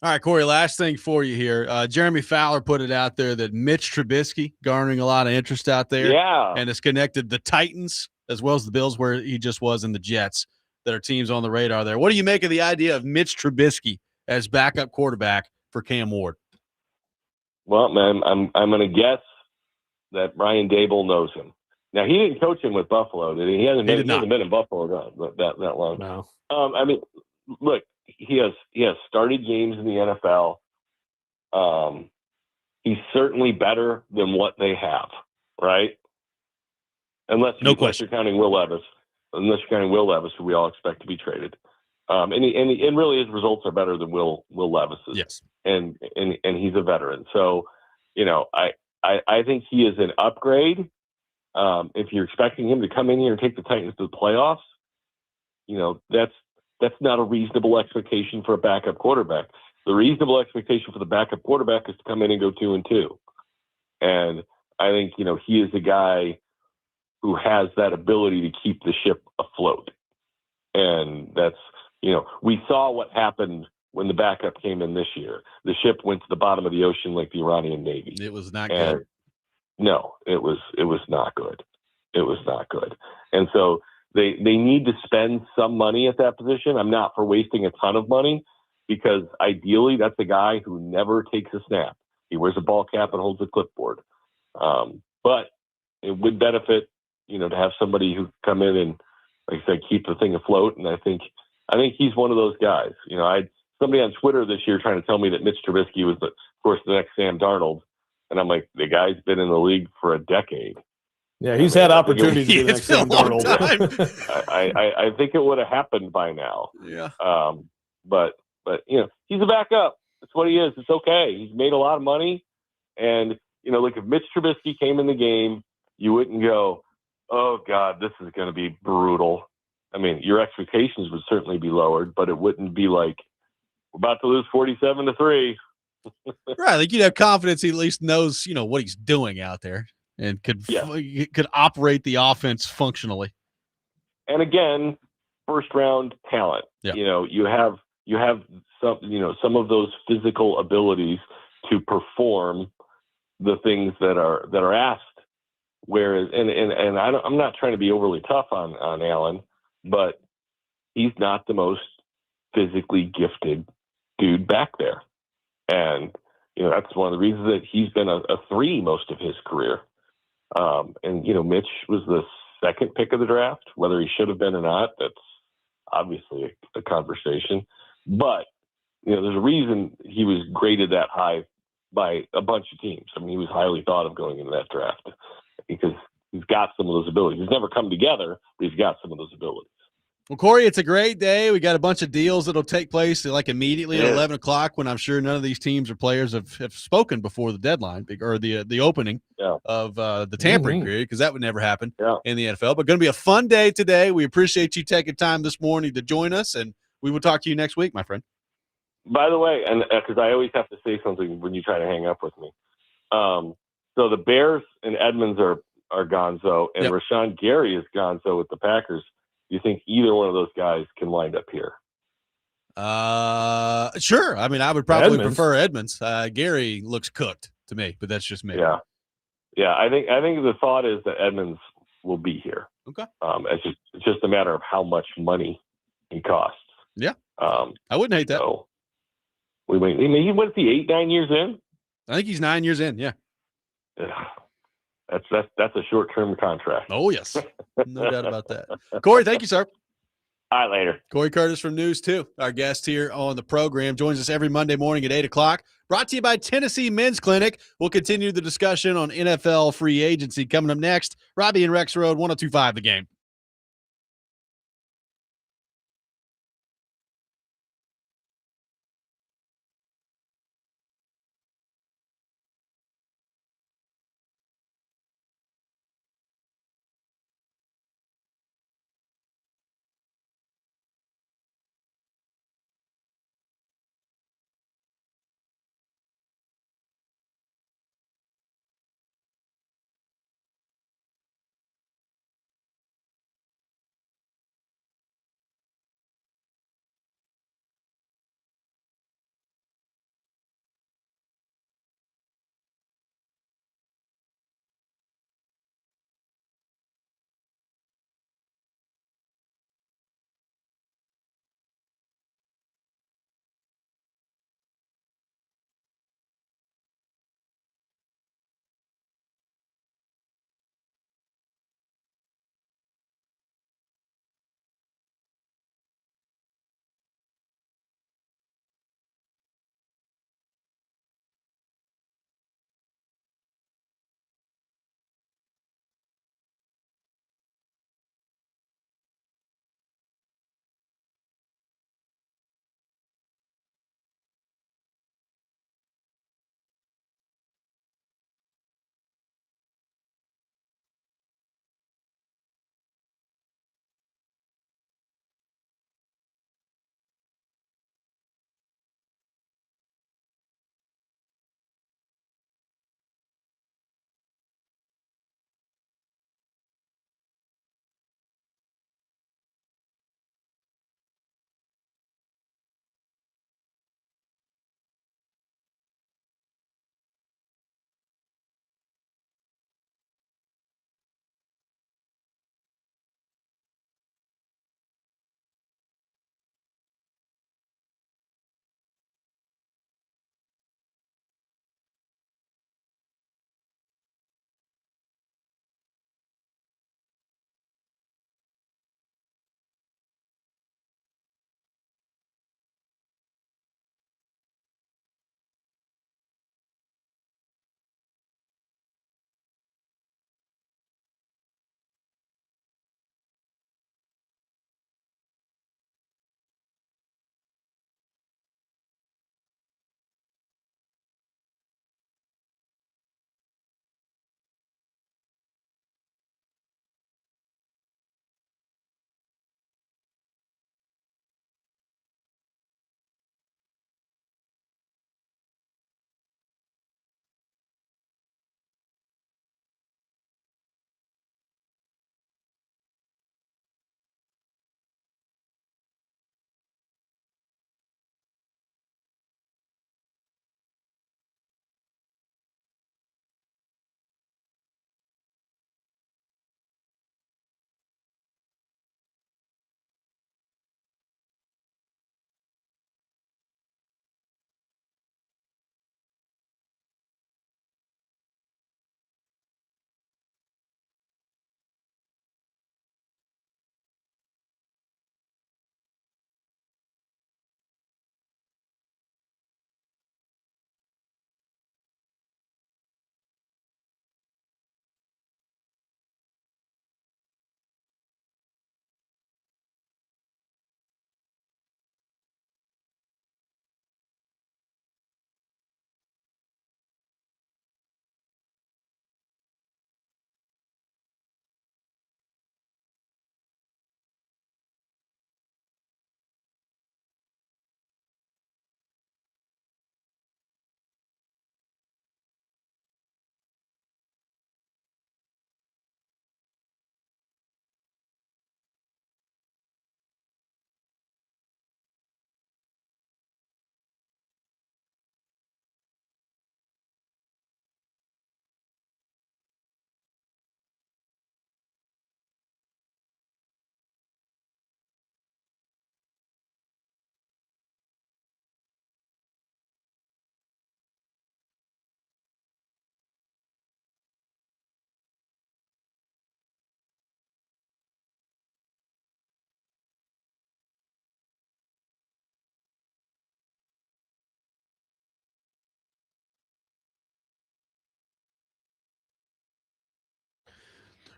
All right, Corey, last thing for you here. Jeremy Fowler put it out there that Mitch Trubisky garnering a lot of interest out there. Yeah. And it's connected the Titans as well as the Bills, where he just was, in the Jets, that are teams on the radar there. What do you make of the idea of Mitch Trubisky as backup quarterback for Cam Ward? Well, man, I'm going to guess that Brian Dable knows him. Now, he didn't coach him with Buffalo, did he? He hasn't been in Buffalo that long. No. I mean, look, he has started games in the NFL. He's certainly better than what they have, right? Unless you're counting Will Levis. Unless you're counting Will Levis, who we all expect to be traded. And really his results are better than Will Levis's. Yes. And he's a veteran. So, I think he is an upgrade. If you're expecting him to come in here and take the Titans to the playoffs, that's not a reasonable expectation for a backup quarterback. The reasonable expectation for the backup quarterback is to come in and go 2-2. And I think, he is a guy who has that ability to keep the ship afloat. And that's, we saw what happened when the backup came in this year. The ship went to the bottom of the ocean like the Iranian Navy. It was not good. No, it was not good. It was not good. And so they need to spend some money at that position. I'm not for wasting a ton of money, because ideally that's a guy who never takes a snap. He wears a ball cap and holds a clipboard. But it would benefit, to have somebody who come in and, like I said, keep the thing afloat. And I think he's one of those guys. I had somebody on Twitter this year trying to tell me that Mitch Trubisky was, of course, the next Sam Darnold. And I'm like, the guy's been in the league for a decade. Yeah, he's had opportunities to be the next Sam Darnold. I think it would have happened by now. Yeah. But he's a backup. That's what he is. It's okay. He's made a lot of money. And, like if Mitch Trubisky came in the game, you wouldn't go, oh, God, this is going to be brutal. I mean, your expectations would certainly be lowered, but it wouldn't be like, we're about to lose 47-3. Right. Like, you'd have confidence he at least knows, what he's doing out there and could operate the offense functionally. And again, first round talent. Yeah. You have some of those physical abilities to perform the things that are asked. Whereas, and I'm not trying to be overly tough on Allen, but he's not the most physically gifted dude back there. And, that's one of the reasons that he's been a 3 most of his career. And, Mitch was the second pick of the draft. Whether he should have been or not, that's obviously a conversation. But, there's a reason he was graded that high by a bunch of teams. I mean, he was highly thought of going into that draft because he's got some of those abilities. He's never come together, but he's got some of those abilities. Well, Corey, it's a great day. We got a bunch of deals that'll take place like immediately at 11 o'clock, when I'm sure none of these teams or players have spoken before the deadline or the opening of the tampering period, because that would never happen in the NFL. But going to be a fun day today. We appreciate you taking time this morning to join us, and we will talk to you next week, my friend. By the way, and because I always have to say something when you try to hang up with me. So the Bears and Edmonds are gonzo, and Rashawn Gary is gonzo with the Packers. Do you think either one of those guys can wind up here? Sure. I mean, I would probably prefer Edmonds. Gary looks cooked to me, but that's just me. Yeah. I think the thought is that Edmonds will be here. Okay. It's just a matter of how much money he costs. Yeah. I wouldn't hate that. So he went the 8-9 years in. I think he's 9 years in. Yeah. That's a short-term contract. Oh yes, no doubt about that. Corey, thank you, sir. All right, later. Corey Curtis from News 2, our guest here on the program, joins us every Monday morning at 8 o'clock. Brought to you by Tennessee Men's Clinic. We'll continue the discussion on NFL free agency coming up next. Robby and Rexrode, 102.5 The Game.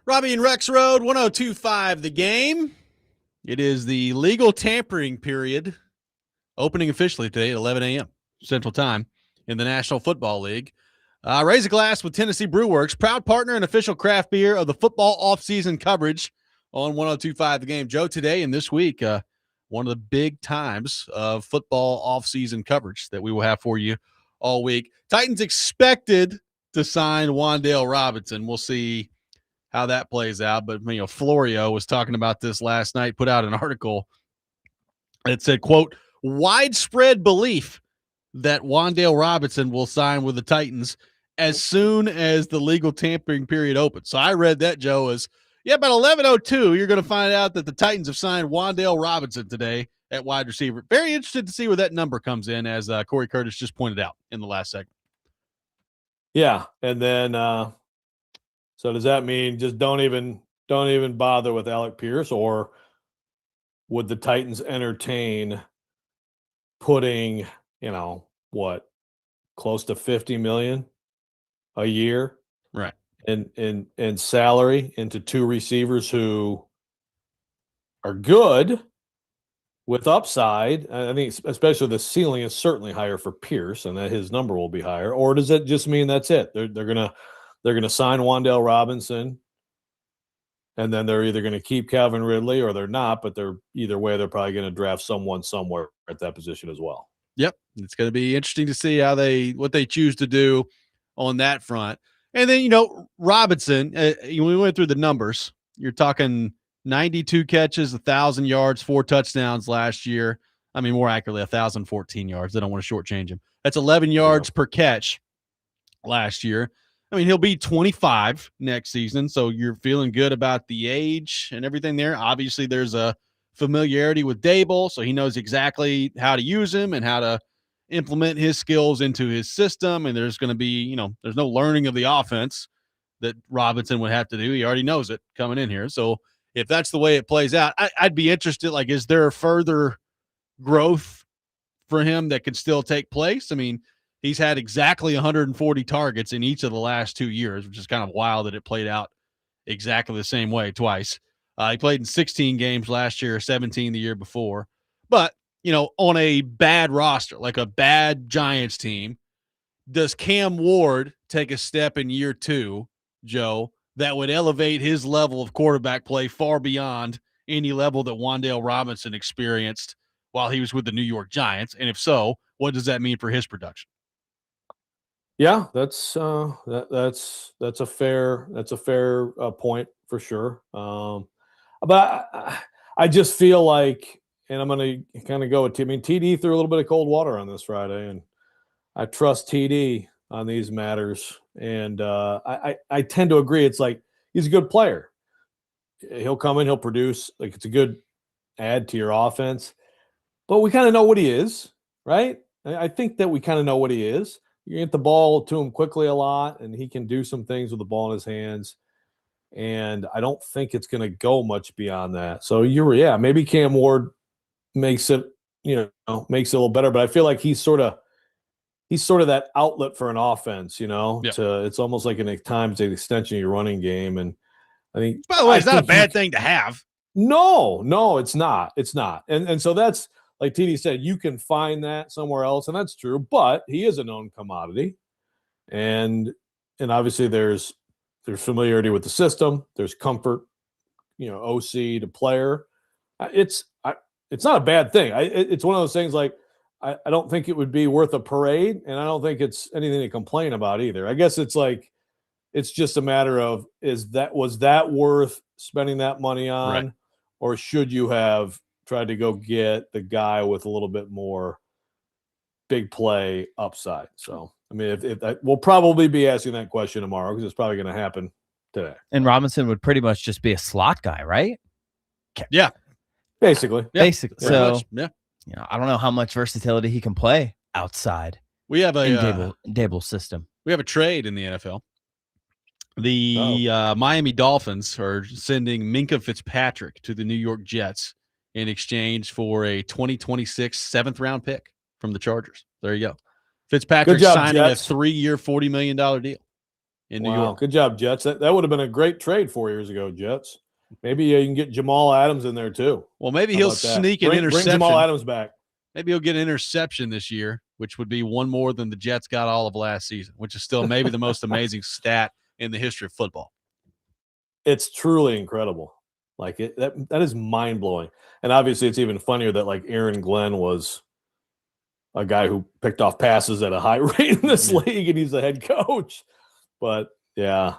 Robby and Rexrode, 102.5 The Game. It is the legal tampering period, opening officially today at 11 a.m. Central Time in the National Football League. Raise a glass with Tennessee Brew Works, proud partner and official craft beer of the football offseason coverage on 102.5 The Game. Joe, today and this week, one of the big times of football offseason coverage that we will have for you all week. Titans expected to sign Wan'Dale Robinson. We'll see how that plays out. But, Florio was talking about this last night, put out an article that said, quote, widespread belief that Wan'Dale Robinson will sign with the Titans as soon as the legal tampering period opens. So I read that, Joe, as, about 11:02, you're going to find out that the Titans have signed Wan'Dale Robinson today at wide receiver. Very interested to see where that number comes in, as Corey Curtis just pointed out in the last segment. Yeah, and then so does that mean just don't even bother with Alec Pierce, or would the Titans entertain putting, close to $50 million a year, right, in salary into two receivers who are good with upside? I think especially the ceiling is certainly higher for Pierce, and that his number will be higher. Or does it just mean that's it? They're gonna sign Wan'Dale Robinson, and then they're either gonna keep Calvin Ridley or they're not. But either way, they're probably gonna draft someone somewhere at that position as well. Yep, it's going to be interesting to see what they choose to do on that front. And then Robinson, when we went through the numbers, you're talking 92 catches, 1,000 yards, 4 touchdowns last year. I mean, more accurately, 1,014 yards. They don't want to shortchange him. That's 11 yards per catch last year. I mean, he'll be 25 next season, so you're feeling good about the age and everything there. Obviously, there's a familiarity with Dable, so he knows exactly how to use him and how to implement his skills into his system. And there's going to be, there's no learning of the offense that Robinson would have to do. He already knows it coming in here. So if that's the way it plays out, I'd be interested. Like, is there further growth for him that could still take place? I mean, he's had exactly 140 targets in each of the last 2 years, which is kind of wild that it played out exactly the same way twice. He played in 16 games last year, 17 the year before. But, on a bad roster, like a bad Giants team, does Cam Ward take a step in year 2, Joe, that would elevate his level of quarterback play far beyond any level that Wan'Dale Robinson experienced while he was with the New York Giants? And if so, what does that mean for his production? Yeah, that's a fair point for sure. But I just feel like, and I'm going to kind of go with TD threw a little bit of cold water on this Friday, and I trust TD on these matters. And I tend to agree. It's like, he's a good player. He'll come in, he'll produce. Like, it's a good add to your offense. But we kind of know what he is, right? I think that we kind of know what he is. You get the ball to him quickly a lot, and he can do some things with the ball in his hands. And I don't think it's going to go much beyond that. So maybe Cam Ward makes it a little better, but I feel like he's sort of that outlet for an offense, it's almost like an times an extension of your running game. And I think, by the way, it's not a bad thing to have. No, it's not. It's not. And so that's, like TD said, you can find that somewhere else, and that's true, but he is a known commodity. And obviously there's familiarity with the system. There's comfort, OC to player. It's not a bad thing. It's one of those things, like, I don't think it would be worth a parade, and I don't think it's anything to complain about either. I guess it's like, it's just a matter of, was that worth spending that money on, right? Or should you have tried to go get the guy with a little bit more big play upside? So, I mean, if we'll probably be asking that question tomorrow, because it's probably going to happen today. And Robinson would pretty much just be a slot guy, right? Yeah. Basically. Basically. So, yeah. I don't know how much versatility he can play outside. We have a Dable system. We have a trade in the NFL. The Miami Dolphins are sending Minkah Fitzpatrick to the New York Jets in exchange for a 2026 7th-round pick from the Chargers. There you go. Fitzpatrick signing Jets. A 3-year, $40 million deal. in New York. Good job, Jets. That would have been a great trade 4 years ago, Jets. Maybe you can get Jamal Adams in there too. Well, maybe he'll sneak an interception. Bring Jamal Adams back. Maybe he'll get an interception this year, which would be one more than the Jets got all of last season, which is still maybe the most amazing stat in the history of football. It's truly incredible. Like that is mind blowing. And obviously it's even funnier that like Aaron Glenn was a guy who picked off passes at a high rate in this league and he's the head coach. But yeah,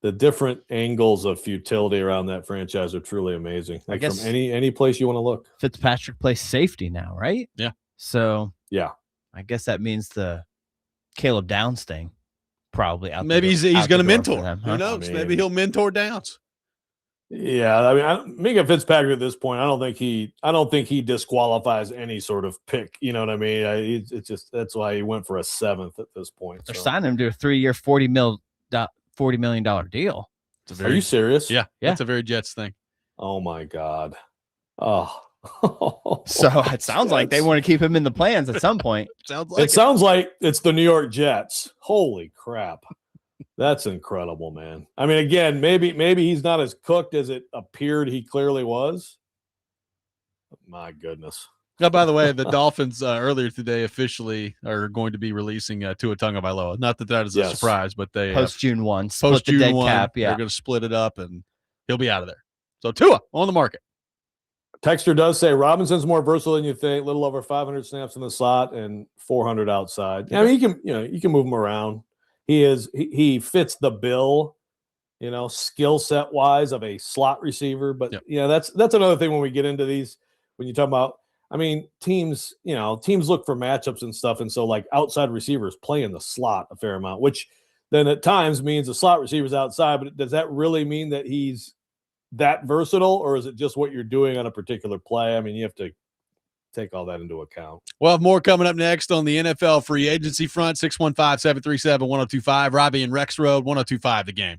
the different angles of futility around that franchise are truly amazing. Like from any place you want to look. Fitzpatrick plays safety now, right? Yeah. So yeah, I guess that means the Caleb Downs thing probably out. Maybe he's going to mentor. Them, Who knows? Maybe he'll mentor Downs. Yeah, I mean, Minka Fitzpatrick at this point, I don't think he disqualifies any sort of pick. You know what I mean? It's just that's why he went for a 7th at this point. They're signing him to a 3-year, $40 million deal. Are you serious? Yeah, that's a very Jets thing. Oh my God. Oh. So it sounds like they want to keep him in the plans at some point. Sounds like it's the New York Jets. Holy crap. That's incredible, man. I mean, again, maybe he's not as cooked as it appeared he clearly was. My goodness. Now, by the way, the Dolphins earlier today officially are going to be releasing Tua Tagovailoa. Not that is a surprise, but they post June 1, post June 1, cap. Yeah, they're going to split it up, and he'll be out of there. So Tua on the market. Texter does say Robinson's more versatile than you think. A little over 500 snaps in the slot and 400 outside. I mean, you can move him around. He fits the bill, skill set wise of a slot receiver. But that's another thing when we get into these. When you talk about, I mean, teams look for matchups and stuff, and so like outside receivers play in the slot a fair amount, which then at times means the slot receiver's outside. But does that really mean that he's that versatile, or is it just what you're doing on a particular play? I mean, you have to take all that into account. We'll have more coming up next on the NFL free agency front. 615-737-1025. Robby and Rexrode, 1025 The Game.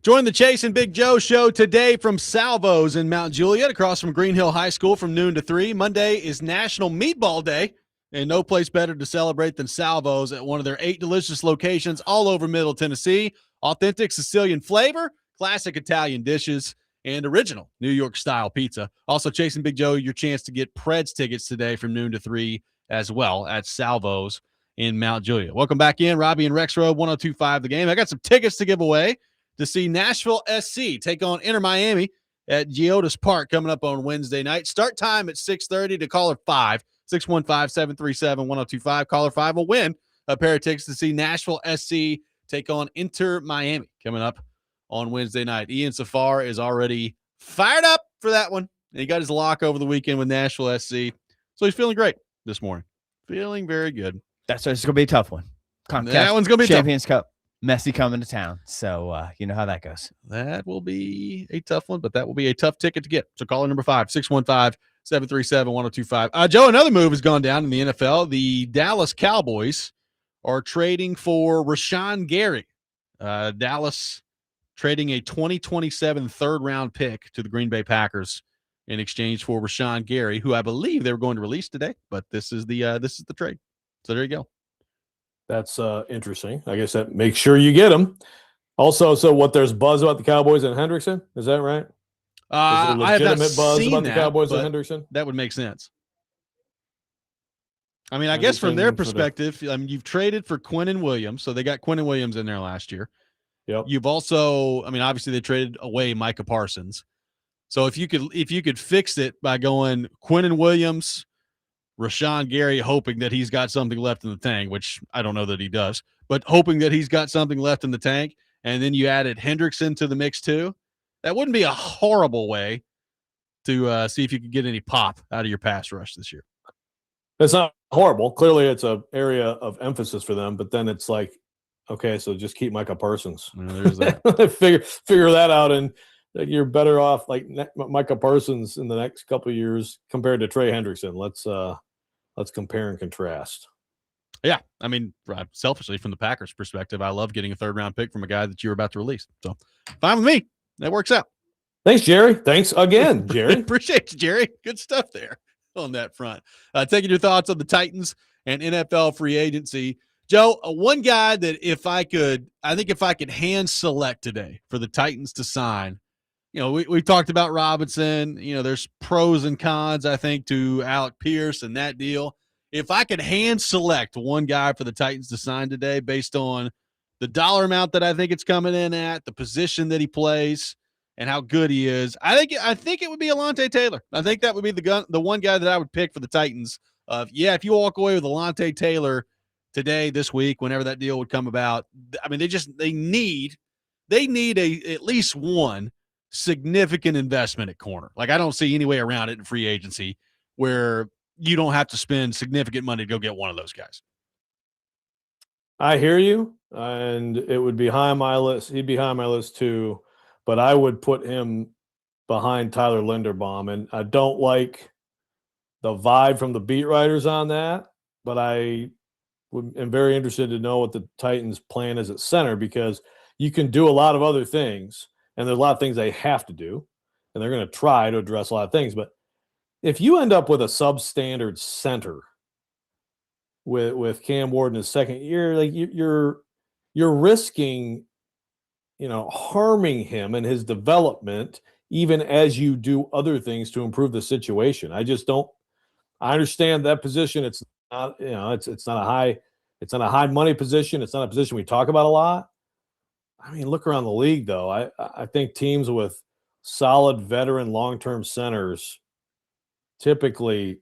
Join the Chase and Big Joe show today from Salvo's in Mount Juliet, across from Green Hill High School, from noon to 3. Monday is National Meatball Day, and no place better to celebrate than Salvo's at one of their 8 delicious locations all over Middle Tennessee. Authentic Sicilian flavor, classic Italian dishes, and original New York-style pizza. Also, Chase and Big Joe, your chance to get Preds tickets today from noon to 3 as well at Salvo's in Mount Juliet. Welcome back in, Robby and Rexrode, 102.5 The Game. I got some tickets to give away to see Nashville SC take on Inter Miami at Geodis Park coming up on Wednesday night. Start time at 6:30 to caller 5, 615-737-1025. Caller 5 will win a pair of tickets to see Nashville SC take on Inter Miami coming up on Wednesday night. Ian Safar is already fired up for that one. He got his lock over the weekend with Nashville SC, so he's feeling great this morning. Feeling very good. That's going to be a tough one. That one's going to be Champions Cup. Messi coming to town. So you know how that goes. That will be a tough one, but that will be a tough ticket to get. So caller number 5, 615-737-1025. Joe, another move has gone down in the NFL. The Dallas Cowboys are trading for Rashawn Gary. Dallas trading a 2027 third-round pick to the Green Bay Packers in exchange for Rashawn Gary, who I believe they were going to release today, but this is the trade. So there you go. That's interesting. I guess that make sure you get them. Also, so what? There's buzz about the Cowboys and Hendrickson. Is that right? I have not buzz seen about that, the Cowboys and but Hendrickson. That would make sense. I mean, I guess from their perspective, you've traded for Quinnen Williams, so they got Quinnen Williams in there last year. Yep. You've also, obviously they traded away Micah Parsons. So if you could fix it by going Quinnen Williams, Rashawn Gary, hoping that he's got something left in the tank, which I don't know that he does, but hoping that he's got something left in the tank, and then you added Hendrickson to the mix too, that wouldn't be a horrible way to see if you could get any pop out of your pass rush this year. It's not horrible. Clearly, it's an area of emphasis for them, but then it's like, okay, so just keep Micah Parsons. There's that. figure that out, and you're better off like Micah Parsons in the next couple of years compared to Trey Hendrickson. Let's compare and contrast. Yeah, selfishly from the Packers' perspective, I love getting a third-round pick from a guy that you were about to release. So fine with me. That works out. Thanks, Jerry. Thanks again, Jerry. Appreciate you, Jerry. Good stuff there on that front. Taking your thoughts on the Titans and NFL free agency. Joe, one guy that if I could hand select today for the Titans to sign, we talked about Robinson. There's pros and cons, I think, to Alec Pierce and that deal. If I could hand select one guy for the Titans to sign today based on the dollar amount that I think it's coming in at, the position that he plays, and how good he is, I think it would be Alontae Taylor. I think that would be the one guy that I would pick for the Titans. If you walk away with Alontae Taylor today, this week, whenever that deal would come about, they need at least one significant investment at corner. Like, I don't see any way around it in free agency where you don't have to spend significant money to go get one of those guys. I hear you, and it would be high on my list. He'd be high on my list too, but I would put him behind Tyler Linderbaum, and I don't like the vibe from the beat writers on that, but I am very interested to know what the Titans' plan is at center, because you can do a lot of other things, and there's a lot of things they have to do, and they're going to try to address a lot of things. But if you end up with a substandard center with Cam Ward in his second year, like you're risking, harming him and his development, even as you do other things to improve the situation. I understand that position. It's not, it's not a high money position. It's not a position we talk about a lot. Look around the league, though. I think teams with solid veteran long-term centers typically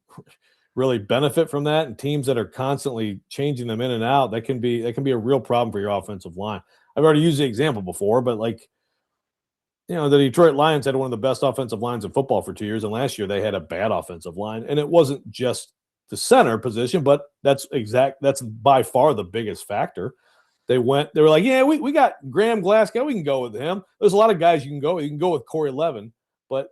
really benefit from that, and teams that are constantly changing them in and out, that can be a real problem for your offensive line. I've already used the example before, but the Detroit Lions had one of the best offensive lines in football for 2 years, and last year they had a bad offensive line, and it wasn't just the center position, but that's by far the biggest factor. They were like, yeah, we got Graham Glasgow. We can go with him. There's a lot of guys you can go with. You can go with Corey Levin, but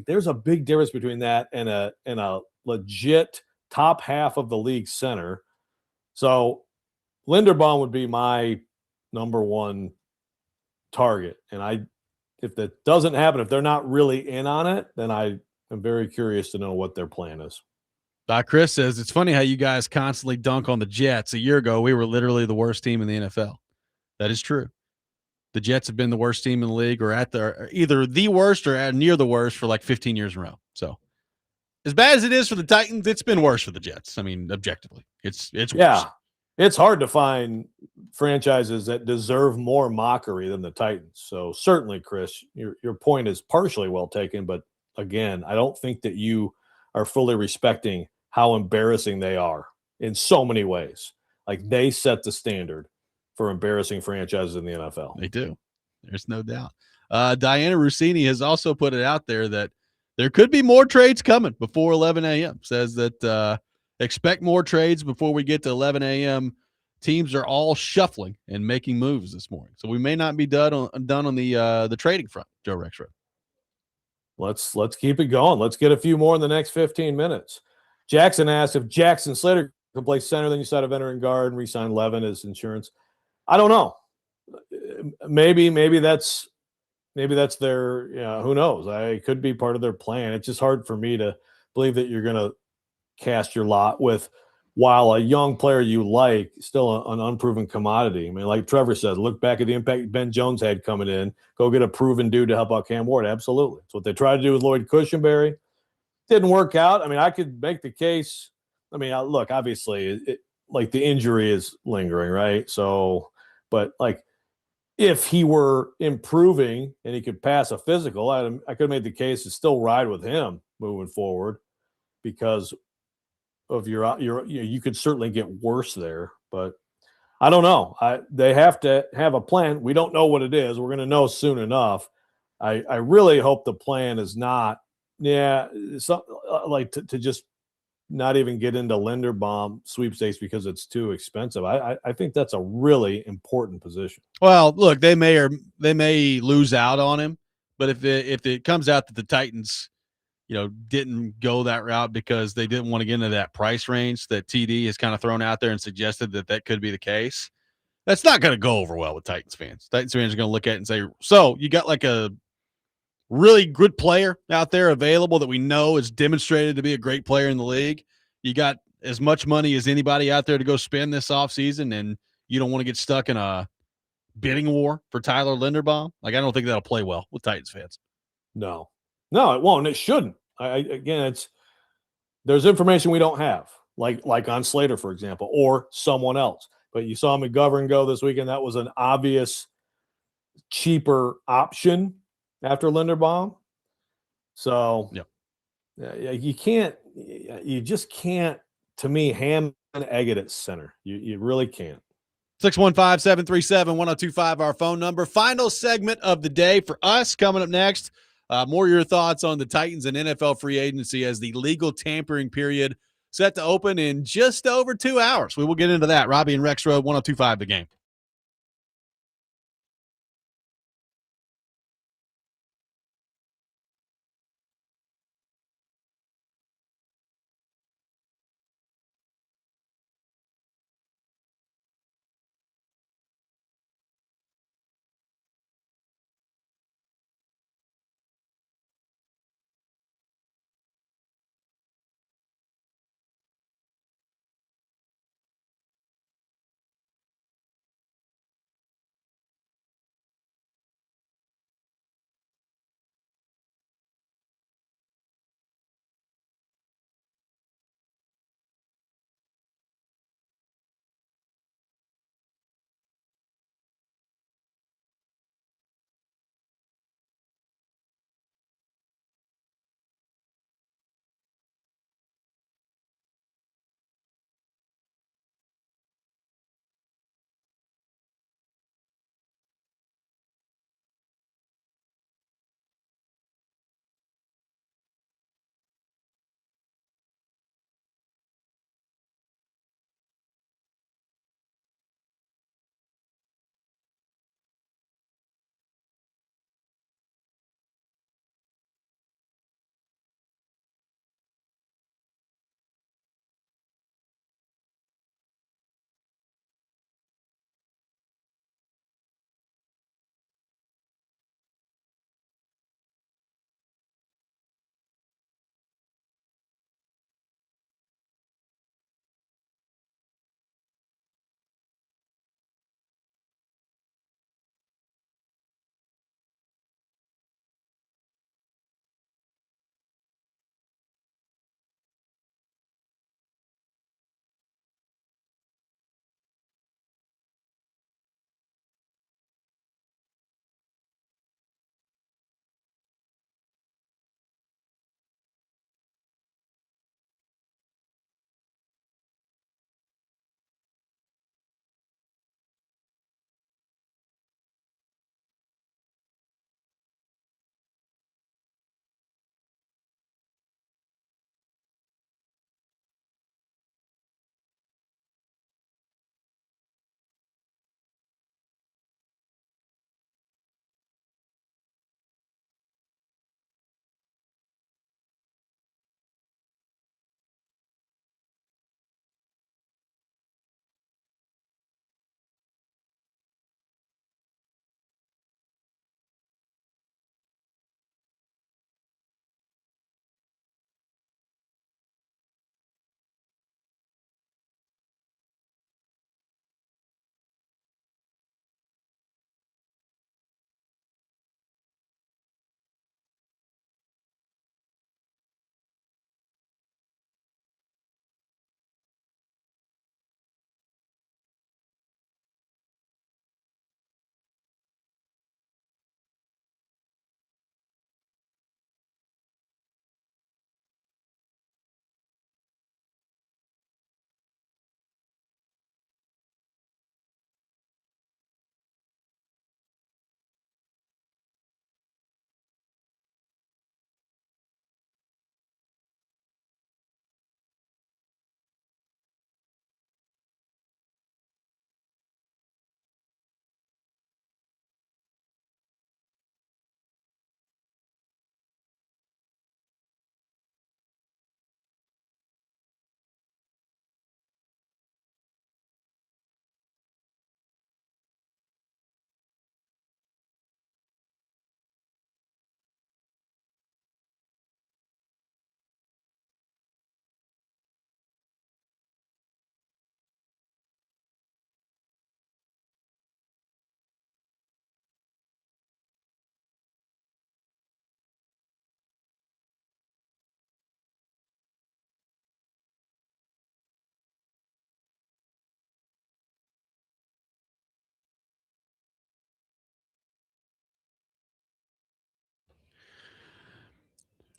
there's a big difference between that and a legit top half of the league center. So Linderbaum would be my number one target. And if that doesn't happen, if they're not really in on it, then I am very curious to know what their plan is. Chris says, it's funny how you guys constantly dunk on the Jets. A year ago, we were literally the worst team in the NFL. That is true. The Jets have been the worst team in the league or either the worst or near the worst for like 15 years in a row. So as bad as it is for the Titans, it's been worse for the Jets. I mean, objectively, it's Yeah. worse. It's hard to find franchises that deserve more mockery than the Titans. So certainly, Chris, your point is partially well taken. But again, I don't think that you are fully respecting how embarrassing they are in so many ways. Like, they set the standard for embarrassing franchises in the NFL. They do. There's no doubt. Diana Rossini has also put it out there that there could be more trades coming before 11 a.m. Says that expect more trades before we get to 11 a.m. Teams are all shuffling and making moves this morning, so we may not be done on the trading front. Joe Rexrode. Let's keep it going. Let's get a few more in the next 15 minutes. Jackson asked if Jackson Slater could play center, then you said a veteran guard and re-sign Levin as insurance. I don't know. Maybe that's their, who knows? It could be part of their plan. It's just hard for me to believe that you're going to cast your lot with, while a young player you like, still an unproven commodity. I mean, like Trevor said, look back at the impact Ben Jones had coming in. Go get a proven dude to help out Cam Ward. Absolutely. It's what they tried to do with Lloyd Cushenberry. Didn't work out. I mean, I could make the case. I mean, look, obviously, like the injury is lingering, right? So, but like, if he were improving and he could pass a physical, I could have made the case to still ride with him moving forward, because of you could certainly get worse there. But I don't know. They have to have a plan. We don't know what it is. We're going to know soon enough. I really hope the plan is not, like to just not even get into Linderbaum sweepstakes because it's too expensive. I think that's a really important position. Well, look, they may lose out on him, but if it comes out that the Titans, didn't go that route because they didn't want to get into that price range that TD has kind of thrown out there and suggested that could be the case, that's not going to go over well with Titans fans. Titans fans are going to look at it and say, so you got like a really good player out there available that we know is demonstrated to be a great player in the league. You got as much money as anybody out there to go spend this offseason, and you don't want to get stuck in a bidding war for Tyler Linderbaum. Like, I don't think that'll play well with Titans fans. No, it won't. It shouldn't. Again, there's information we don't have, like on Slater, for example, or someone else. But you saw McGovern go this weekend. That was an obvious, cheaper option after Linderbaum. So, you just can't, to me, ham and egg it at center. You really can't. 615-737-1025, our phone number. Final segment of the day for us coming up next. More of your thoughts on the Titans and NFL free agency as the legal tampering period set to open in just over 2 hours. We will get into that. Robby and Rexrode, 1025 The Game.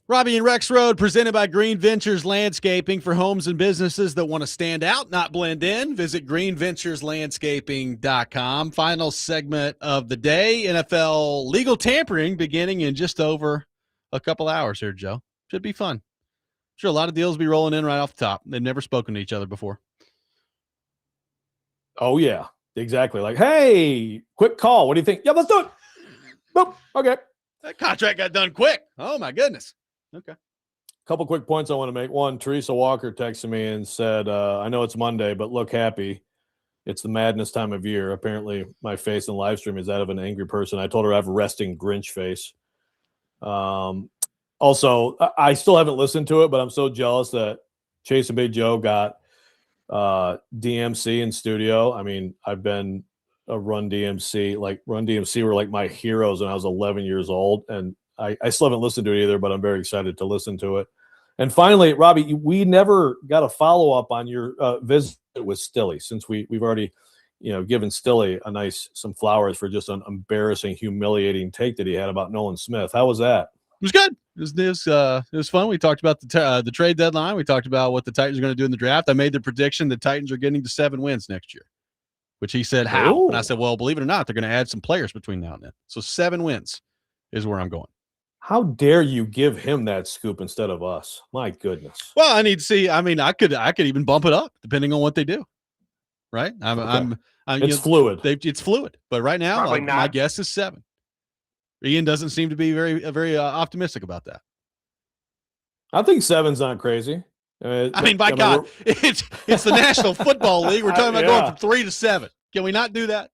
Robby and Rexrode, presented by Green Ventures Landscaping for homes and businesses that want to stand out, not blend in. Visit greenventureslandscaping.com. Final segment of the day, NFL legal tampering beginning in just over a couple hours here, Joe. Should be fun. Sure, a lot of deals will be rolling in right off the top. They've never spoken to each other before. Oh, yeah, exactly. Like, hey, quick call. What do you think? Yeah, let's do it. Boop. Okay. That contract got done quick. Oh, my goodness. Okay. Couple quick points I want to make. One, Teresa Walker texted me and said, I know it's Monday, but look happy. It's the madness time of year. Apparently, my face in live stream is that of an angry person. I told her I have a resting Grinch face. Also, I still haven't listened to it, but I'm so jealous that Chase and Big Joe got DMC in studio. I mean, I've been a Run DMC. Like, Run DMC were like my heroes when I was 11 years old, and I still haven't listened to it either, but I'm very excited to listen to it. And finally, Robby, we never got a follow-up on your visit with Stilly, since we've already, given Stilly some flowers for just an embarrassing, humiliating take that he had about Nolan Smith. How was that? It was good. It was fun. We talked about the trade deadline. We talked about what the Titans are going to do in the draft. I made the prediction the Titans are getting to 7 wins next year, which he said, how? Ooh. And I said, well, believe it or not, they're going to add some players between now and then. So 7 wins is where I'm going. How dare you give him that scoop instead of us? My goodness. Well, I need to see. I mean, I could even bump it up depending on what they do. Right? It's fluid. It's fluid. But right now, my guess is 7. Ian doesn't seem to be very optimistic about that. I think 7's not crazy. God, it's the National Football League. We're talking about going from 3 to 7. Can we not do that?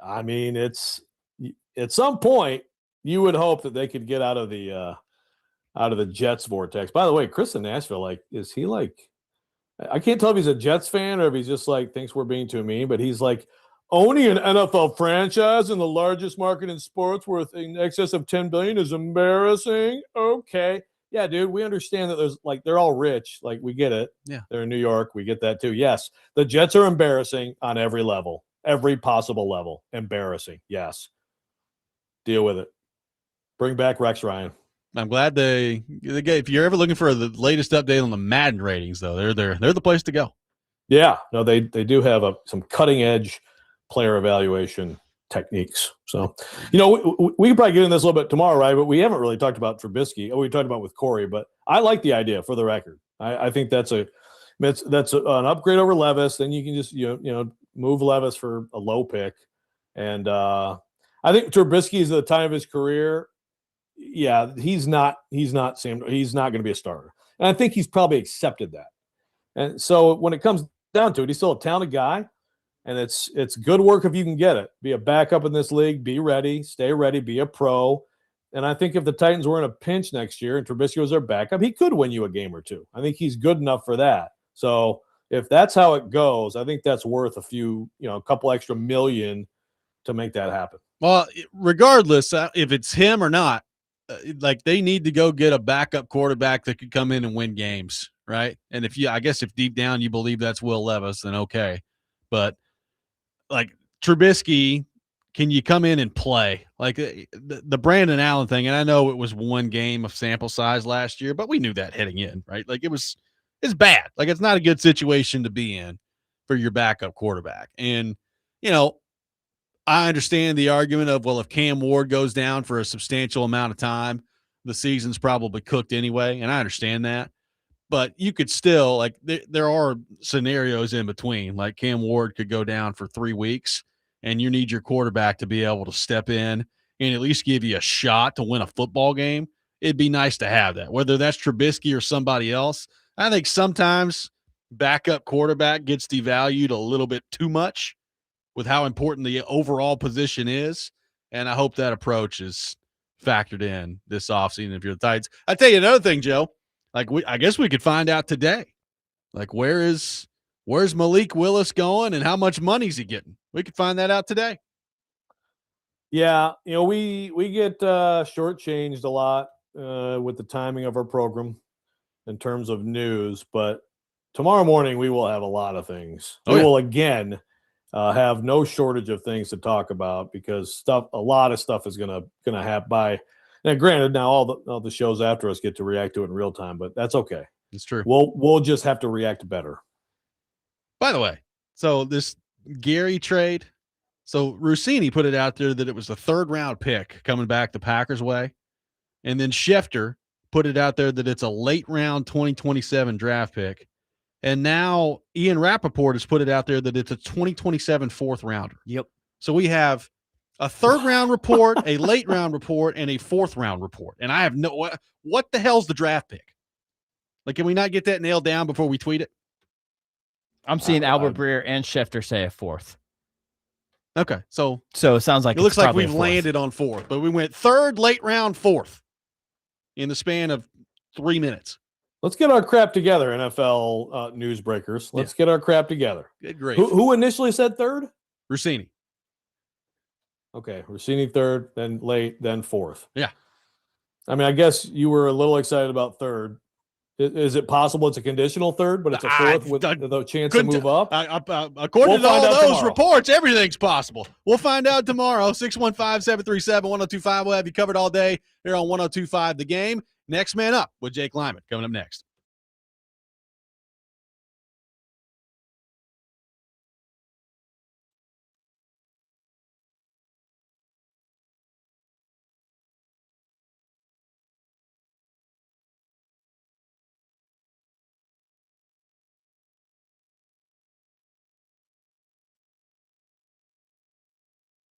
I mean, it's at some point you would hope that they could get out of the Jets vortex. By the way, Chris in Nashville, is he I can't tell if he's a Jets fan or if he's just thinks we're being too mean, but he's owning an NFL franchise in the largest market in sports worth in excess of $10 billion is embarrassing. Okay. Yeah, dude, we understand that there's they're all rich. We get it. Yeah. They're in New York. We get that too. Yes. The Jets are embarrassing on every level, every possible level. Embarrassing. Yes. Deal with it. Bring back Rex Ryan. I'm glad they if you're ever looking for the latest update on the Madden ratings, though, they're the place to go. Yeah. No, they do have some cutting edge player evaluation techniques. So, we can probably get into this a little bit tomorrow, right? But we haven't really talked about Trubisky. We talked about with Corey, but I like the idea for the record. I think that's an upgrade over Levis. Then you can just, move Levis for a low pick. And I think Trubisky is at the time of his career. Yeah, he's not going to be a starter. And I think he's probably accepted that. And so when it comes down to it, he's still a talented guy. And it's good work if you can get it. Be a backup in this league. Be ready. Stay ready. Be a pro. And I think if the Titans were in a pinch next year and Trubisky was their backup, he could win you a game or two. I think he's good enough for that. So if that's how it goes, I think that's worth a couple extra million to make that happen. Well, regardless if it's him or not, they need to go get a backup quarterback that could come in and win games, right? And if deep down you believe that's Will Levis, then okay. But Trubisky, can you come in and play? The Brandon Allen thing, and I know it was 1 game of sample size last year, but we knew that heading in, right? It's bad. It's not a good situation to be in for your backup quarterback. And, I understand the argument of, well, if Cam Ward goes down for a substantial amount of time, the season's probably cooked anyway, and I understand that. But you could still, there are scenarios in between. Cam Ward could go down for 3 weeks, and you need your quarterback to be able to step in and at least give you a shot to win a football game. It'd be nice to have that, whether that's Trubisky or somebody else. I think sometimes backup quarterback gets devalued a little bit too much with how important the overall position is, and I hope that approach is factored in this offseason if you're the Titans. I tell you another thing, Joe. I guess we could find out today. Where's Malik Willis going and how much money is he getting? We could find that out today. Yeah, we get shortchanged a lot with the timing of our program in terms of news, but tomorrow morning we will have a lot of things. We will again have no shortage of things to talk about because a lot of stuff is gonna happen by Now, granted, now all the shows after us get to react to it in real time, but that's okay. It's true. We'll just have to react better. By the way, so this Gary trade, so Rossini put it out there that it was the 3rd round pick coming back the Packers' way. And then Schefter put it out there that it's a late round 2027 draft pick. And now Ian Rappaport has put it out there that it's a 2027 4th rounder. Yep. So we have a 3rd round report, a late round report, and a 4th round report. And I have what the hell's the draft pick? Like, can we not get that nailed down before we tweet it? I'm seeing Albert Breer and Schefter say a 4th. Okay. So it sounds like it looks like we've 4th. landed on 4th, but we went 3rd, late round, 4th in the span of 3 minutes. Let's get our crap together, NFL newsbreakers. Let's get our crap together. Good grief. Who initially said 3rd? Rossini. Okay, Rossini 3rd, then late, then 4th. Yeah. I mean, I guess you were a little excited about 3rd. Is it possible it's a conditional 3rd, but it's a 4th with the chance to move up? According to all those reports, everything's possible. We'll find out tomorrow. 615-737-1025. We'll have you covered all day here on 1025 The Game. Next Man Up with Jake Lyman coming up next.